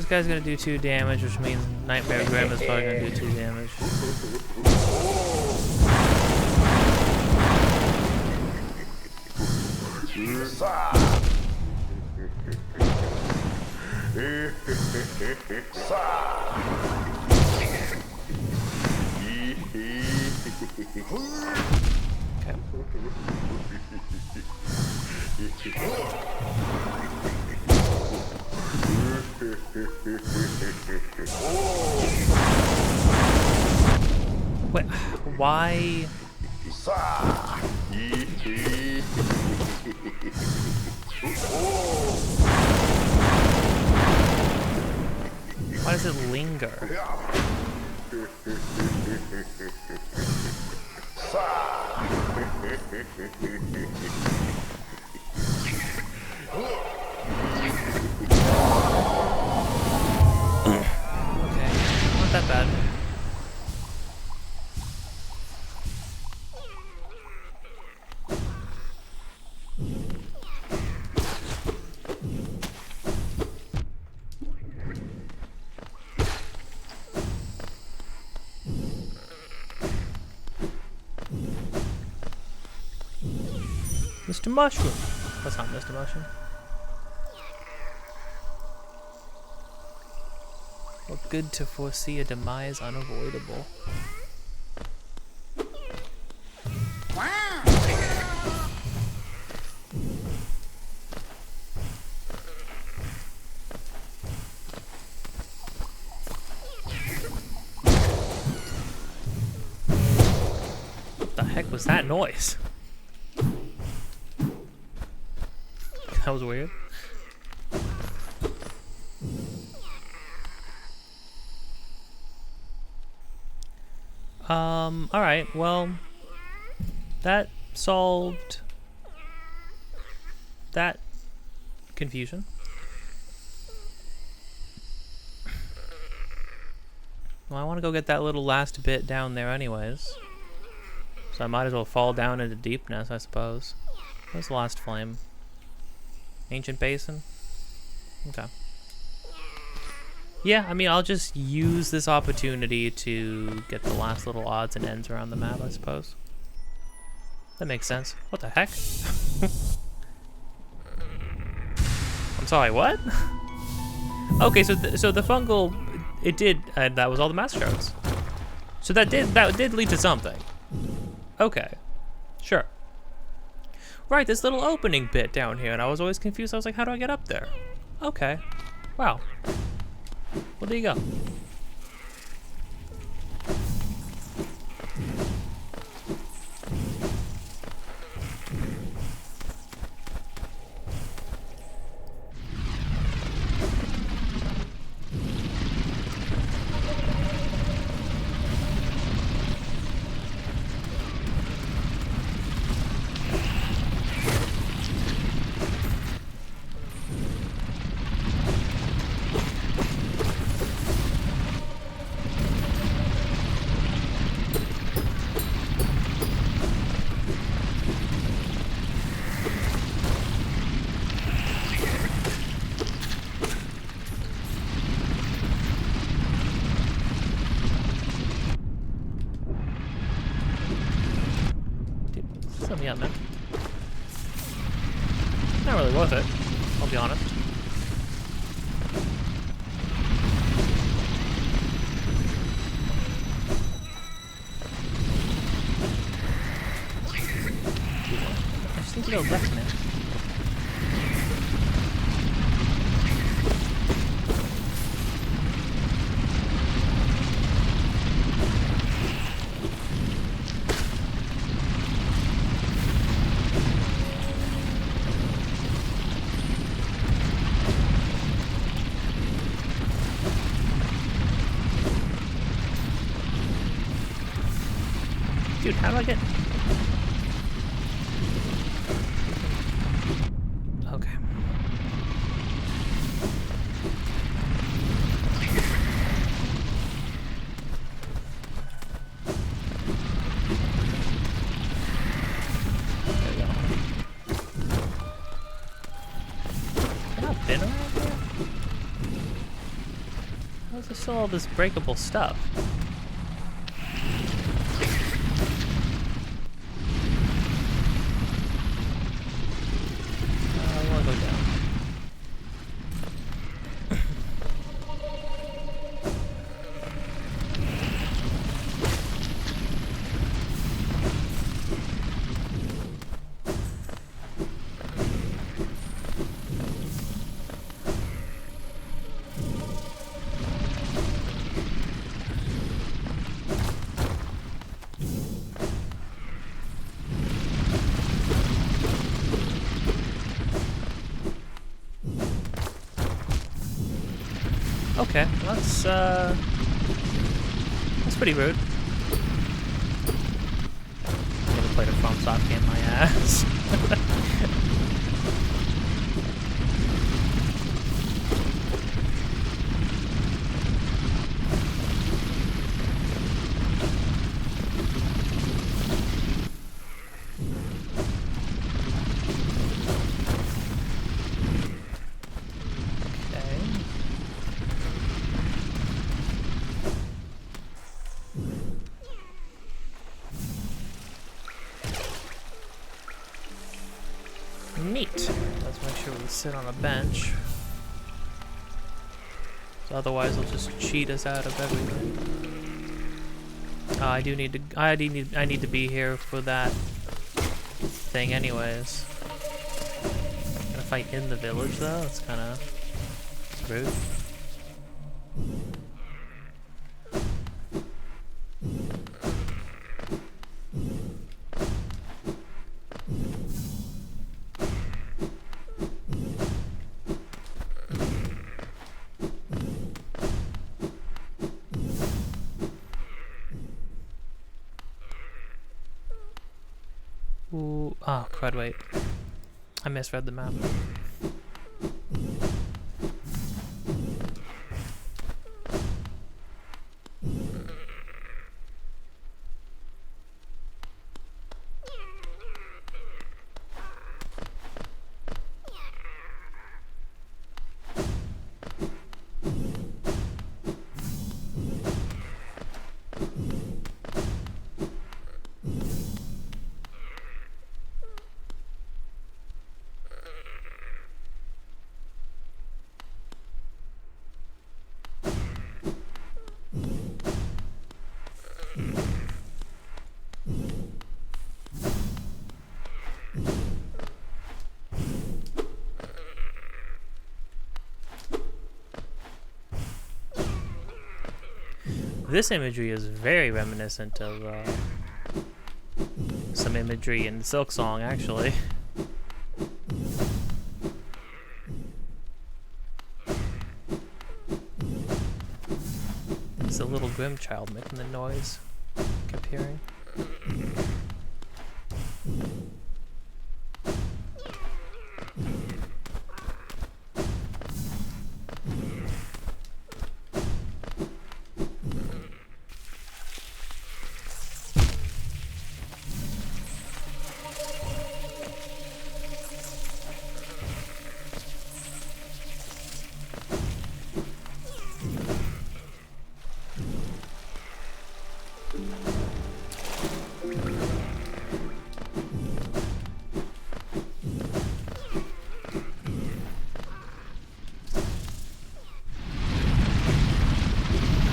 guy's gonna do 2 damage, which means Nightmare Grim is probably gonna do 2 damage. Wait, why? Why does it linger? Okay, not that bad. Mr. Mushroom. That's not Mr. Mushroom. What good to foresee a demise unavoidable. What the heck was that noise? That was weird. Alright, well, that solved that confusion. Well, I want to go get that little last bit down there anyways. So I might as well fall down into deepness, I suppose. Where's the last flame? Ancient Basin? Okay. Yeah, I mean, I'll just use this opportunity to get the last little odds and ends around the map, I suppose. That makes sense. What the heck? I'm sorry, what? Okay, so the fungal, it did, that was all the master shards. So that did lead to something. Okay, sure. Right, this little opening bit down here, and I was always confused. I was like, how do I get up there? Okay. Wow. Well, there you go. Yeah, man. Not really worth it, I'll be honest. I just need to go left, man. Dude, how do I get... Okay. There we go. Have I not been around here? Why is there still all this breakable stuff? I wanna go down. Okay, well, that's pretty rude. I'm gonna play the FromSoft game my ass. Neat. Let's make sure we sit on a bench. So otherwise, it'll just cheat us out of everything. I do need to. I need to be here for that thing, anyways. Gonna fight in the village though. It's kind of rude. Ooh, oh, crud, wait. I misread the map. This imagery is very reminiscent of some imagery in Silk Song, actually. It's a little Grim child making the noise I kept hearing.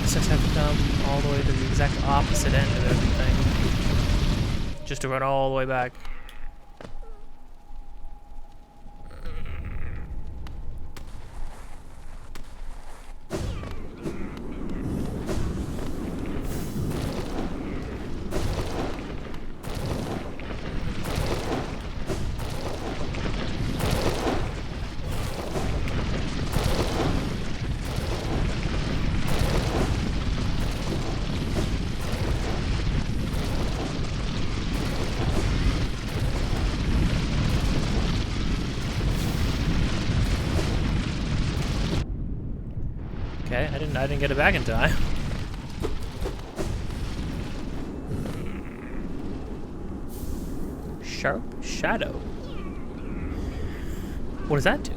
Just have to come all the way to the exact opposite end of everything. Just to run all the way back. Okay, I didn't get it back in time. Sharp shadow. What does that do?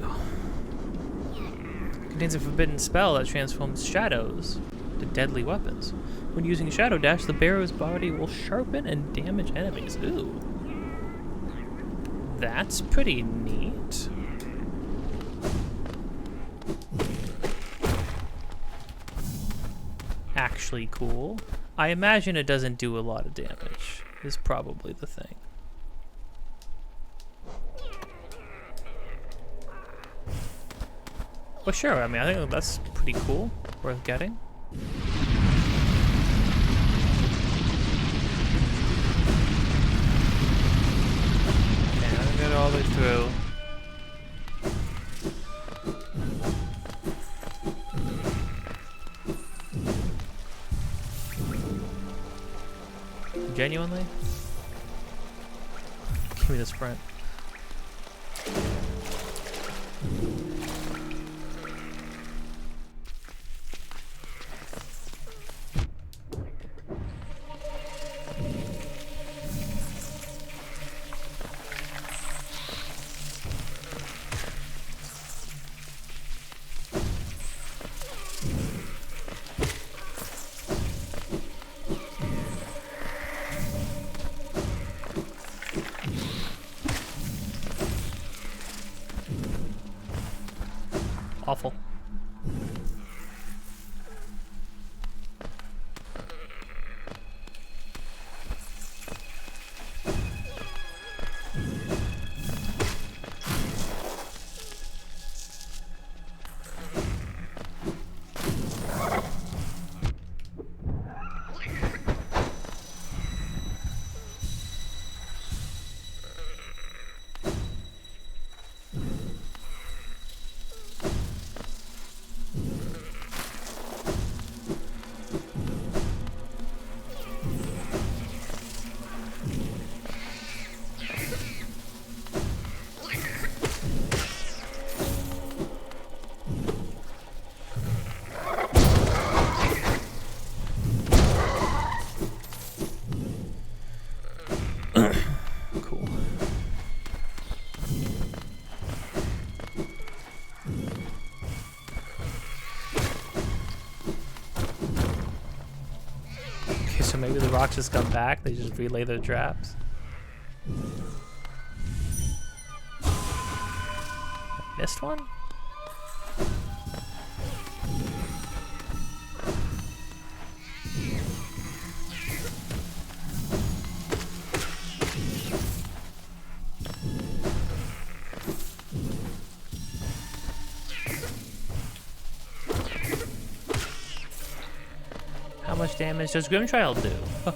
Contains a forbidden spell that transforms shadows to deadly weapons. When using Shadow Dash, the bearer's body will sharpen and damage enemies. Ooh. That's pretty neat. Actually cool. I imagine it doesn't do a lot of damage, is probably the thing. Well, sure, I mean, I think that's pretty cool, worth getting. Okay, I'm gonna get all the way through. Genuinely? Give me the sprint. Awful. Cool. Okay, so maybe the rocks just come back, they just relay their traps. Missed one? How much damage does Grimchild do? Huh.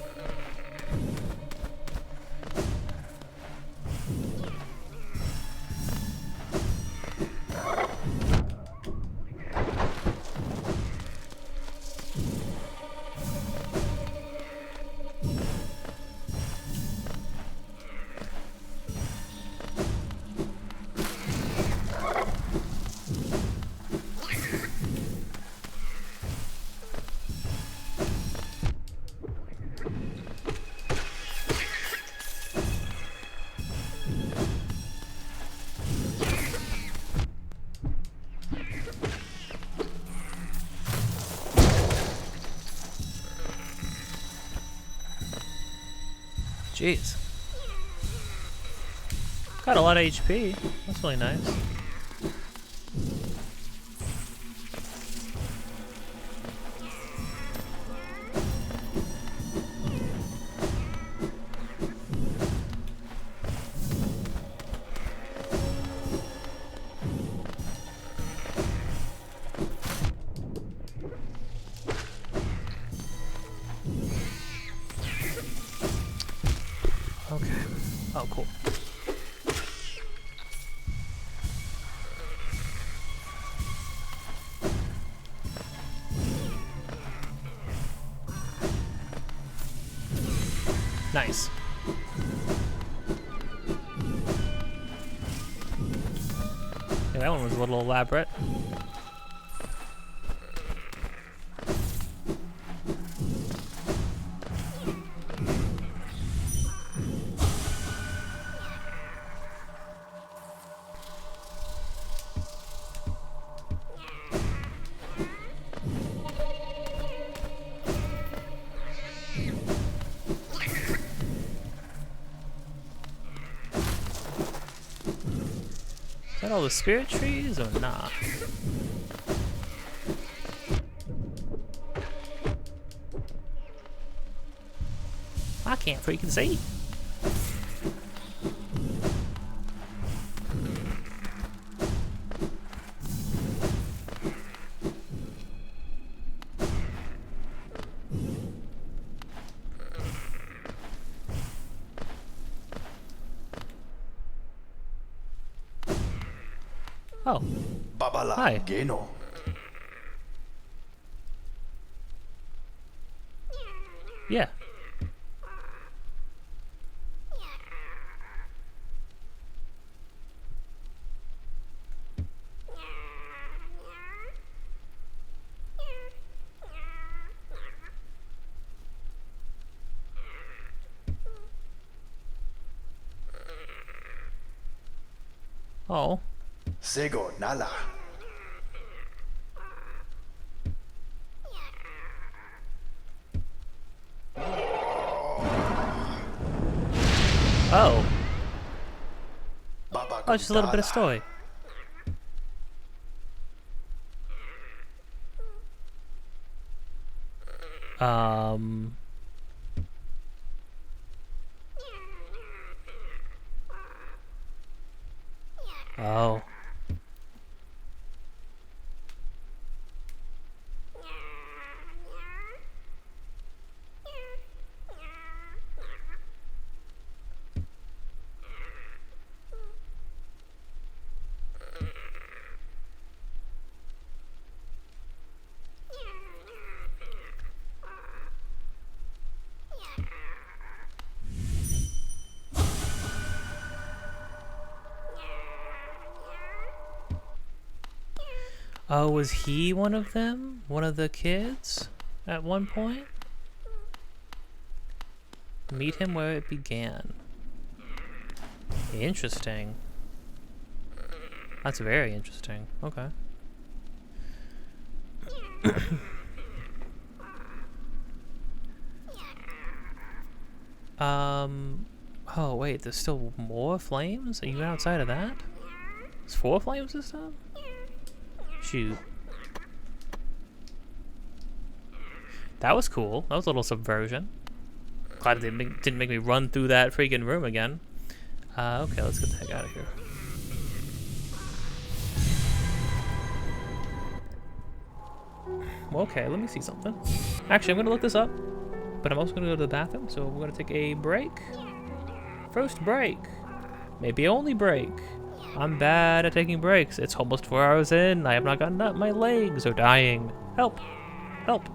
Jeez. Got a lot of HP. That's really nice. Okay. Oh, cool. Nice. Yeah, that one was a little elaborate. that all the spirit trees or not? I can't freaking see. Oh, Babala hi. Geno. Yeah. Oh. Sego Nala. Oh. Baba Oh, just a little bit of story. Um. Oh. Oh, was he one of them? One of the kids? At one point? Meet him where it began. Interesting. That's very interesting. Okay. Oh wait, there's still more flames? Are you outside of that? There's 4 flames this time? Shoot. That was cool. That was a little subversion. Glad it didn't make me run through that freaking room again. Okay, let's get the heck out of here. Well, okay, let me see something. Actually, I'm gonna look this up, but I'm also gonna go to the bathroom, so we're gonna take a break. First break. Maybe only break. I'm bad at taking breaks. It's almost 4 hours in. I have not gotten up. My legs are dying. Help. Help.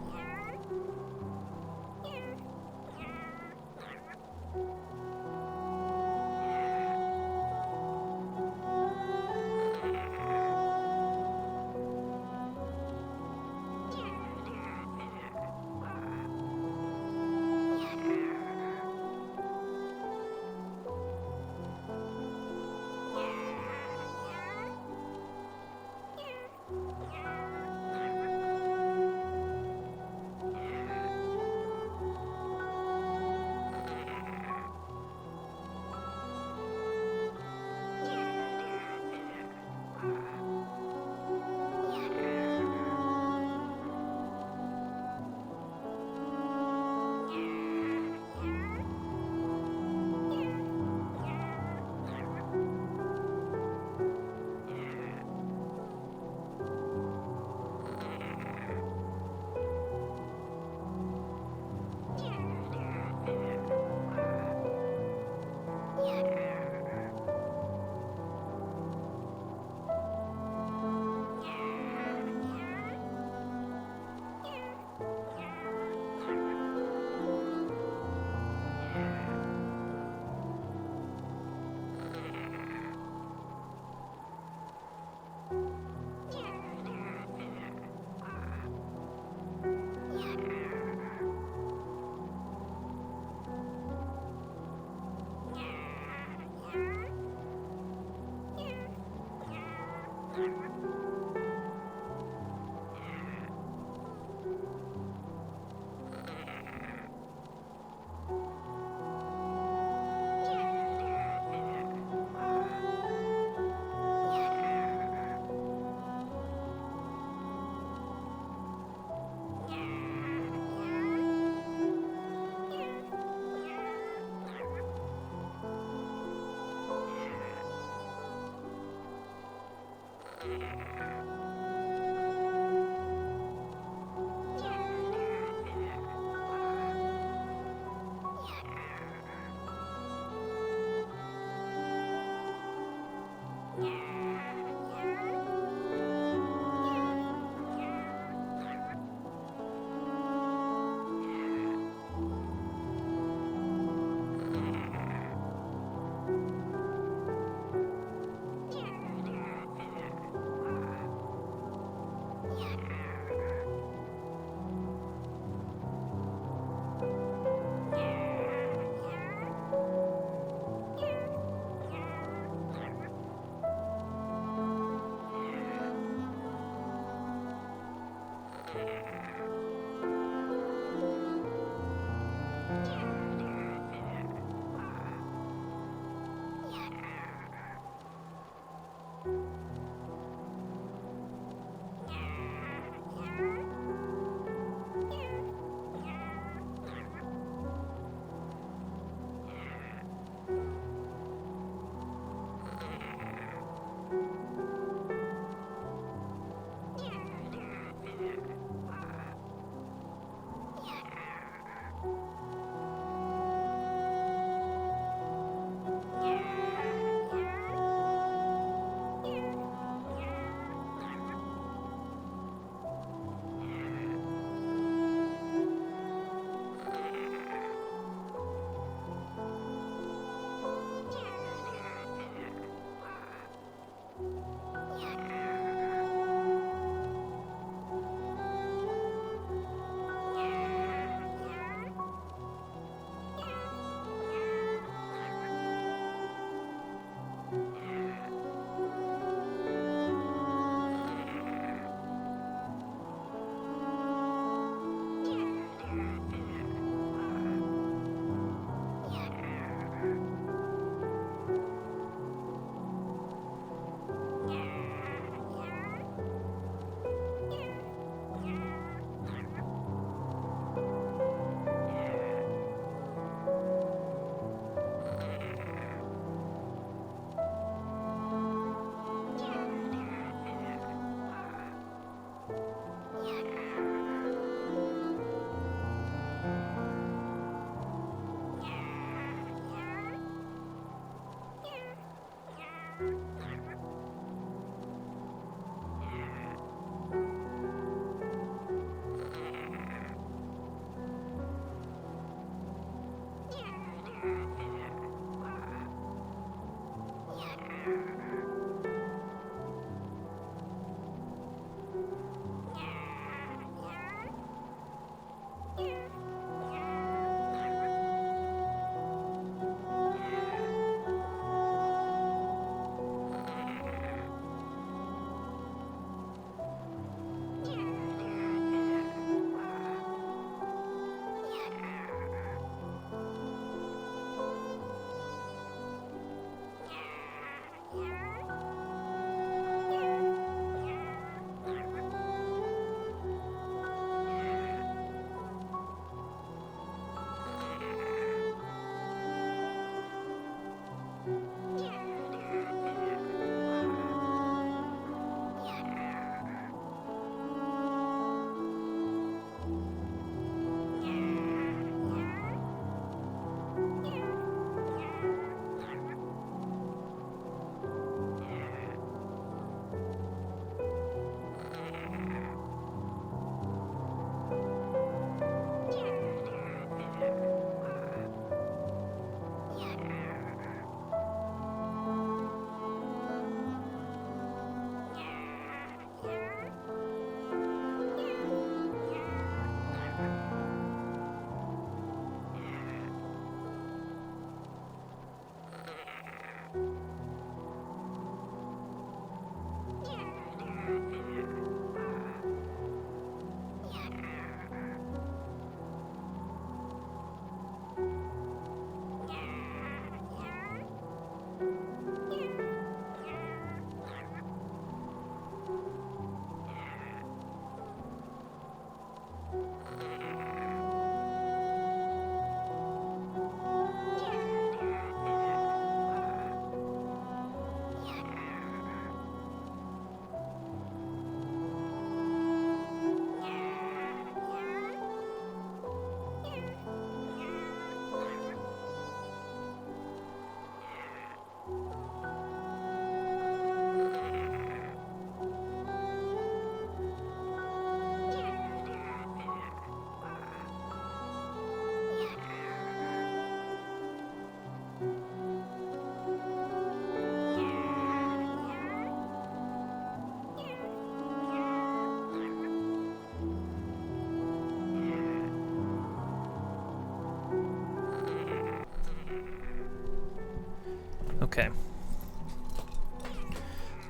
Okay.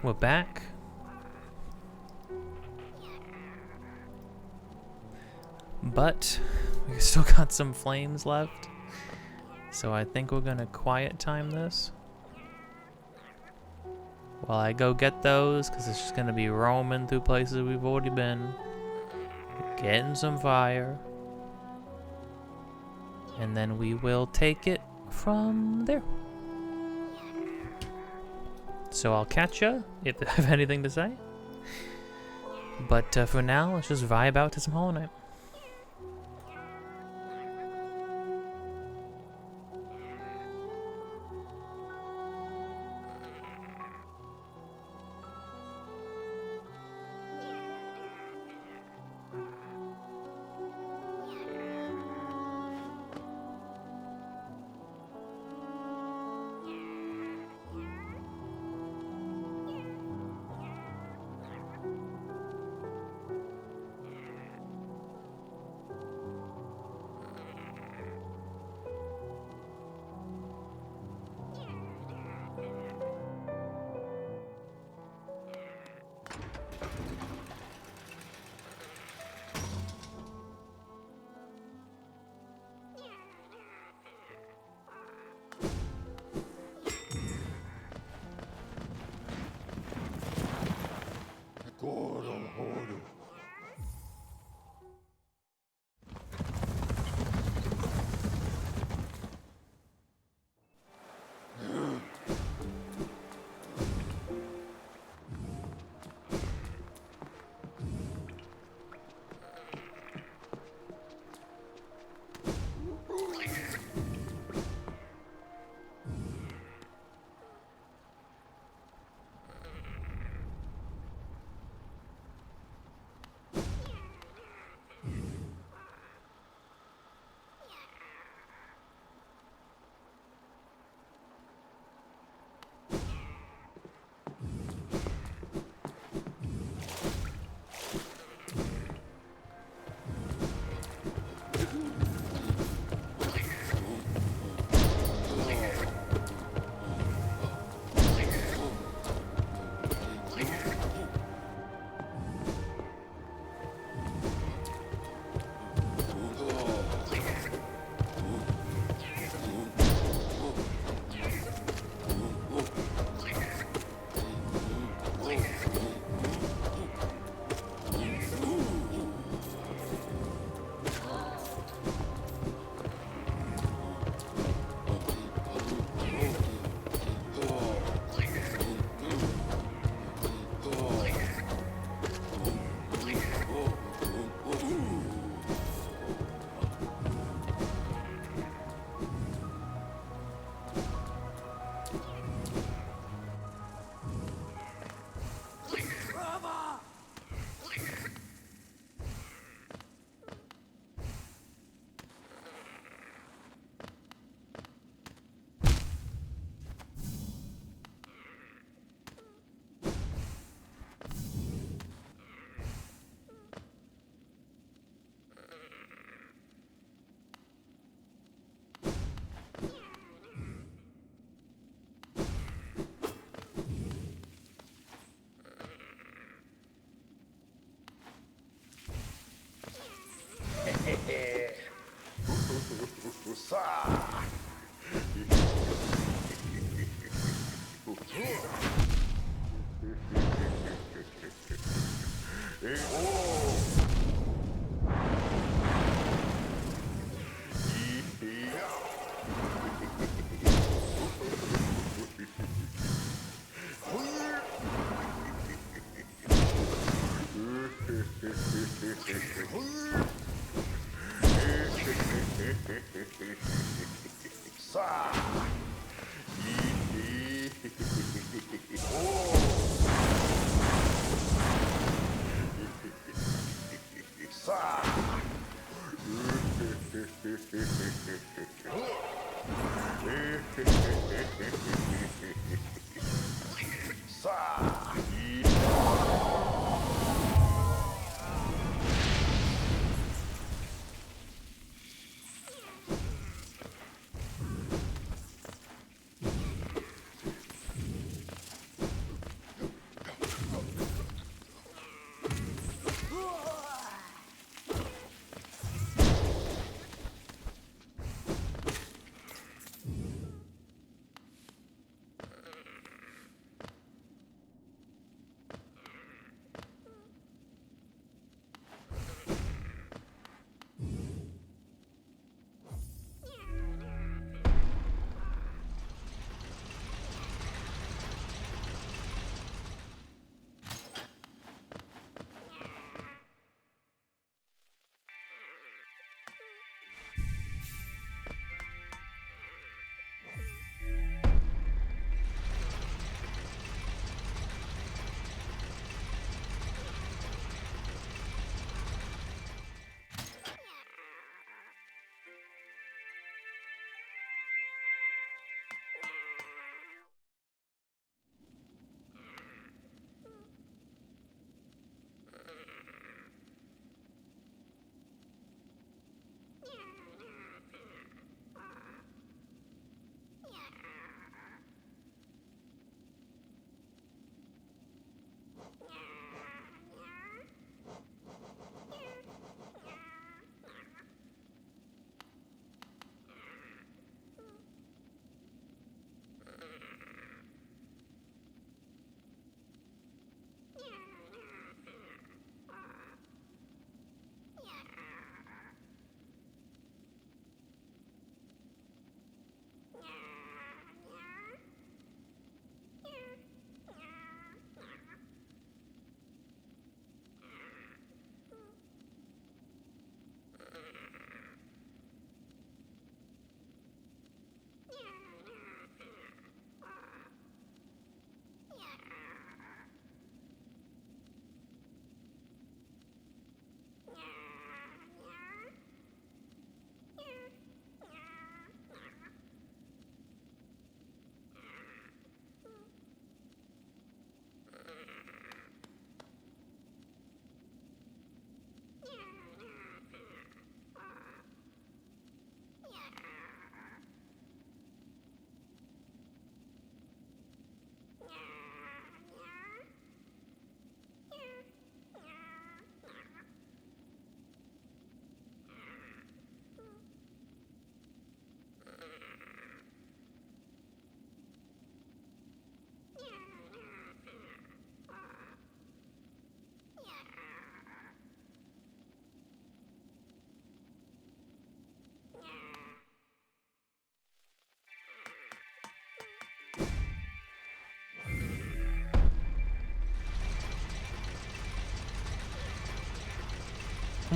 We're back. But we still got some flames left. So I think we're gonna quiet time this. While I go get those, because it's just gonna be roaming through places we've already been. Getting some fire. And then we will take it from there. So I'll catch ya if I have anything to say. But for now, let's just vibe out to some Hollow Knight.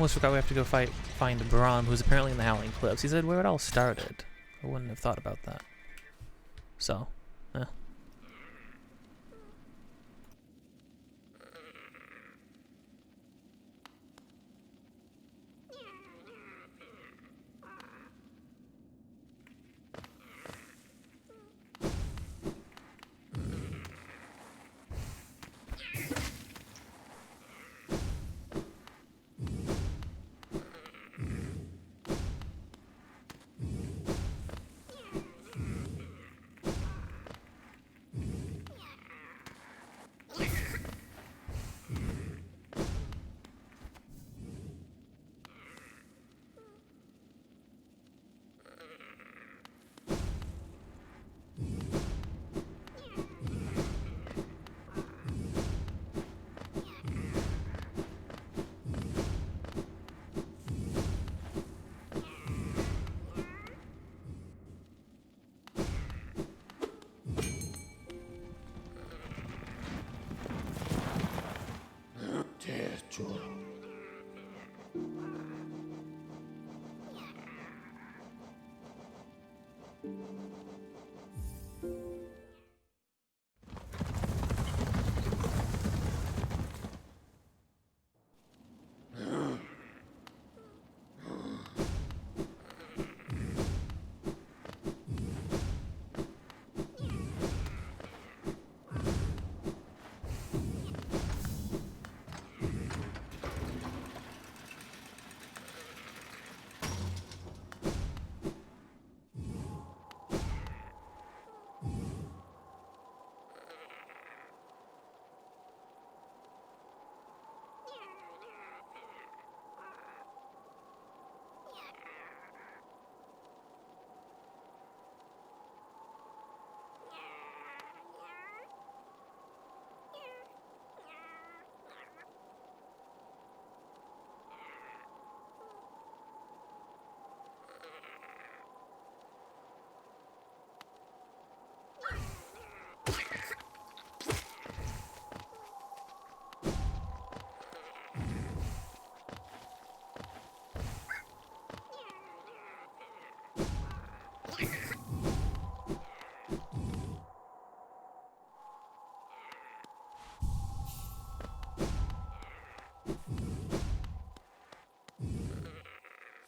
almost forgot we have to go find Brahm, who's apparently in the Howling Cliffs. He said where it all started. I wouldn't have thought about that. So, eh.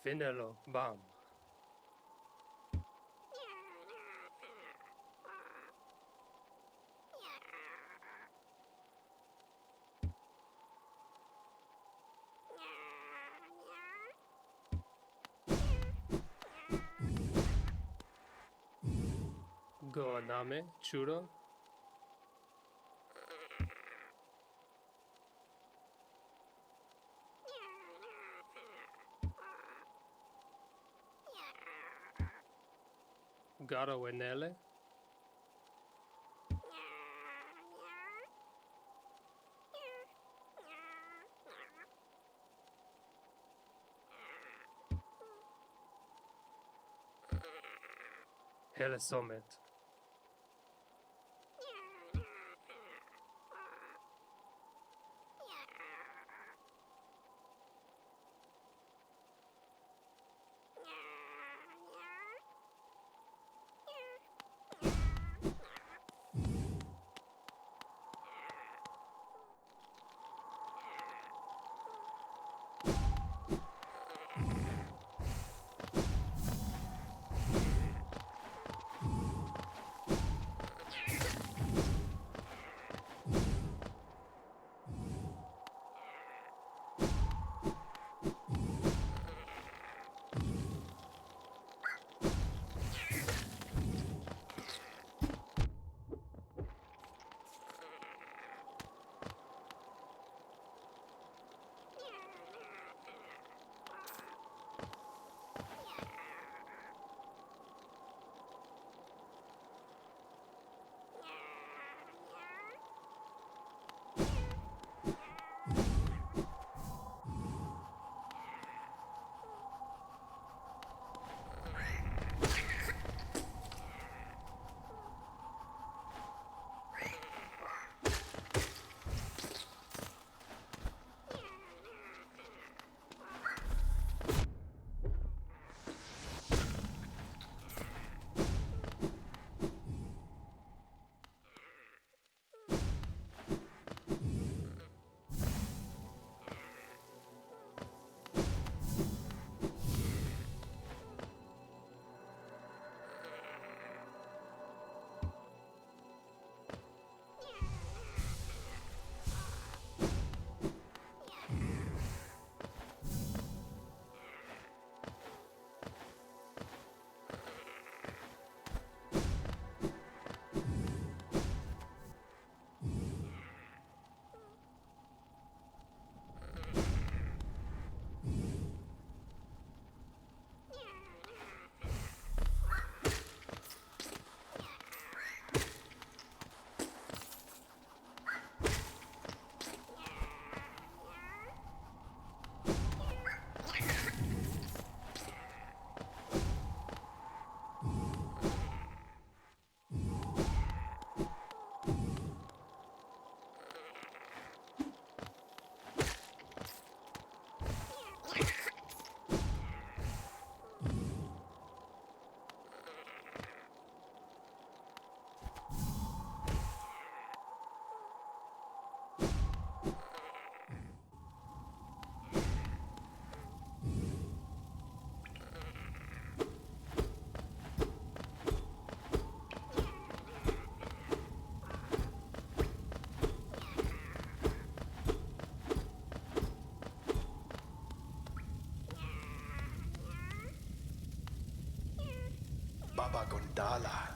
Finelo, bam. Go aname, churo. Garo enele. Hele somet. Baba Gondala.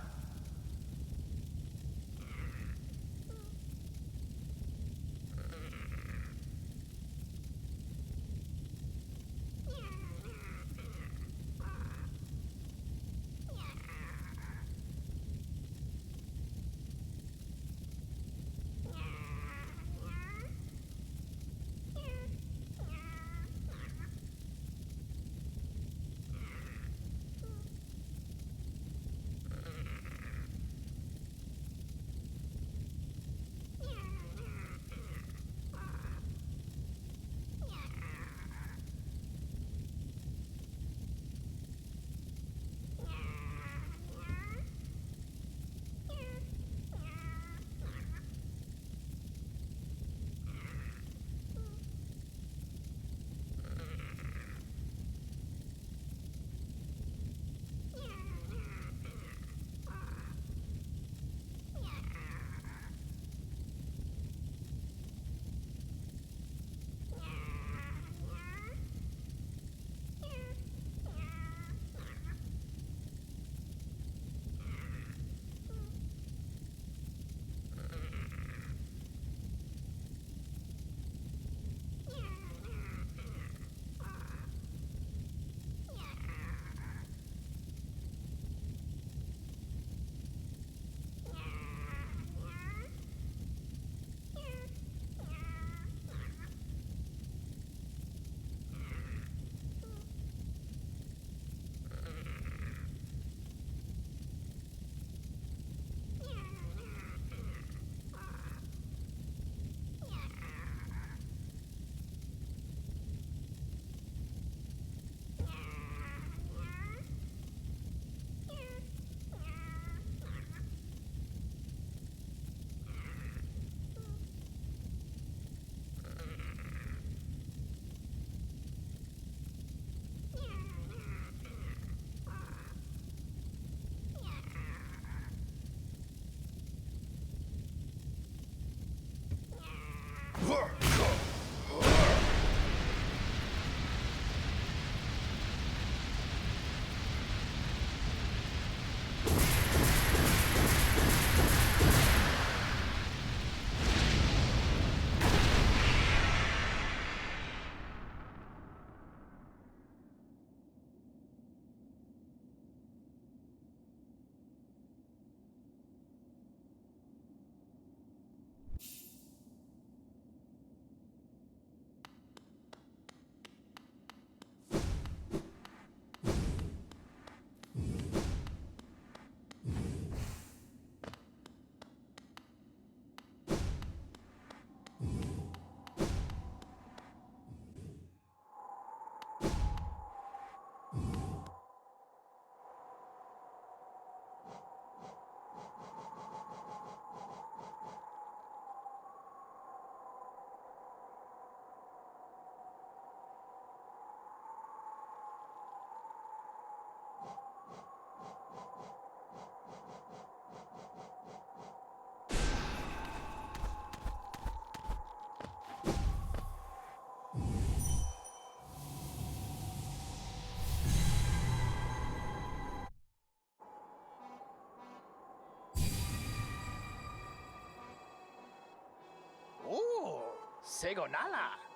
Segonala.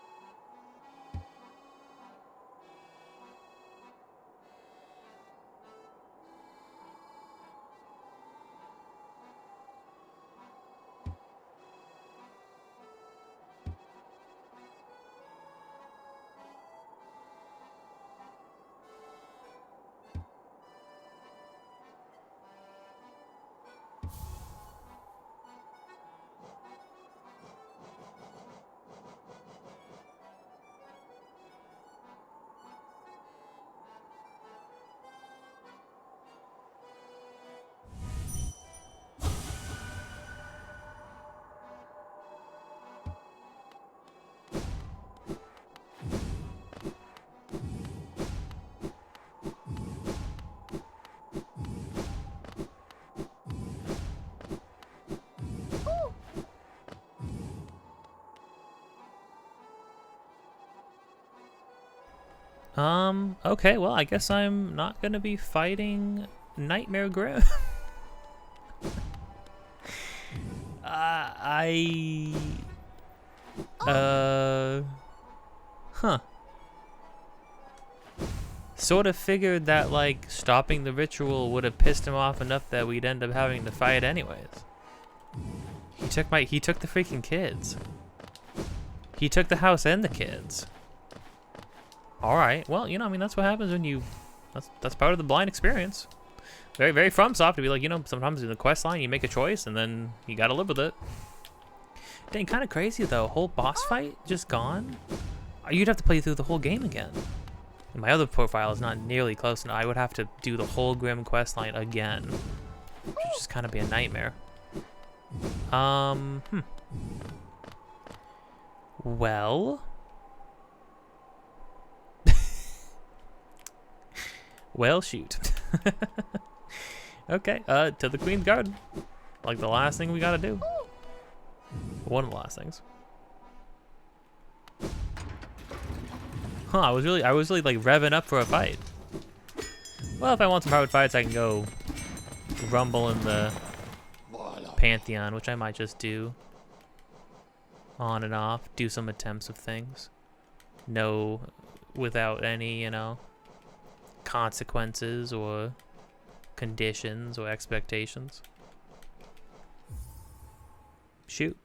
Okay, well, I guess I'm not gonna be fighting Nightmare Grim. Huh. Sort of figured that, like, stopping the ritual would have pissed him off enough that we'd end up having to fight anyways. He took the freaking kids. He took the house and the kids. Alright, well, you know, I mean, that's what happens when you, that's part of the blind experience. Very, very FromSoft to be like, you know, sometimes in the quest line you make a choice and then you gotta live with it. Dang, kind of crazy though. Whole boss fight just gone. You'd have to play through the whole game again. And my other profile is not nearly close enough. I would have to do the whole Grim quest line again, which would just kind of be a nightmare. Well. Well, shoot. Okay, to the Queen's Garden. Like the last thing we gotta do. One of the last things. Huh, I was really like revving up for a fight. Well, if I want some hard fights, I can go rumble in the Pantheon, which I might just do. On and off, do some attempts of things. No, without any, you know, consequences or conditions or expectations. Shoot.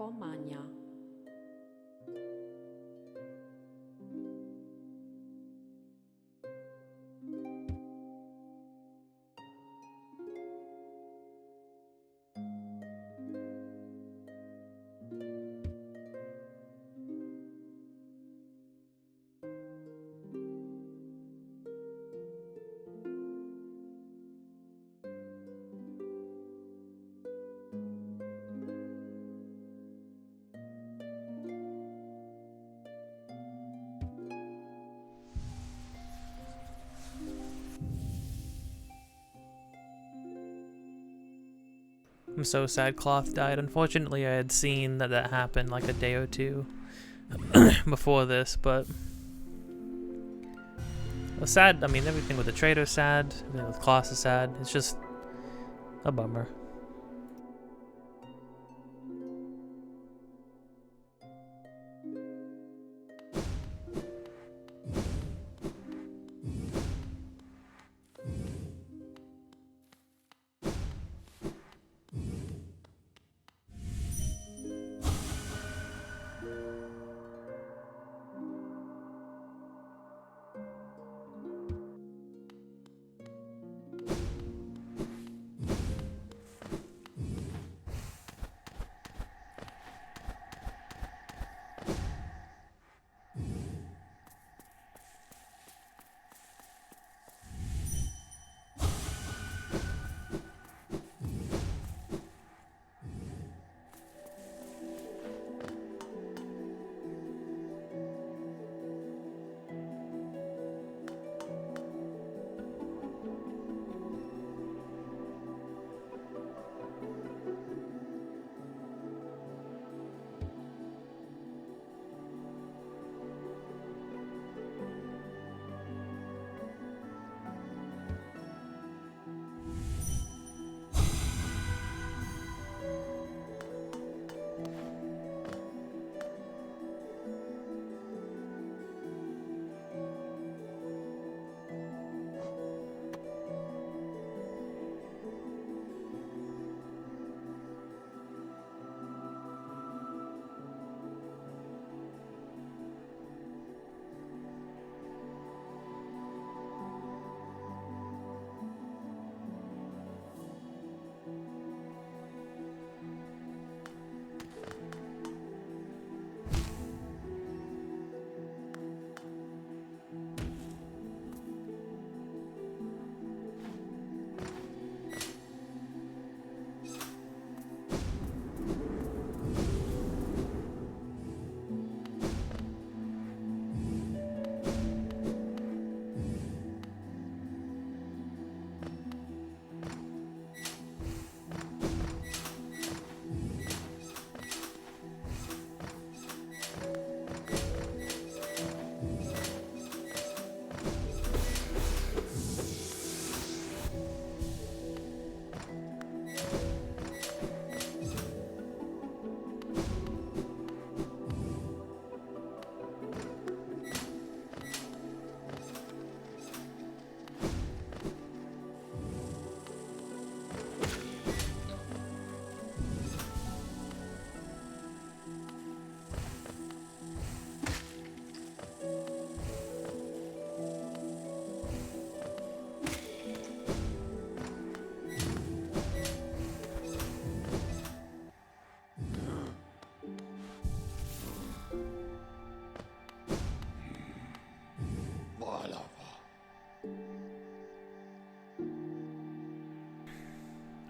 Komanya. I'm so sad Cloth died. Unfortunately, I had seen that happened like a day or two before this, but it was sad. I mean, everything with the trader's sad, everything with Cloth is sad. It's just a bummer.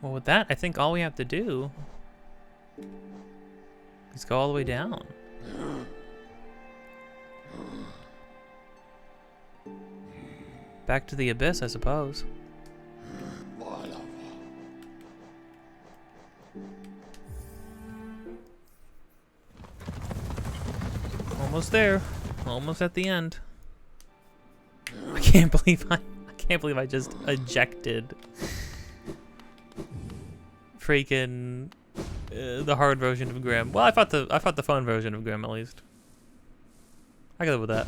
Well, with that, I think all we have to do is go all the way down. Back to the abyss, I suppose. Almost there. Almost at the end. I can't believe I just ejected freaking the hard version of Grim. Well, I fought the fun version of Grim at least. I can live with that.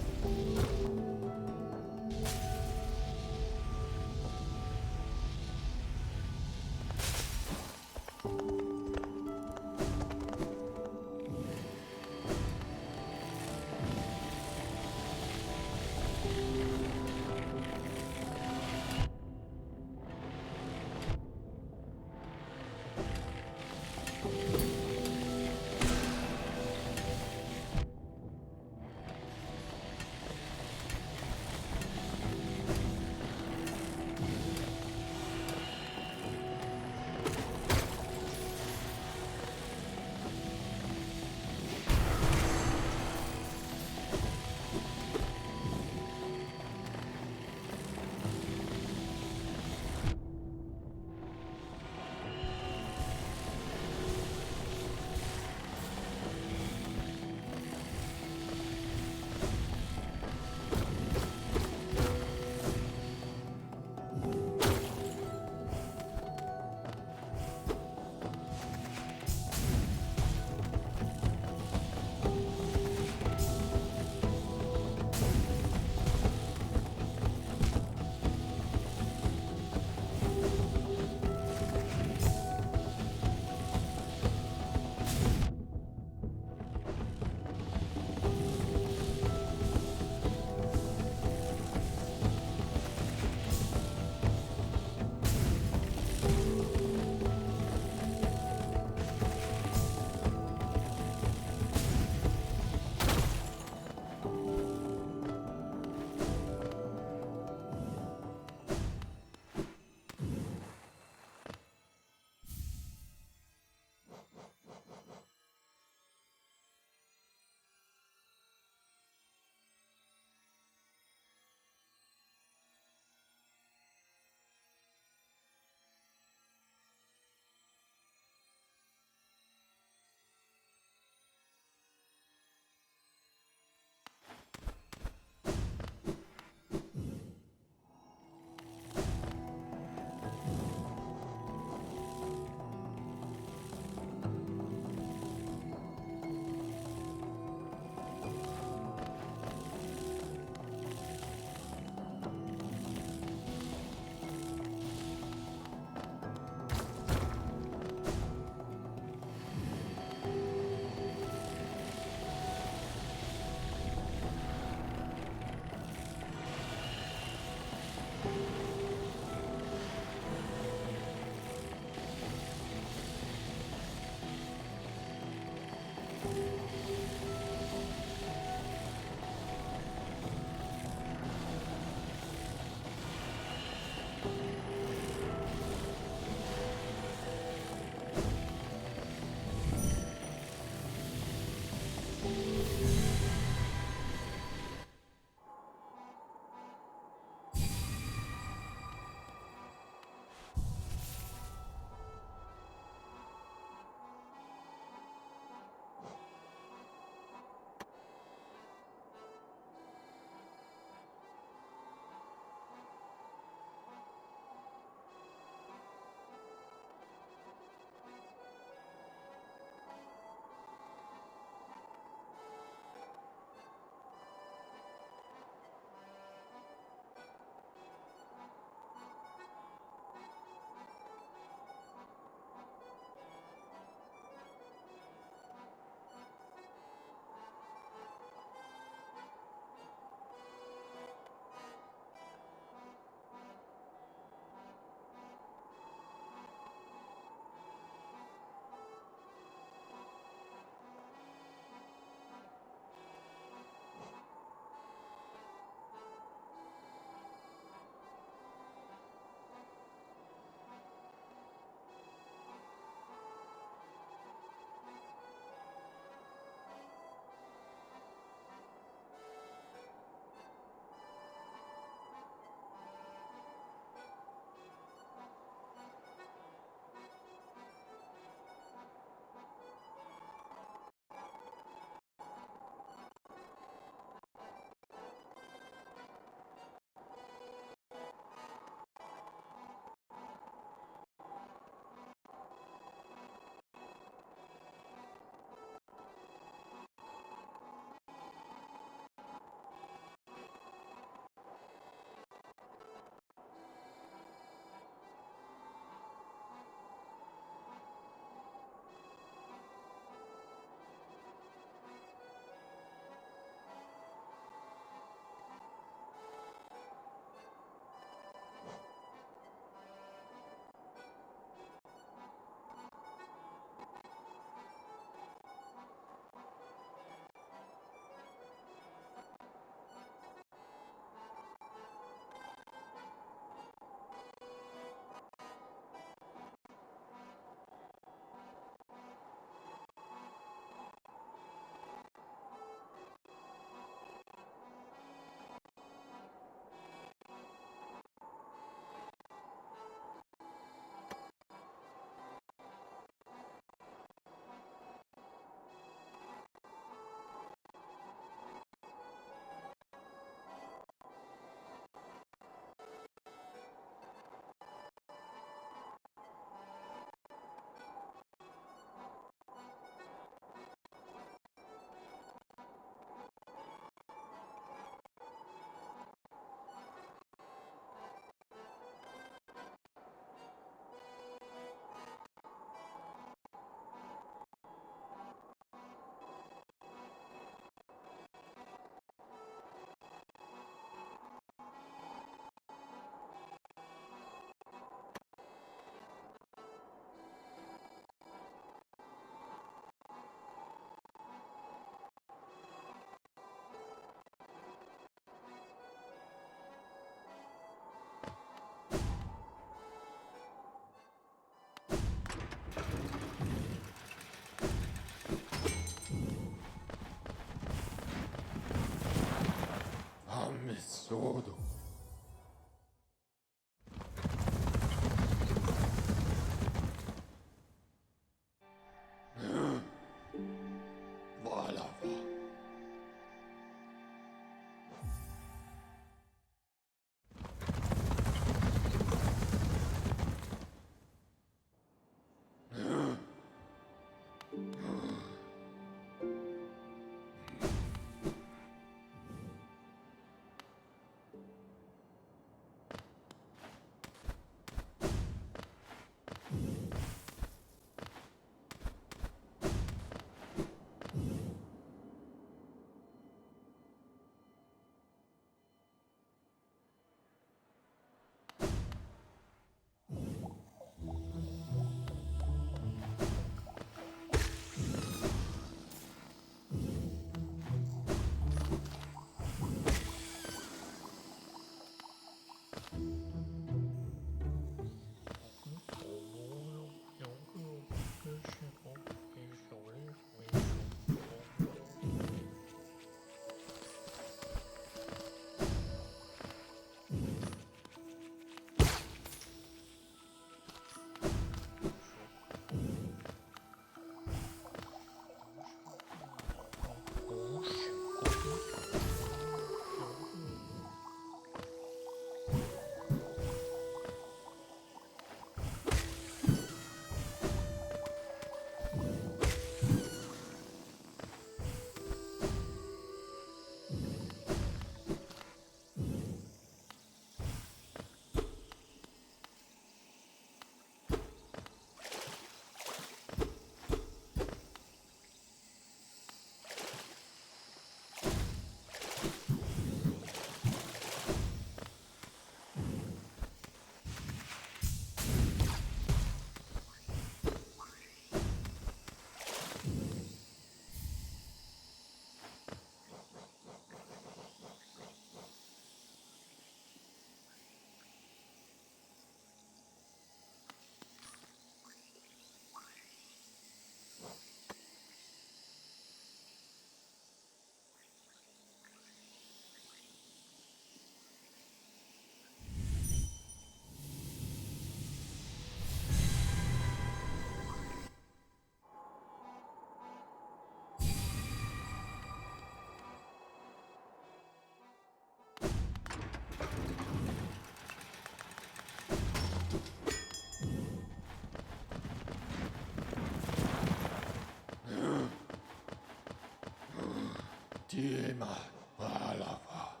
Kima Palava.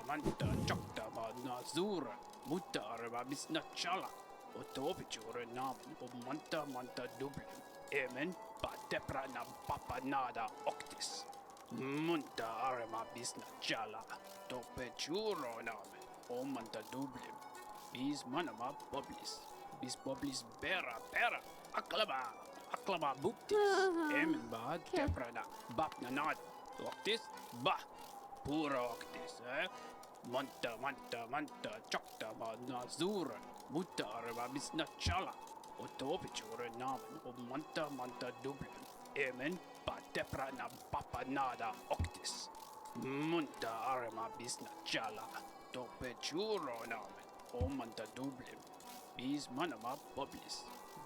Manta chokta na zura mutta arva bisna chala o topi chure namen o manta dublin emen pa tepra na papa nada octis munta arma bisna chala tope churo namen o manta dublin bis manama poblis bera aklaba buktis emen ba tepra na bap na nada octis ba puro octis Manta, chokta na zura, mutta arva bisna chala, o topi chure namen, o manta dublin, emen pa tepra na papa nada octis. Munta arma bisna chala, tope churo namen, o manta dublin, bis manama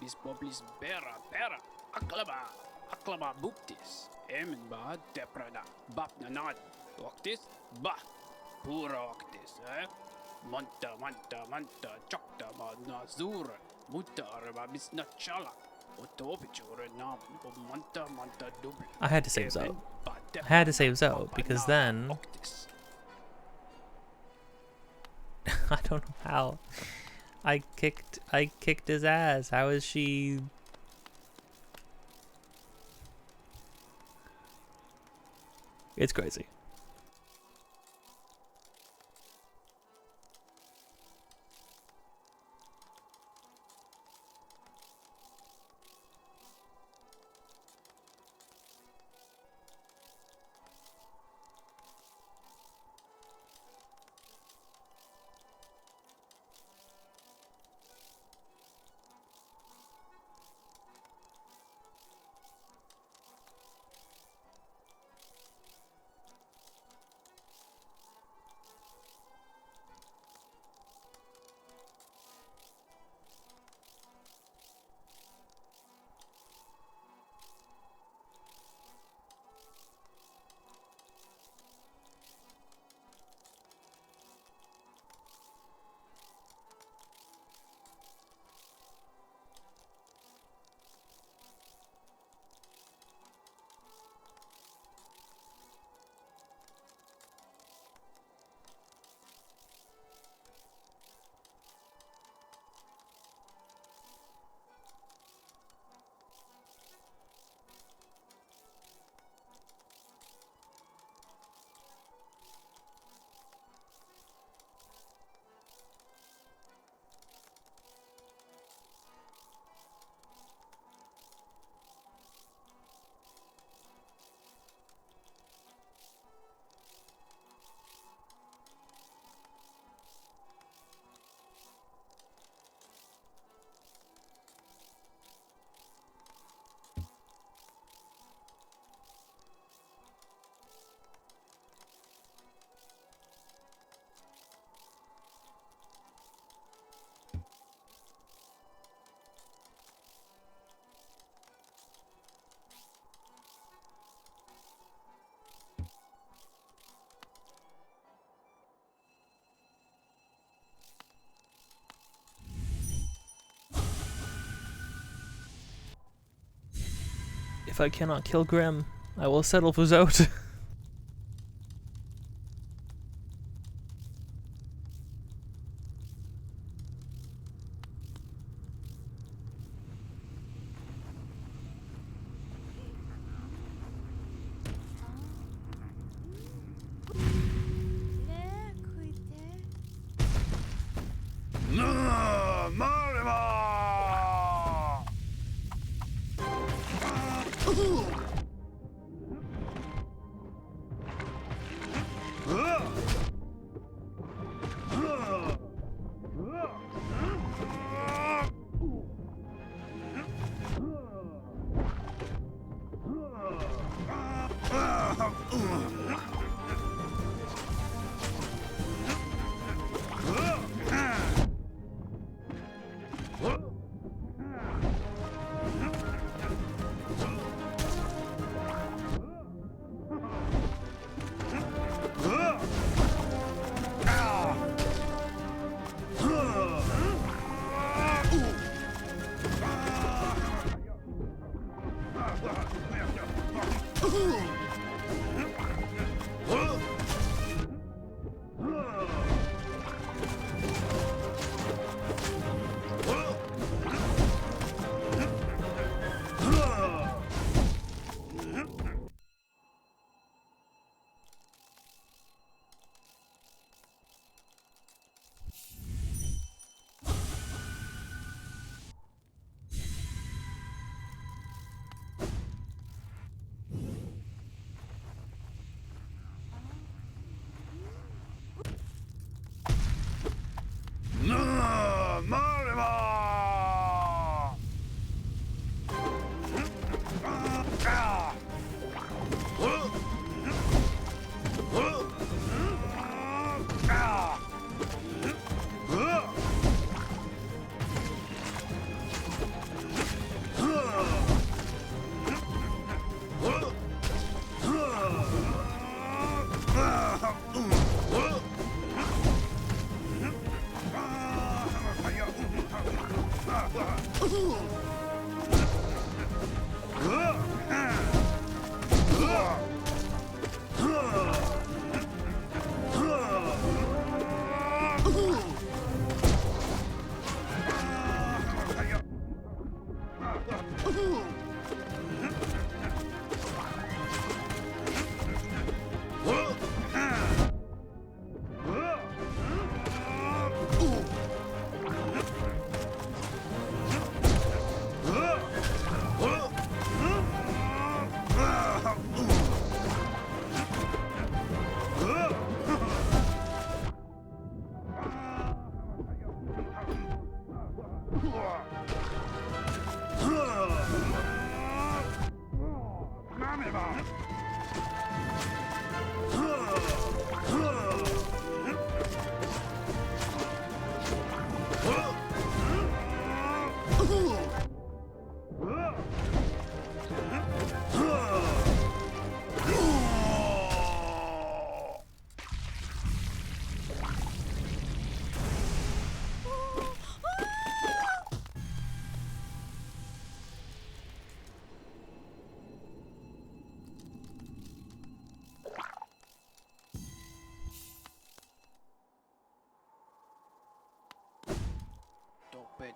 bis poblis bera, aklaba buktis, emen ba tepra na bap na nada octis, ba. Puro octis, Manta, chokta na zura, mutta arva bisna chala, o topi chure namen, o manta dublin. I had to save Zoe. I had to save Zoe because then I don't know how. I kicked his ass. How is she? It's crazy. If I cannot kill Grim, I will settle for Zote.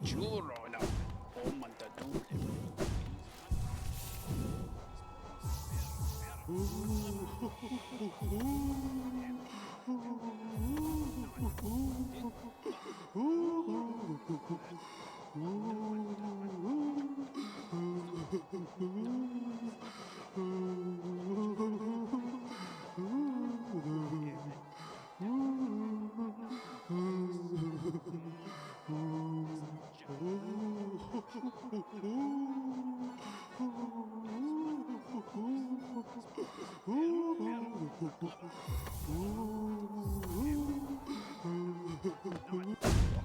Giuro na omanta duble.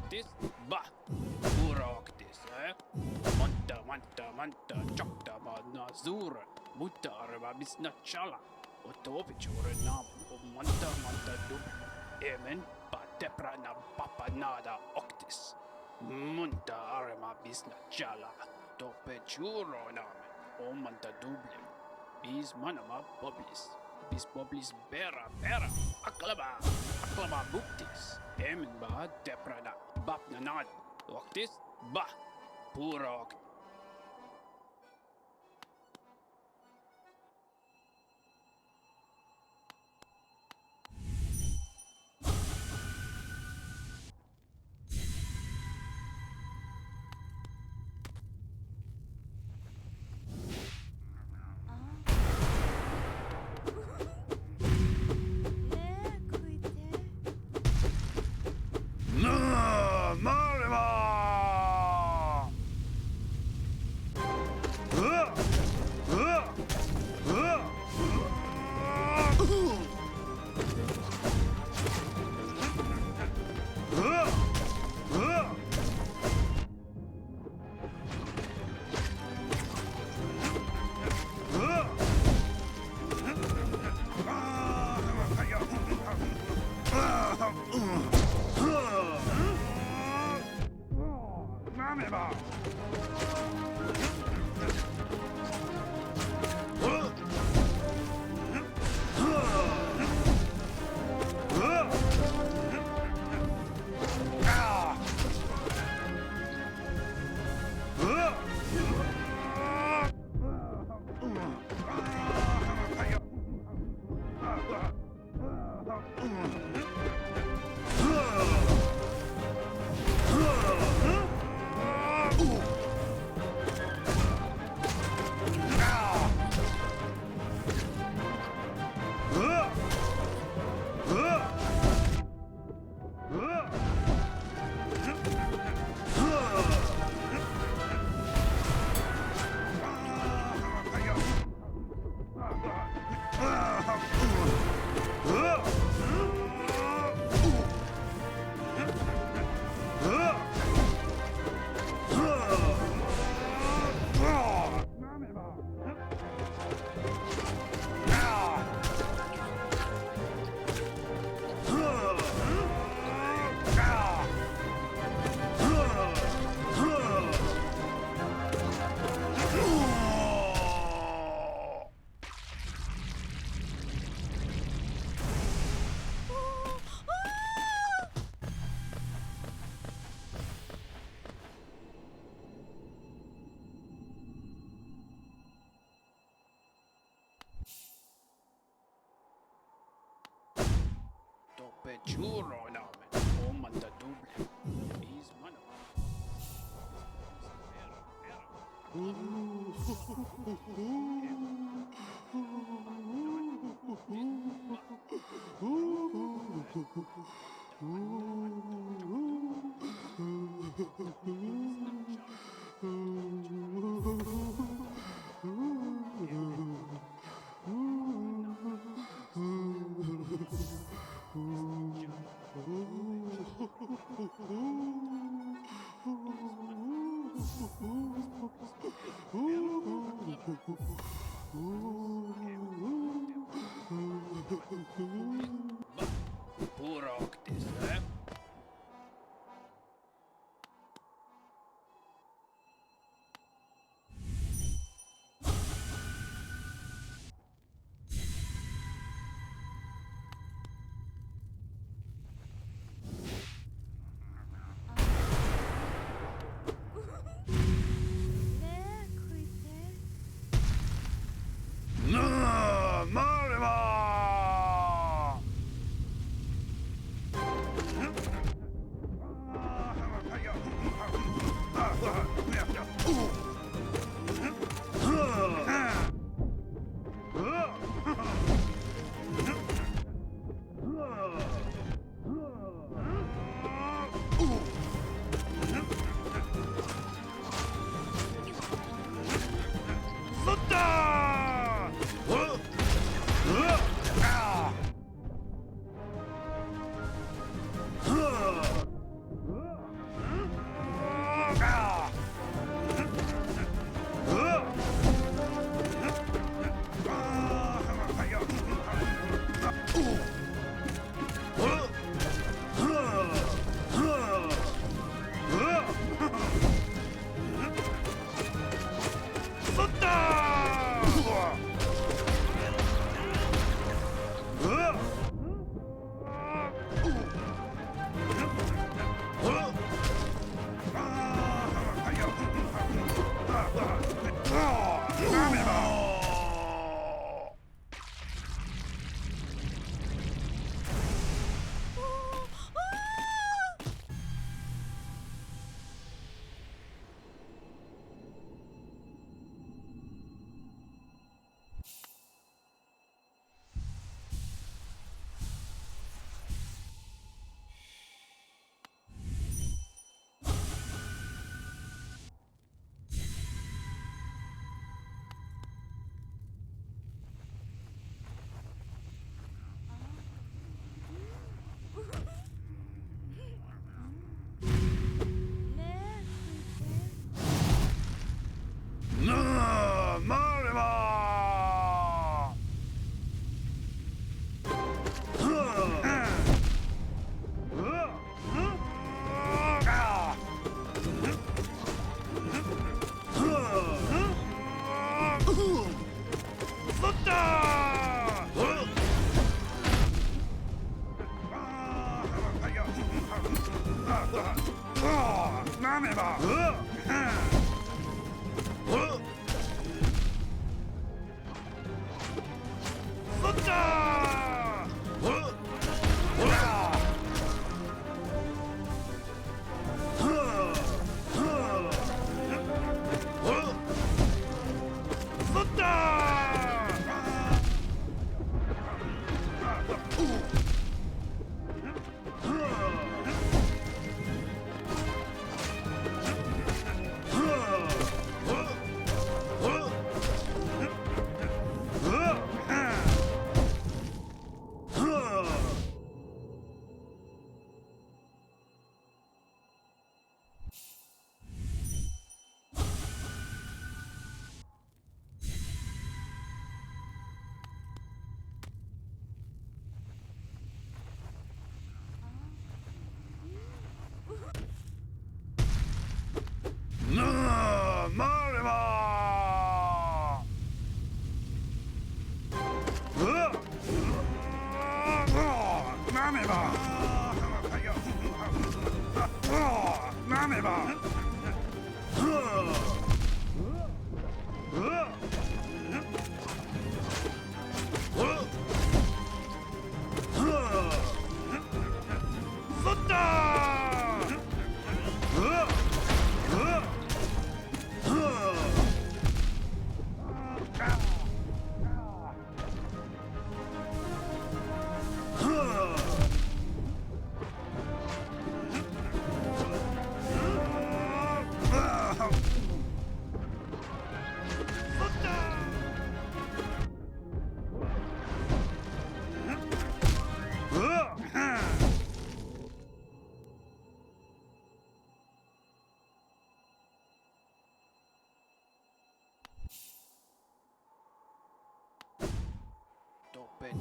This bah uroktis, manta chokta nazura mutta arva bisna chala otopichura namen manta dub emen patepra na papanada octis munta arma bisna chala topechuro namen o manta dublem. Bis manama boblis. Bis boblis bera bera. Aklaba buktis. Emin ba deprana. Bap nanad. Waktis ba. Pura wakt. 네, 그때. Pechuro namen o manta dublem. Bis manama. Pura oktis, eh? 네, 그때. 쏜다!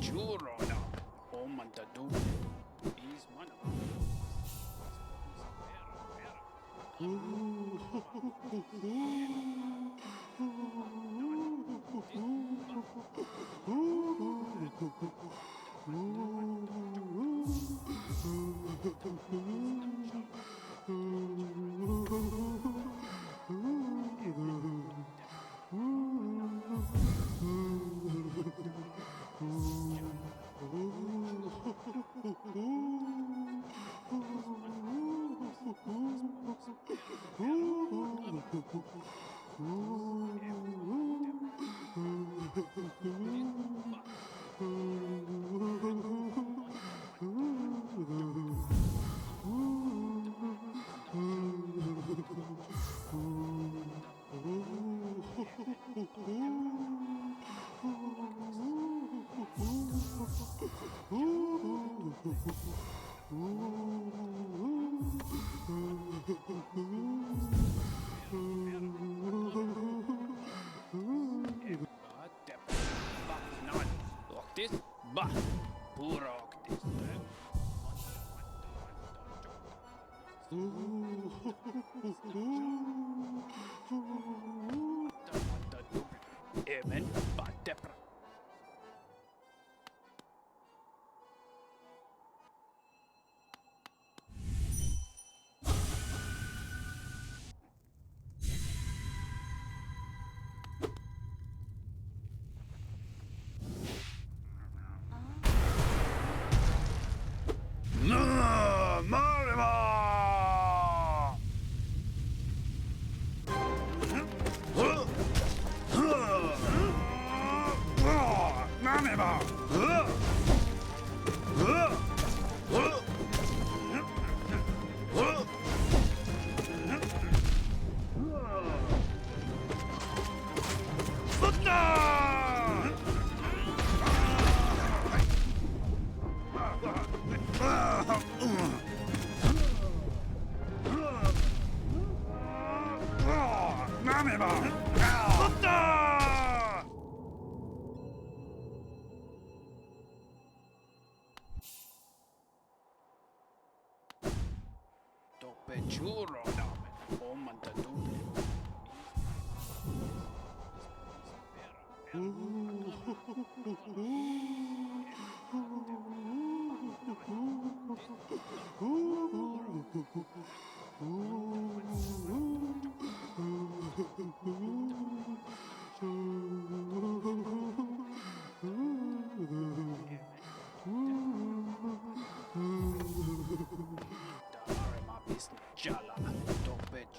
Giuro no. Oh manta du. Is mana. Bah, puro octis. Amen. Patepra. Pechuro namin. O mantaduli. Dare mapis jala. Topech.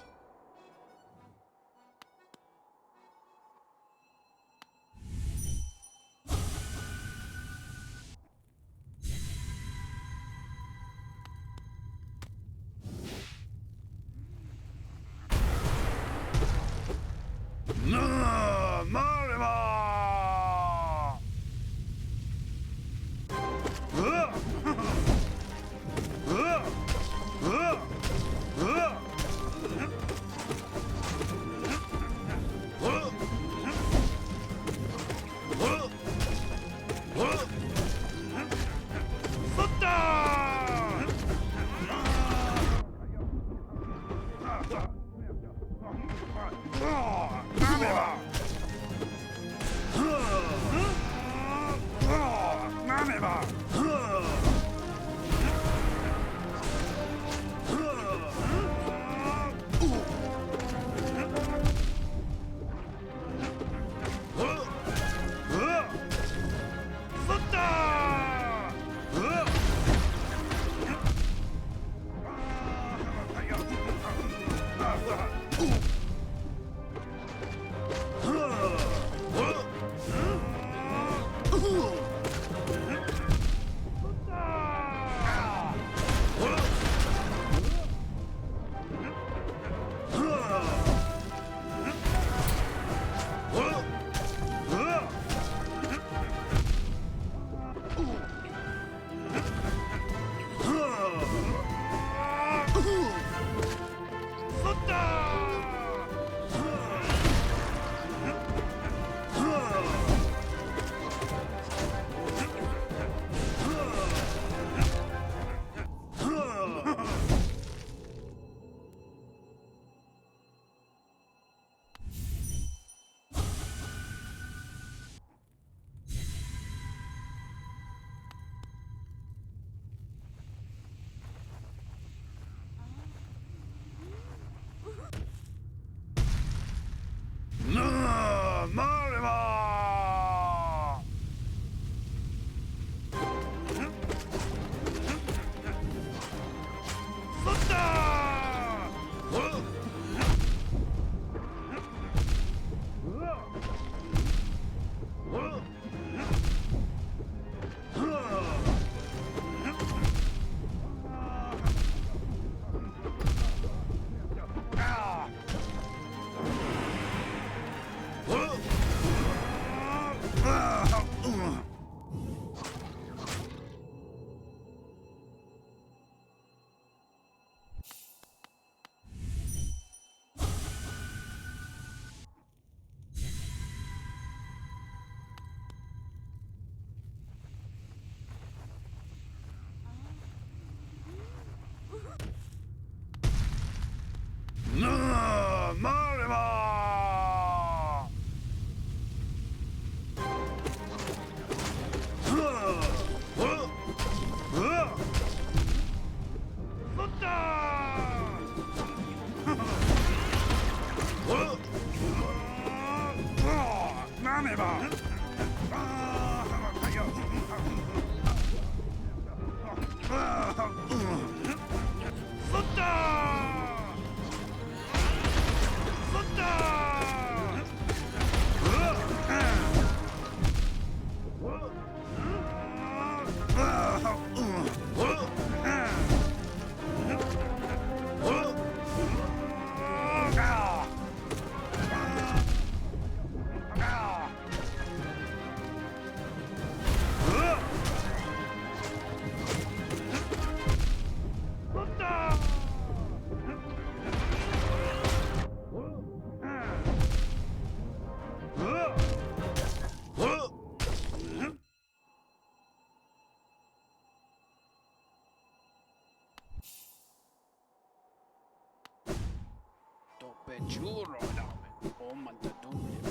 Toppe giuro namen. O manta dubbio.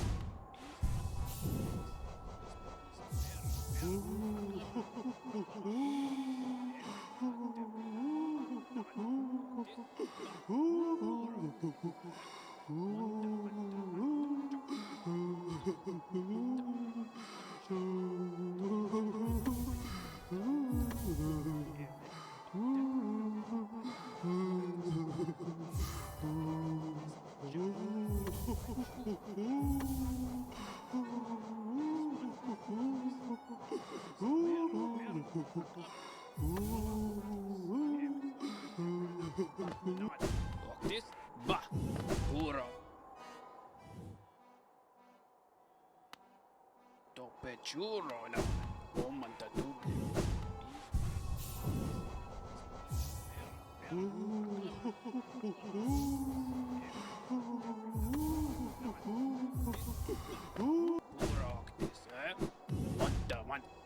Octis, bah, puro. Toppe giuro namen. O manta dubbio. Puro octis, Manta, manta.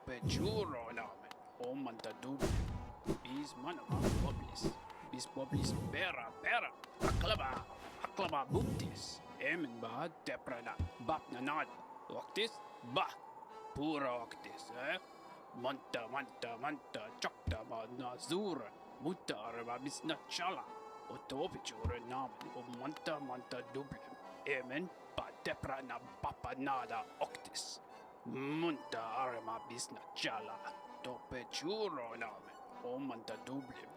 Pejuro namin. O mantadub. Bis manama boblis. Bis boblis pera pera. Aklaba buptis. Emin ba teprana. Bap nanad. Waktis bah. Pura waktis Manta. Chokta ba nazura. Mutta arba bis nachala. O topijuro namin. O manta dublem. Emin ba teprana papanada octis. Munta arma bisna chala. Tope churo name. O manta dublim.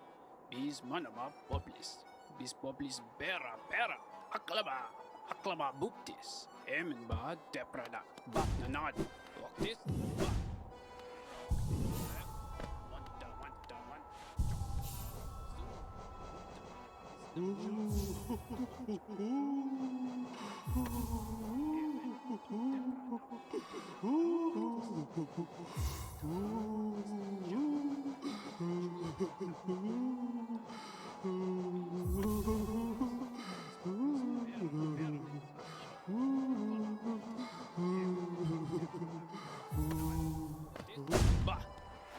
Bis manama poblis. Bis poblis bera bera. Aklama buptis. Emin ba teprana batnanad octis. Bah,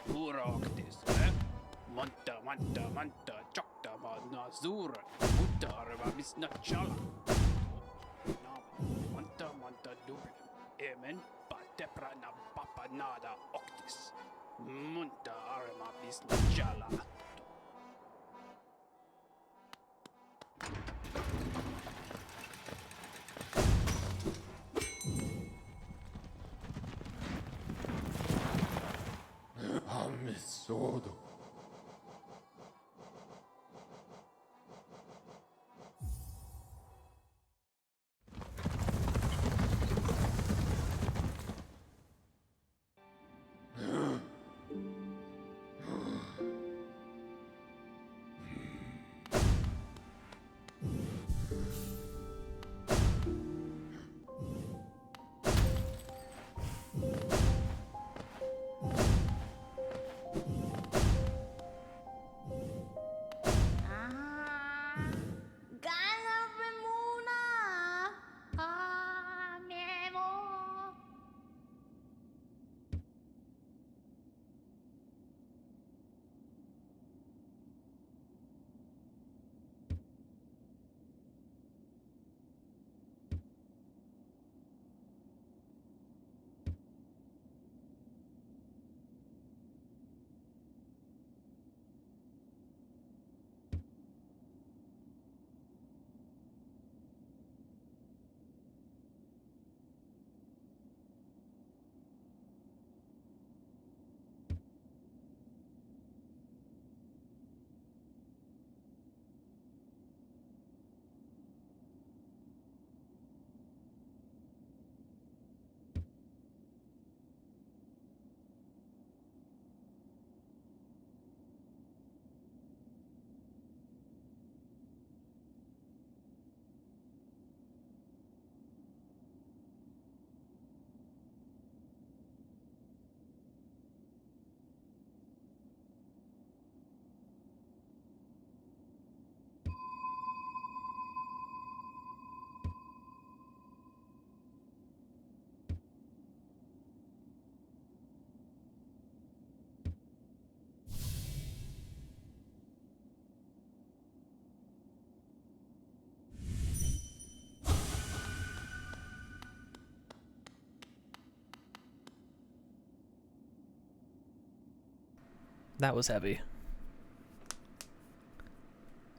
uroctis, Manta, chokta, nazura, utarva, bisna chala. Manta, dublem, emen, pateprana, papanada, octis. Munta, arma, bisna chala. Ammesodo. That was heavy.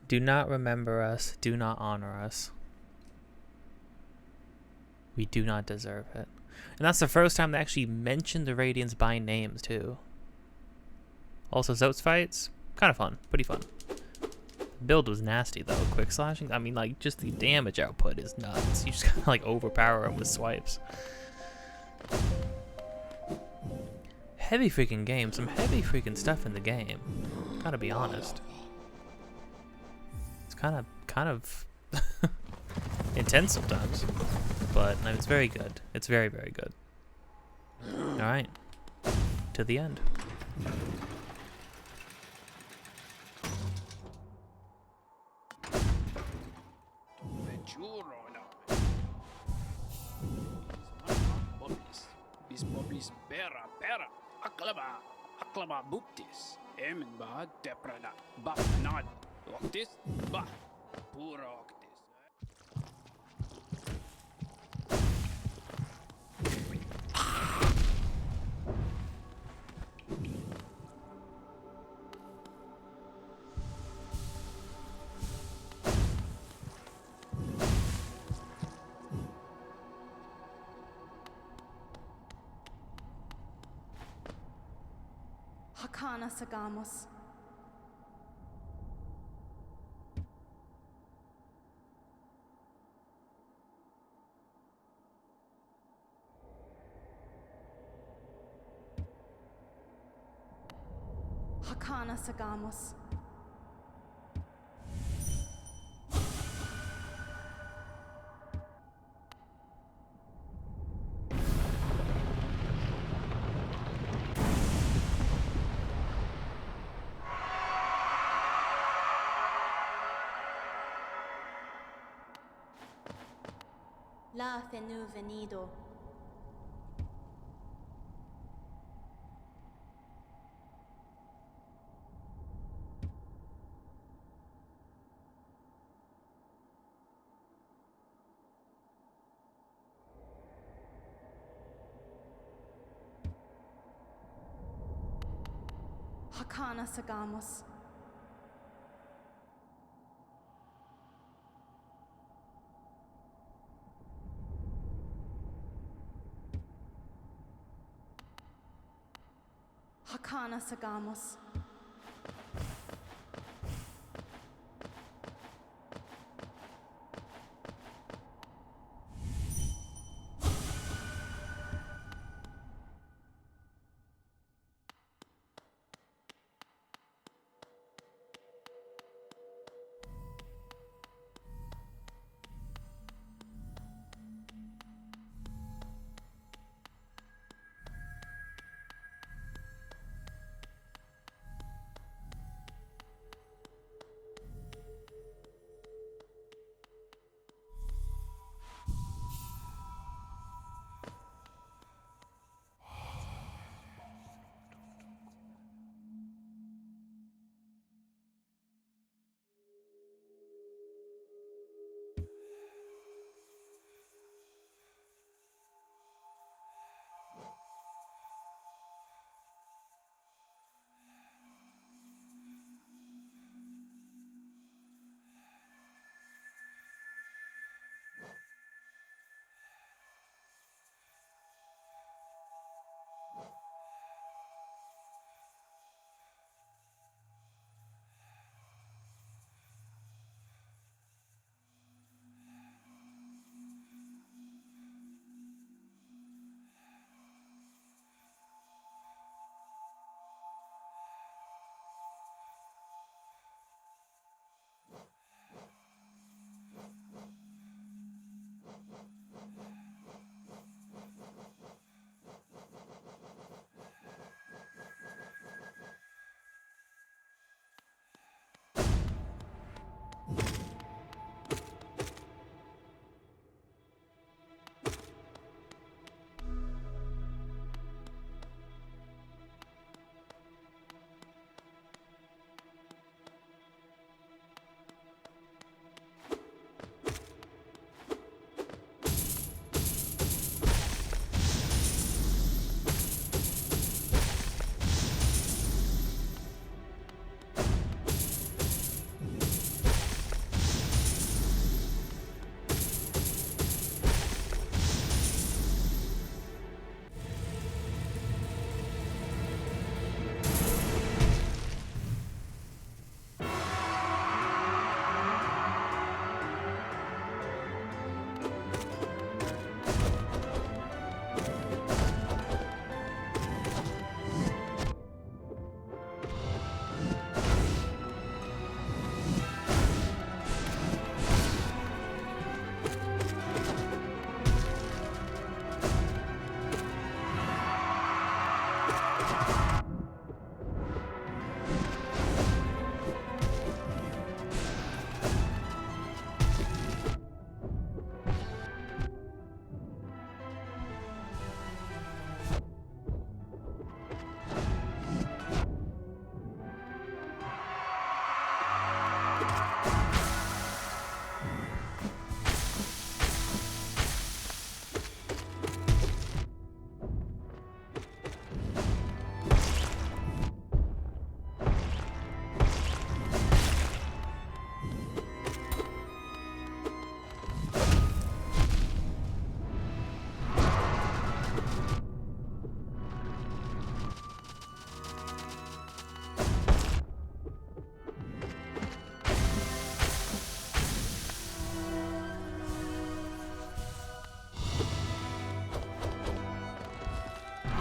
Do not remember us. Do not honor us. We do not deserve it. And that's the first time they actually mentioned the Radiants by names, too. Also, Zotes fights, kind of fun. Pretty fun. Build was nasty, though. Quick slashing, I mean, like, just the damage output is nuts. You just gotta, like, overpower him with swipes. Heavy freaking game. Some heavy freaking stuff in the game. Gotta be honest. It's kind of intense sometimes. But no, it's very good. It's very, very good. Alright. To the end. Bis bera aklama buptis. Emin ba teprana batnad octis ba puro octis. Hakana Sagamos. Hakana Sagamos. La Fenu Venido. Hakana Sagamos. Hakana Sagamos.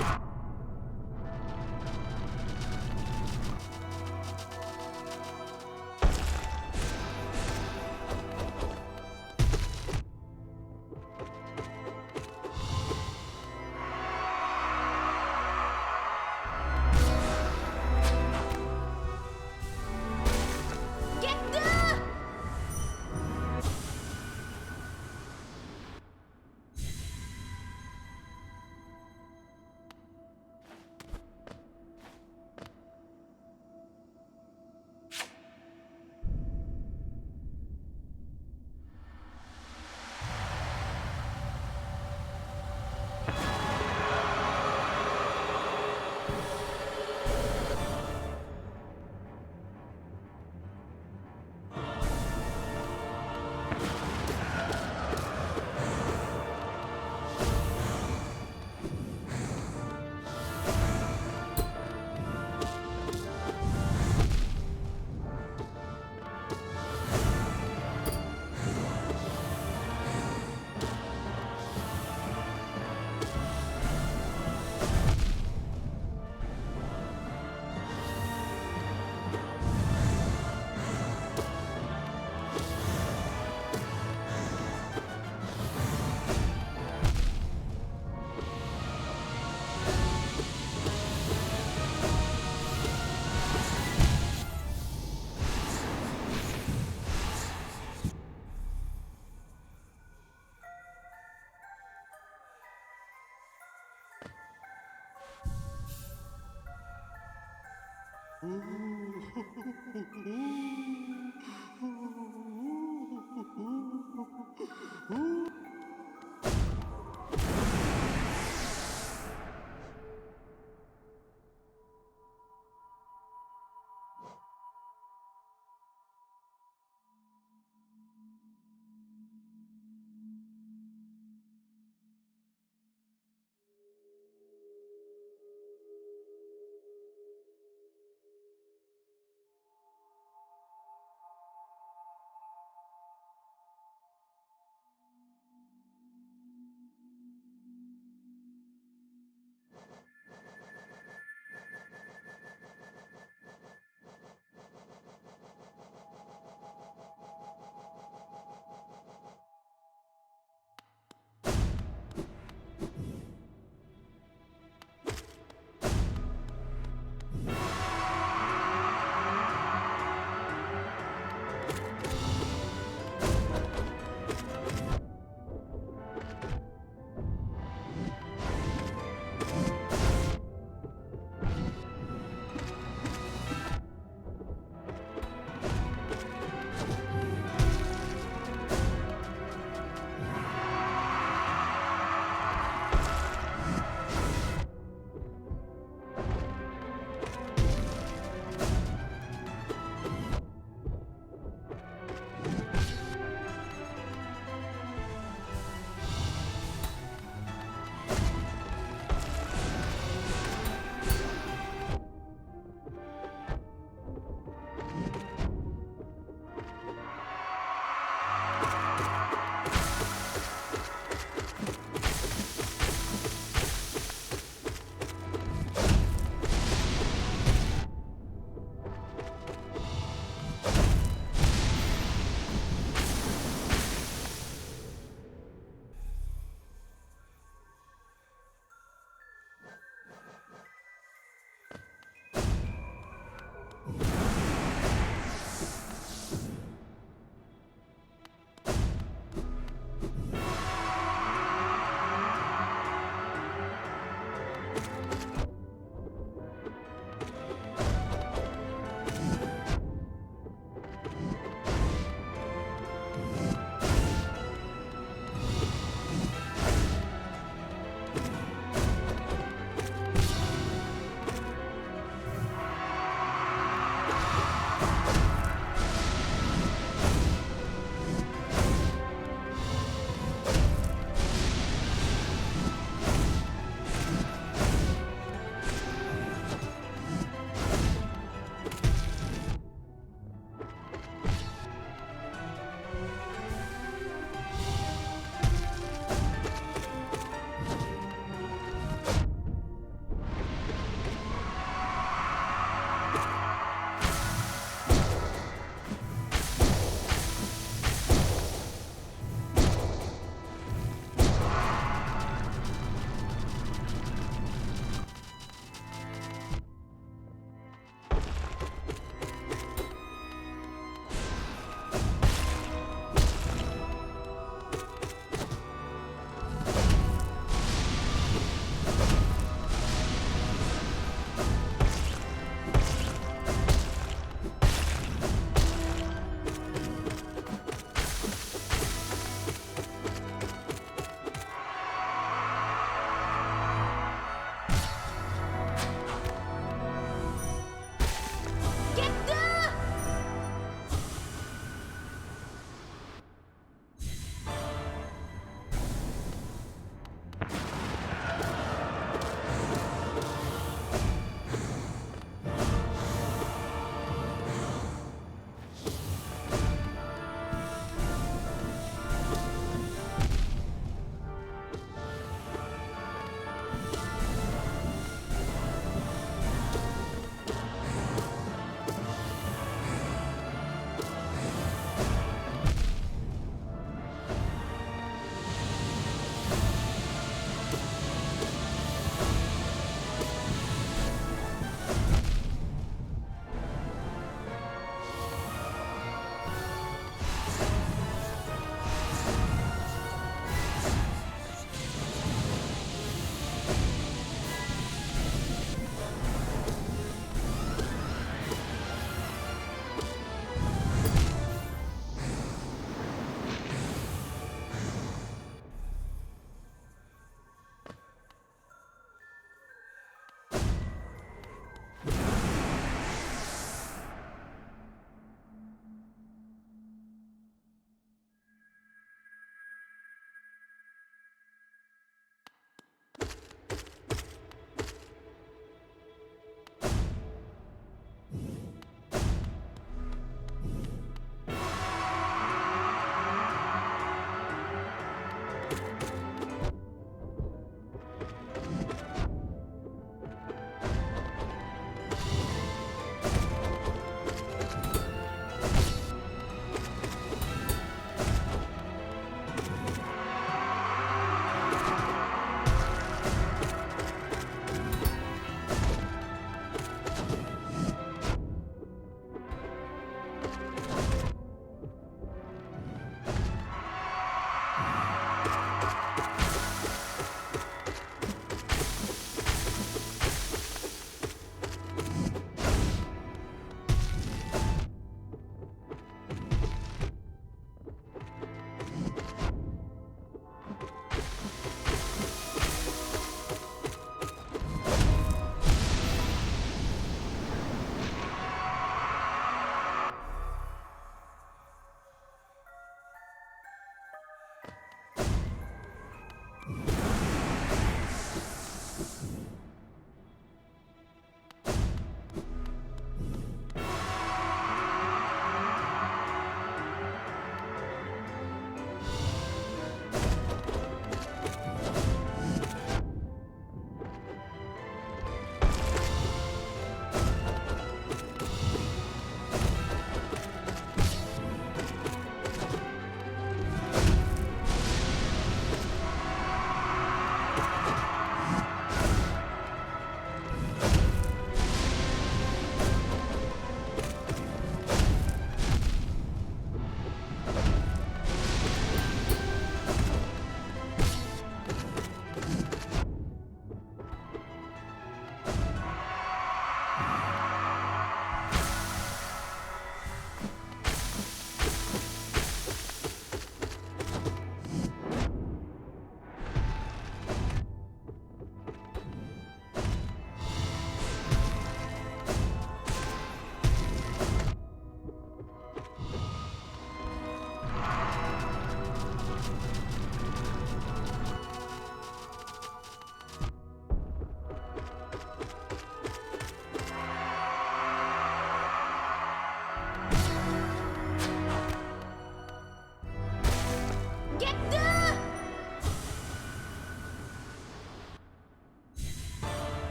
Get there!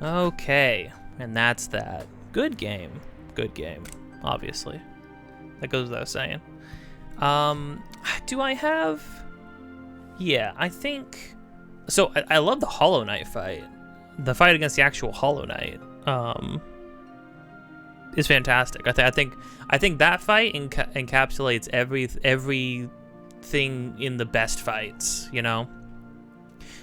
Okay, and that's that. Good game. Good game, obviously. That goes without saying. Do I have... Yeah, I think... So, I love the Hollow Knight fight. The fight against the actual Hollow Knight is fantastic. I think that fight encapsulates everything in the best fights, you know?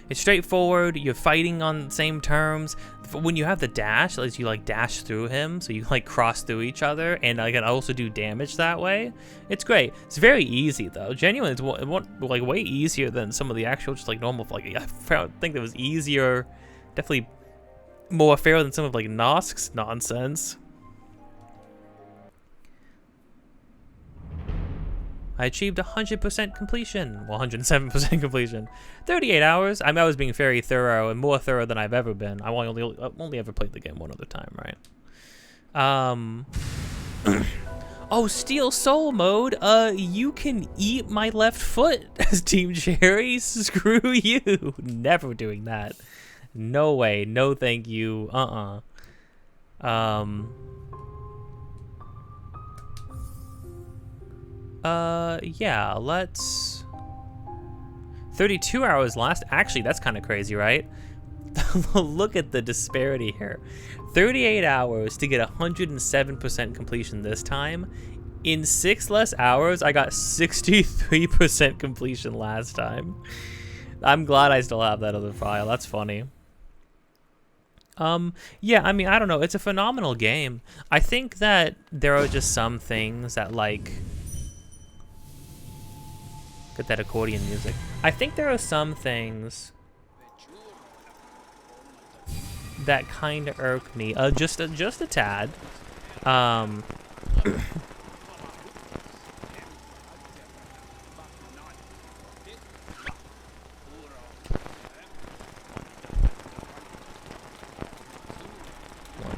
It's straightforward, you're fighting on the same terms. When you have the dash, like you like dash through him, so you like cross through each other, and I can also do damage that way. It's great. It's very easy though. Genuinely, it's like way easier than some of the actual just like normal. Like I think it was easier, definitely more fair than some of like Nosk's nonsense. I achieved 100% completion. Well, 107% completion. 38 hours. I mean, I was being very thorough and more thorough than I've ever been. I only ever played the game one other time, right? Oh, Steel Soul mode. You can eat my left foot as Team Cherry. Screw you. Never doing that. No way. No thank you. Yeah, let's... 32 hours last. Actually, that's kind of crazy, right? Look at the disparity here. 38 hours to get 107% completion this time. In 6 less hours, I got 63% completion last time. I'm glad I still have that other file. That's funny. Yeah, I mean, I don't know. It's a phenomenal game. I think that there are just some things that, like... Get that accordion music. I think there are some things that kind of irk me, just a tad. One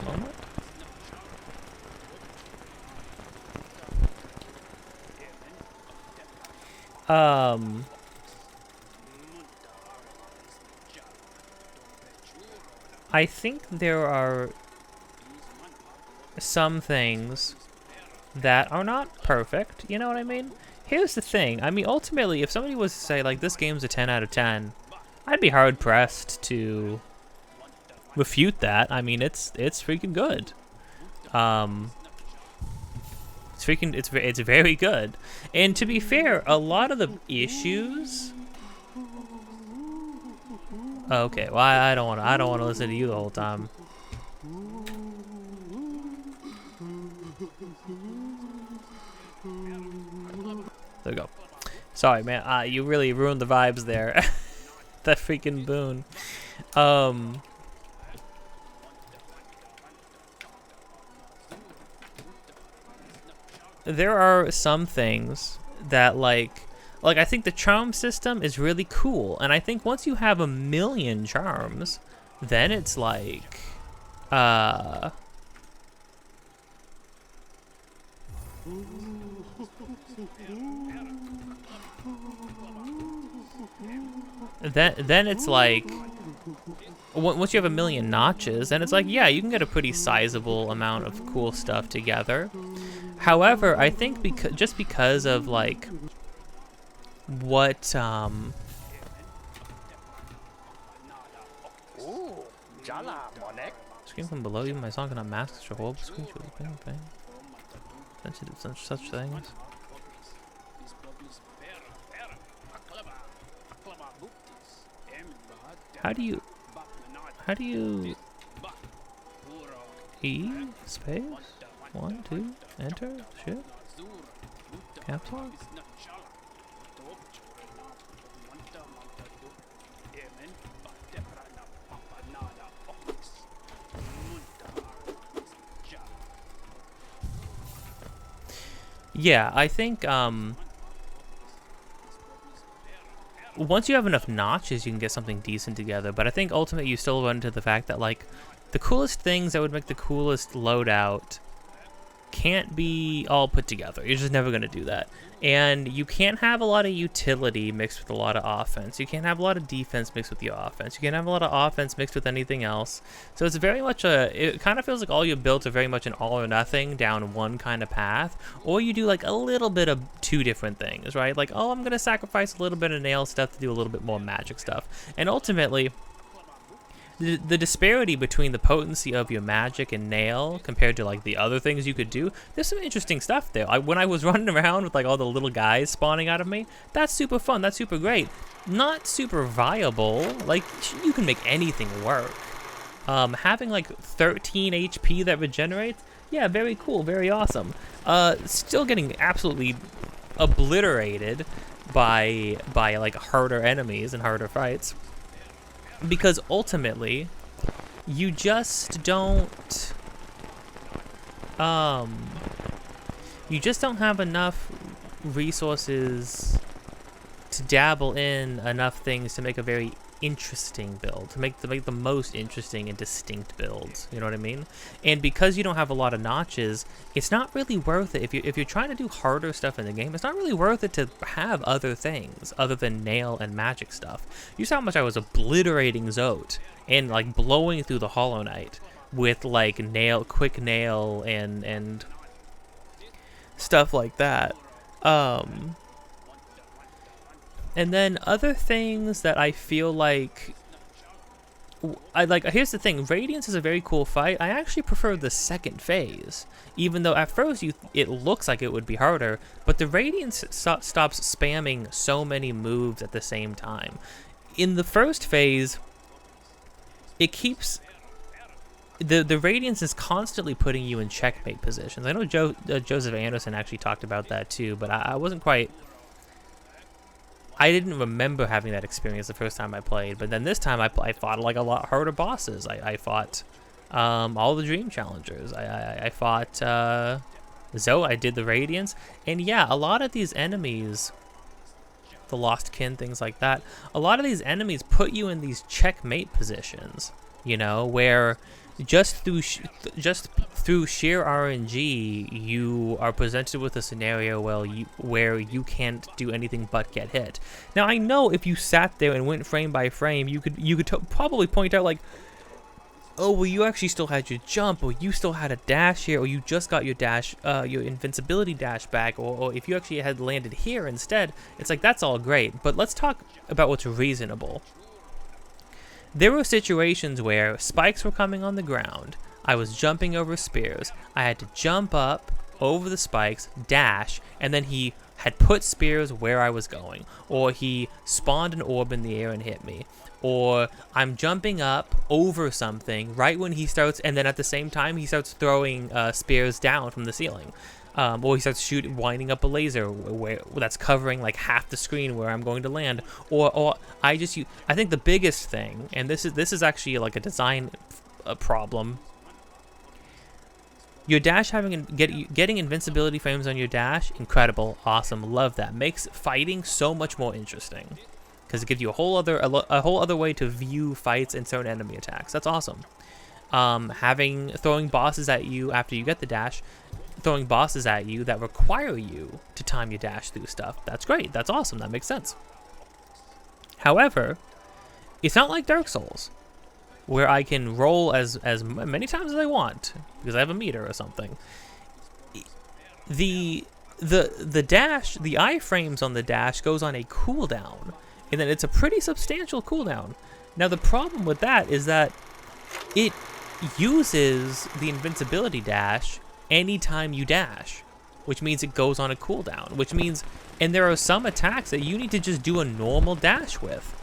moment. I think there are some things that are not perfect, you know what I mean? Here's the thing, I mean, ultimately, if somebody was to say, like, this game's a 10 out of 10, I'd be hard-pressed to refute that. I mean, it's freaking good. It's very good. And to be fair, a lot of the issues... Okay, well, I don't want to listen to you the whole time. There we go. Sorry, man. You really ruined the vibes there. That freaking boon. There are some things that like I think the charm system is really cool, and I think once you have 1,000,000 charms, then it's like then it's like once you have 1,000,000 notches, then it's like, yeah, you can get a pretty sizable amount of cool stuff together. However, I think because of like what screen from below you, my song cannot mask your whole screen. Sensitive such things. How do you E space 1 2 enter shift caps lock? Yeah, I think once you have enough notches, you can get something decent together. But I think ultimately you still run into the fact that like the coolest things that would make the coolest loadout can't be all put together. You're just never going to do that. And you can't have a lot of utility mixed with a lot of offense. You can't have a lot of defense mixed with your offense. You can't have a lot of offense mixed with anything else. So it's very much it kind of feels like all your builds are very much an all or nothing down one kind of path. Or you do like a little bit of two different things, right? Like, oh, I'm going to sacrifice a little bit of nail stuff to do a little bit more magic stuff. And ultimately, the disparity between the potency of your magic and nail compared to like the other things you could do, there's some interesting stuff there. When I was running around with like all the little guys spawning out of me, that's super fun, that's super great. Not super viable, like you can make anything work. Having like 13 HP that regenerates, yeah, very cool, very awesome. Still getting absolutely obliterated by like harder enemies and harder fights. Because ultimately, you just don't have enough resources to dabble in enough things to make a very interesting build, to make the most interesting and distinct builds. You know what I mean? And because you don't have a lot of notches, it's not really worth it. If you're trying to do harder stuff in the game, it's not really worth it to have other things other than nail and magic stuff. You saw how much I was obliterating Zote and like blowing through the Hollow Knight with like quick nail and stuff like that. And then other things that I feel like here's the thing, Radiance is a very cool fight. I actually prefer the second phase, even though at first it looks like it would be harder, but the Radiance stops spamming so many moves at the same time. In the first phase, it keeps the Radiance is constantly putting you in checkmate positions. I know Joseph Anderson actually talked about that too, but I wasn't quite. I didn't remember having that experience the first time I played, but then this time I fought like a lot harder bosses. I fought all the Dream Challengers. I fought Zoe. I did the Radiance, and yeah, a lot of these enemies, the Lost Kin, things like that. A lot of these enemies put you in these checkmate positions, you know, where just through sheer RNG, you are presented with a scenario where you can't do anything but get hit. Now, I know if you sat there and went frame by frame, you could probably point out like, oh, well, you actually still had your jump, or you still had a dash here, or you just got your dash, your invincibility dash back, or if you actually had landed here instead. It's like, that's all great, but let's talk about what's reasonable. There were situations where spikes were coming on the ground, I was jumping over spears, I had to jump up over the spikes, dash, and then he had put spears where I was going, or he spawned an orb in the air and hit me, or I'm jumping up over something right when he starts, and then at the same time he starts throwing spears down from the ceiling. Or he starts winding up a laser that's covering like half the screen where I'm going to land. Or I think the biggest thing, and this is actually like a design problem. Your dash getting invincibility frames on your dash, incredible, awesome, love that. Makes fighting so much more interesting because it gives you a whole other way to view fights and certain enemy attacks. That's awesome. Throwing bosses at you after you get the dash. Throwing bosses at you that require you to time your dash through stuff. That's great. That's awesome. That makes sense. However, it's not like Dark Souls, where I can roll as many times as I want because I have a meter or something. The dash, the iframes on the dash goes on a cooldown, and then it's a pretty substantial cooldown. Now the problem with that is that it uses the invincibility dash anytime you dash, which means it goes on a cooldown, which means, and there are some attacks that you need to just do a normal dash with.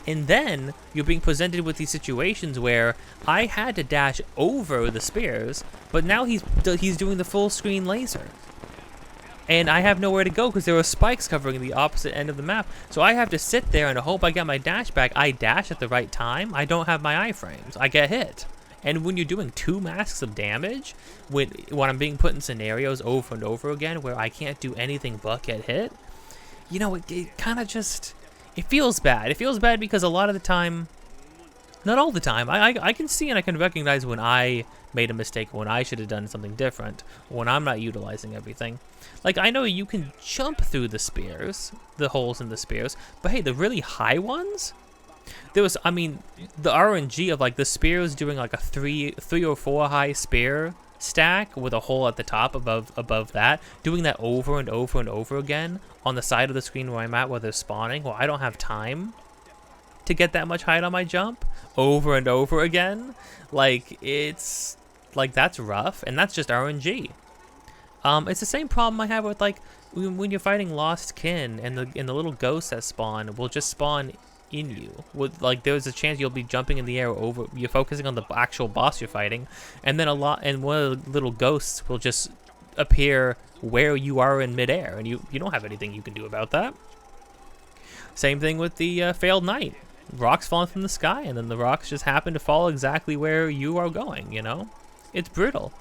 And then you're being presented with these situations where I had to dash over the spears, but now he's doing the full screen laser. And I have nowhere to go because there are spikes covering the opposite end of the map. So I have to sit there and hope I get my dash back. I dash at the right time. I don't have my iframes. I get hit. And when you're doing 2 masks of damage, when I'm being put in scenarios over and over again where I can't do anything but get hit, you know, it kind of just, it feels bad. It feels bad because a lot of the time, Not all the time. I can see and I can recognize when I made a mistake, when I should have done something different, when I'm not utilizing everything. Like, I know you can jump through the spears, the holes in the spears, but hey, the really high ones? There was, I mean, the RNG of, like, the spears doing, like, a three or four high spear stack with a hole at the top above that, doing that over and over and over again on the side of the screen where I'm at where they're spawning. Well, I don't have time to get that much height on my jump over and over again. Like, it's like, that's rough, and that's just RNG. It's the same problem I have with, like, when you're fighting lost kin and the little ghosts that spawn will just spawn in you. With, like, there's a chance you'll be jumping in the air over, you're focusing on the actual boss you're fighting, and then one of the little ghosts will just appear where you are in midair, and you don't have anything you can do about that. Same thing with the failed knight. Rocks falling from the sky, and then the rocks just happen to fall exactly where you are going, you know? It's brutal.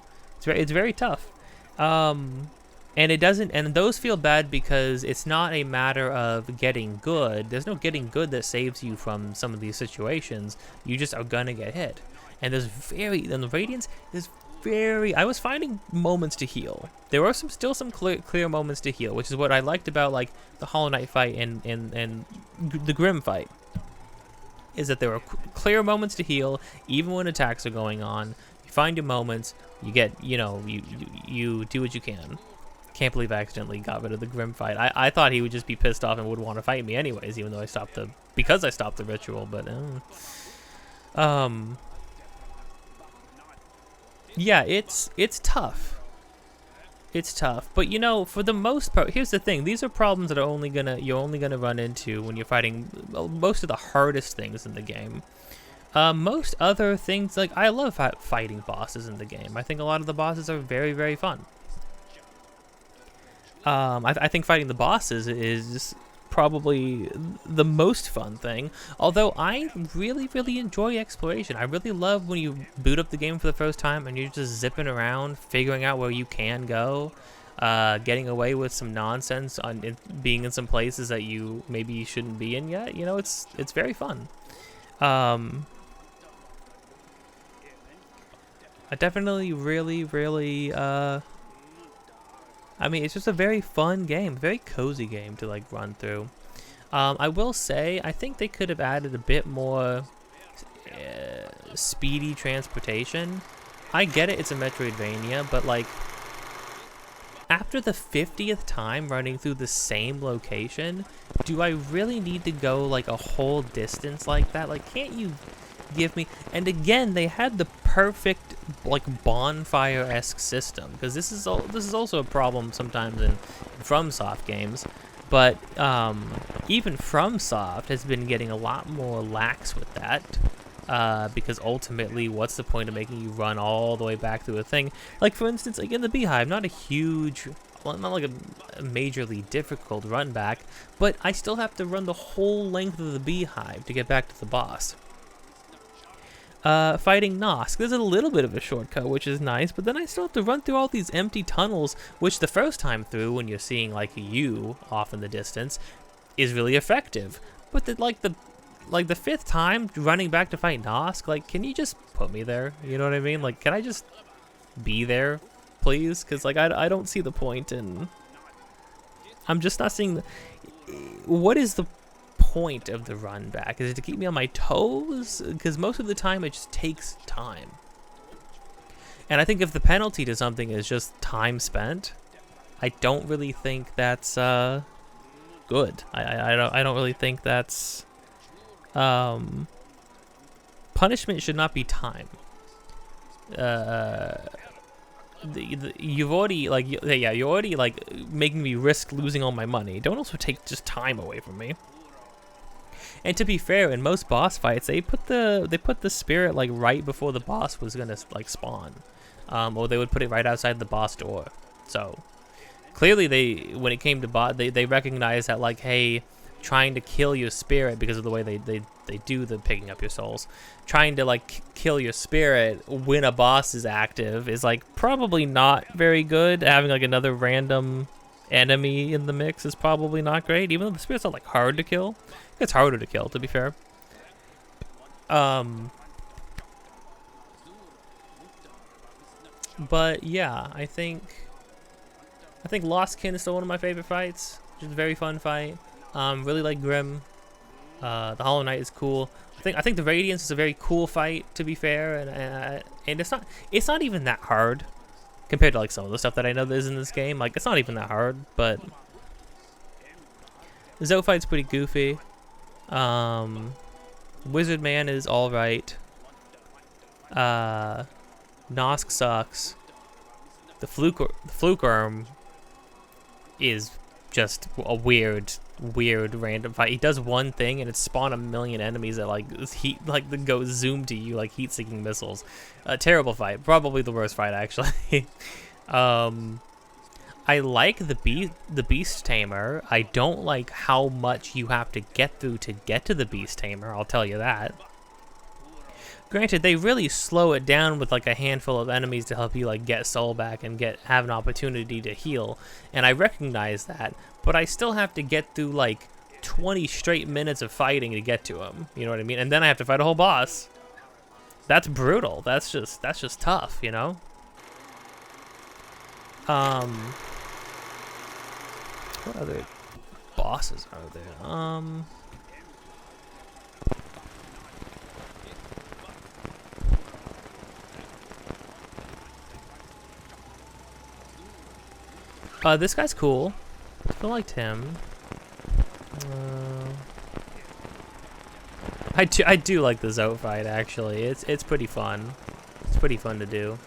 It's very tough. And it doesn't, and those feel bad because it's not a matter of getting good. There's no getting good that saves you from some of these situations. You just are gonna get hit. And the Radiance is very, I was finding moments to heal. There were still some clear moments to heal, which is what I liked about, like, the Hollow Knight fight and the Grim fight. Is that there were clear moments to heal, even when attacks are going on. You find your moments, you get, you know, you do what you can. Can't believe I accidentally got rid of the Grim fight. I thought he would just be pissed off and would want to fight me anyways, even though I stopped the ritual, but yeah, it's tough. It's tough, but you know, for the most part, here's the thing: these are problems that are you're only gonna run into when you're fighting most of the hardest things in the game. Most other things, like, I love fighting bosses in the game. I think a lot of the bosses are very, very fun. I think fighting the bosses is probably the most fun thing, although I really, really enjoy exploration. I really love when you boot up the game for the first time and you're just zipping around, figuring out where you can go, getting away with some nonsense, being in some places that you maybe shouldn't be in yet. You know, it's very fun. I definitely really, I mean, it's just a very fun game, very cozy game to, like, run through. I will say, I think they could have added a bit more speedy transportation. I get it, it's a Metroidvania, but, like, after the 50th time running through the same location, do I really need to go, like, a whole distance like that? Like, can't you give me... And again, they had the perfect, like, bonfire-esque system, because this is also a problem sometimes in FromSoft games, but even FromSoft has been getting a lot more lax with that, because ultimately, what's the point of making you run all the way back through a thing? Like, for instance, like in the Beehive, not a huge, well, not like a majorly difficult run back, but I still have to run the whole length of the Beehive to get back to the boss. Fighting Nosk, there's a little bit of a shortcut, which is nice, but then I still have to run through all these empty tunnels, which the first time through, when you're seeing, like, you off in the distance, is really effective. But the fifth time running back to fight Nosk, like, can you just put me there? You know what I mean? Like, can I just be there, please? Because, like, I don't see the point in... I'm just not seeing the... What is the point of the run back? Is it to keep me on my toes? Because most of the time it just takes time, and I think if the penalty to something is just time spent, I don't really think that's good. I don't really think that's punishment should not be time. You're already like making me risk losing all my money. Don't also take just time away from me. And to be fair, in most boss fights, they put the spirit, like, right before the boss was gonna, like, spawn, or they would put it right outside the boss door. So clearly, when it came to bot, they recognized that, like, hey, trying to kill your spirit because of the way they do the picking up your souls, trying to, like, kill your spirit when a boss is active is, like, probably not very good. Having, like, another random enemy in the mix is probably not great, even though the spirit's not, like, hard to kill. It's harder to kill, to be fair. But yeah, I think Lost Kin is still one of my favorite fights. Just a very fun fight. Really like Grim. The Hollow Knight is cool. I think the Radiance is a very cool fight, to be fair, and it's not even that hard compared to like some of the stuff that I know that is in this game. Like, it's not even that hard, but the Zoe fight's pretty goofy. Wizard Man is all right. Nosk sucks. The fluke arm is just a weird random fight. He does one thing and it spawn a million enemies that like go zoom to you like heat-seeking missiles. A terrible fight. Probably the worst fight actually. I like the Beast Tamer. I don't like how much you have to get through to get to the Beast Tamer, I'll tell you that. Granted, they really slow it down with like a handful of enemies to help you like get soul back and have an opportunity to heal, and I recognize that, but I still have to get through like 20 straight minutes of fighting to get to him. You know what I mean? And then I have to fight a whole boss. That's brutal. That's just tough, you know? What other bosses are there? This guy's cool. I liked him. I do like the Zoe fight actually. It's pretty fun. It's pretty fun to do.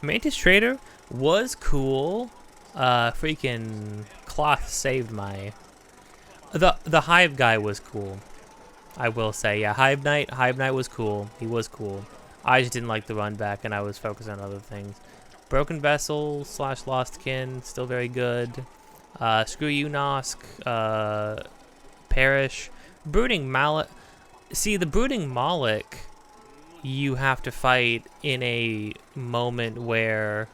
Mantis Trader was cool. Freaking Cloth saved my. The Hive guy was cool. I will say, yeah. Hive Knight was cool. He was cool. I just didn't like the run back, and I was focused on other things. Broken Vessel / Lost Kin, still very good. Screw you, Nosk. Perish. Brooding Malek. See, the Brooding Moloch, you have to fight in a moment where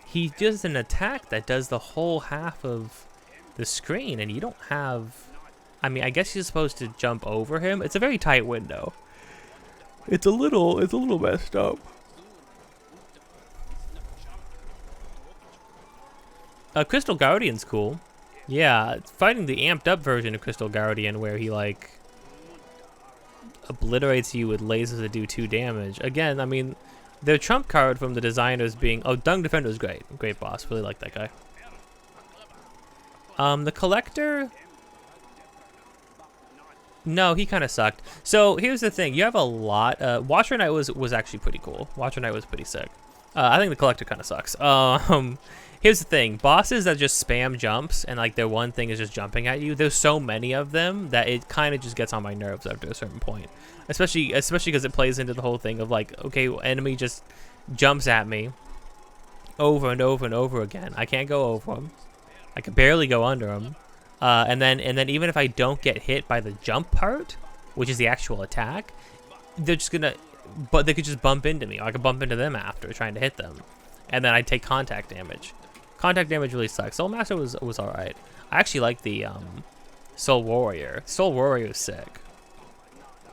he does an attack that does the whole half of the screen, and you don't have. I mean, I guess you're supposed to jump over him. It's a very tight window. It's a little messed up. Crystal Guardian's cool. Yeah, fighting the amped up version of Crystal Guardian where he like obliterates you with lasers that do 2 damage. Again, I mean, their trump card from the designers being Dung Defender is great. Great boss. Really like that guy. The Collector. No, he kind of sucked. So here's the thing: you have a lot. Watcher Knight was actually pretty cool. Watcher Knight was pretty sick. I think the Collector kind of sucks. Here's the thing: bosses that just spam jumps and like their one thing is just jumping at you. There's so many of them that it kind of just gets on my nerves after a certain point. Especially because it plays into the whole thing of like, okay, enemy just jumps at me over and over and over again. I can't go over him. I can barely go under him. And then even if I don't get hit by the jump part, which is the actual attack, they're just gonna, but they could just bump into me. Or I could bump into them after trying to hit them, and then I take contact damage. Contact damage really sucks. Soul Master was all right. I actually like the Soul Warrior. Soul Warrior is sick.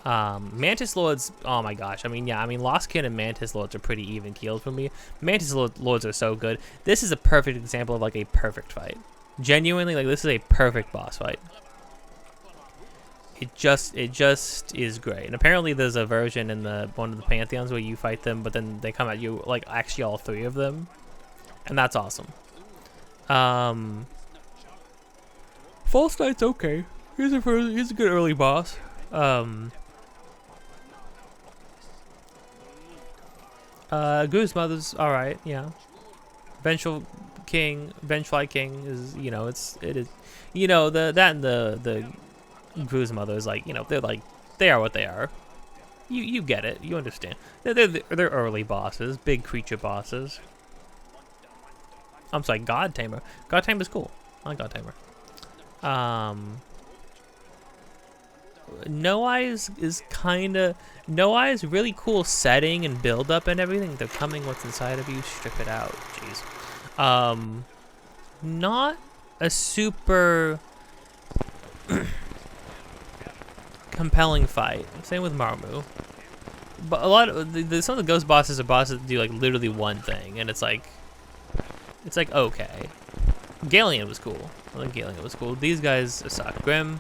Mantis Lords, oh my gosh. I mean, yeah, Lost Kin and Mantis Lords are pretty even keeled for me. Mantis Lords are so good. This is a perfect example of like a perfect fight. Genuinely, like, this is a perfect boss fight. It just is great. And apparently there's a version in one of the Pantheons where you fight them, but then they come at you, like, actually all 3 of them. And that's awesome. False Knight's okay. He's a good early boss. Goose Mother's alright, yeah. Vengefly King is, you know, it is, you know, that and the Gru's Mother is like, you know, they are what they are. You get it, you understand. They're early bosses, big creature bosses. I'm sorry, God Tamer. God Tamer's cool. I like God Tamer. No Eyes is really cool setting and build up and everything. They're coming what's inside of you, strip it out. Jeez. Not a super compelling fight. Same with Marmu. But a lot of some of the ghost bosses are bosses that do like literally one thing, and it's like okay. Galeon was cool. I think Galeon was cool. These guys suck. Grim,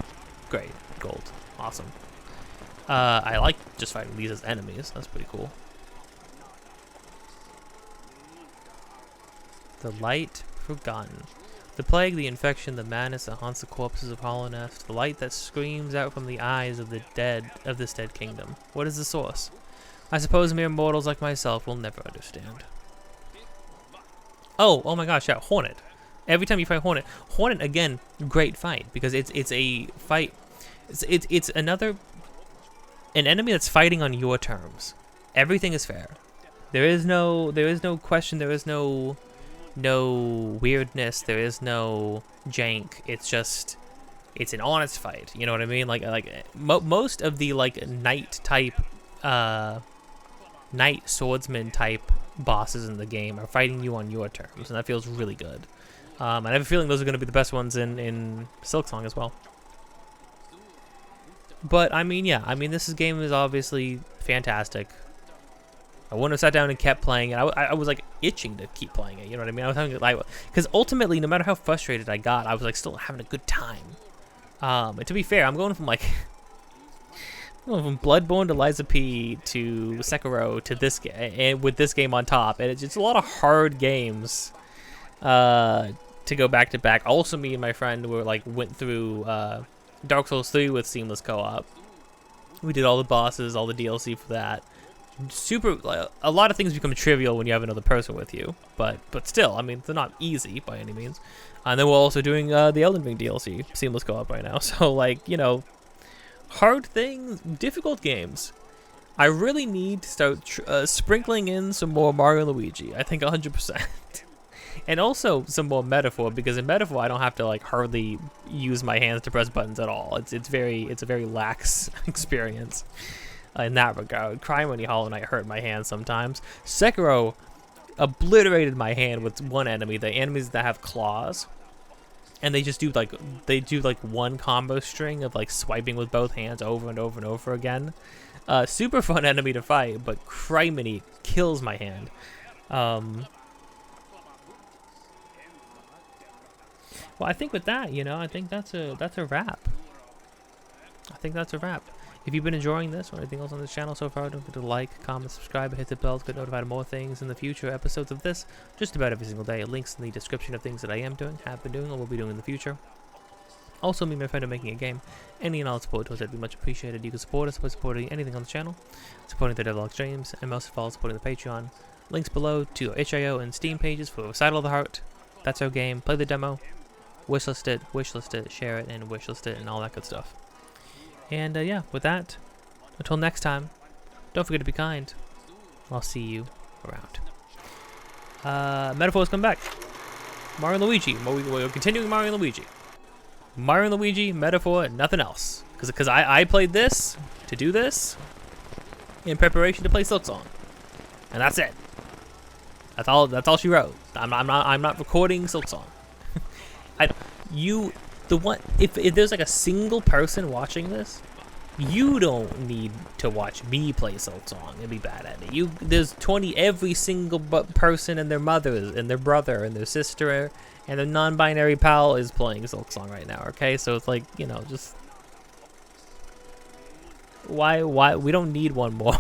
great. Gold, awesome. I like just fighting these as enemies. That's pretty cool. The light forgotten. The plague, the infection, the madness that haunts the corpses of Hollow Nest. The light that screams out from the eyes of the dead of this dead kingdom. What is the source? I suppose mere mortals like myself will never understand. Oh my gosh, yeah, Hornet. Every time you fight Hornet again, great fight because it's a fight. It's an enemy that's fighting on your terms. Everything is fair. There is no question. There is no weirdness. There is no jank. It's an honest fight. You know what I mean? Most of the like knight type, knight swordsman type bosses in the game are fighting you on your terms, and that feels really good. And I have a feeling those are going to be the best ones in Silksong as well. But I mean, yeah, this game is obviously fantastic. I wouldn't have sat down and kept playing it. I was like itching to keep playing it. You know what I mean? I was having because ultimately, no matter how frustrated I got, I was like still having a good time. And to be fair, I'm going from from Bloodborne to Lies of P to Sekiro to this game, and with this game on top, and it's just a lot of hard games to go back to back. Also, me and my friend went through Dark Souls 3 with seamless co-op. We did all the bosses, all the DLC for that. A lot of things become trivial when you have another person with you, but still, I mean, they're not easy by any means. And then we're also doing the Elden Ring DLC, seamless co-op right now. So hard things, difficult games. I really need to start sprinkling in some more Mario and Luigi. I think 100%. And also some more Metaphor, because in Metaphor I don't have to hardly use my hands to press buttons at all. It's a very lax experience in that regard. Crimony Hollow Knight hurt my hand sometimes. Sekiro obliterated my hand with one enemy, the enemies that have claws. And they just do one combo string of swiping with both hands over and over and over again. Super fun enemy to fight, but criminy kills my hand. Well, I think with that, I think that's a wrap. I think that's a wrap. If you've been enjoying this or anything else on this channel so far, don't forget to like, comment, subscribe, and hit the bell to get notified of more things in the future episodes of this, just about every single day. Links in the description of things that I am doing, have been doing, or will be doing in the future. Also, me and my friend are making a game. Any and all support to us would be much appreciated. You can support us by supporting anything on the channel, supporting the Devil streams, and most of all, supporting the Patreon. Links below to our itch.io and Steam pages for Recital of the Heart. That's our game. Play the demo. Wishlist it, share it, and wishlist it, and all that good stuff. And yeah, with that, until next time, don't forget to be kind. I'll see you around. Metaphors come back. Mario and Luigi. We're continuing Mario and Luigi. Mario and Luigi, Metaphor, and nothing else. Because I played this to do this in preparation to play Silksong, and that's it. That's all she wrote. I'm not recording Silksong. If there's a single person watching this, you don't need to watch me play Silksong and be bad at it. There's every single person and their mother and their brother and their sister and their non-binary pal is playing Silksong right now. Okay, so it's just why we don't need one more.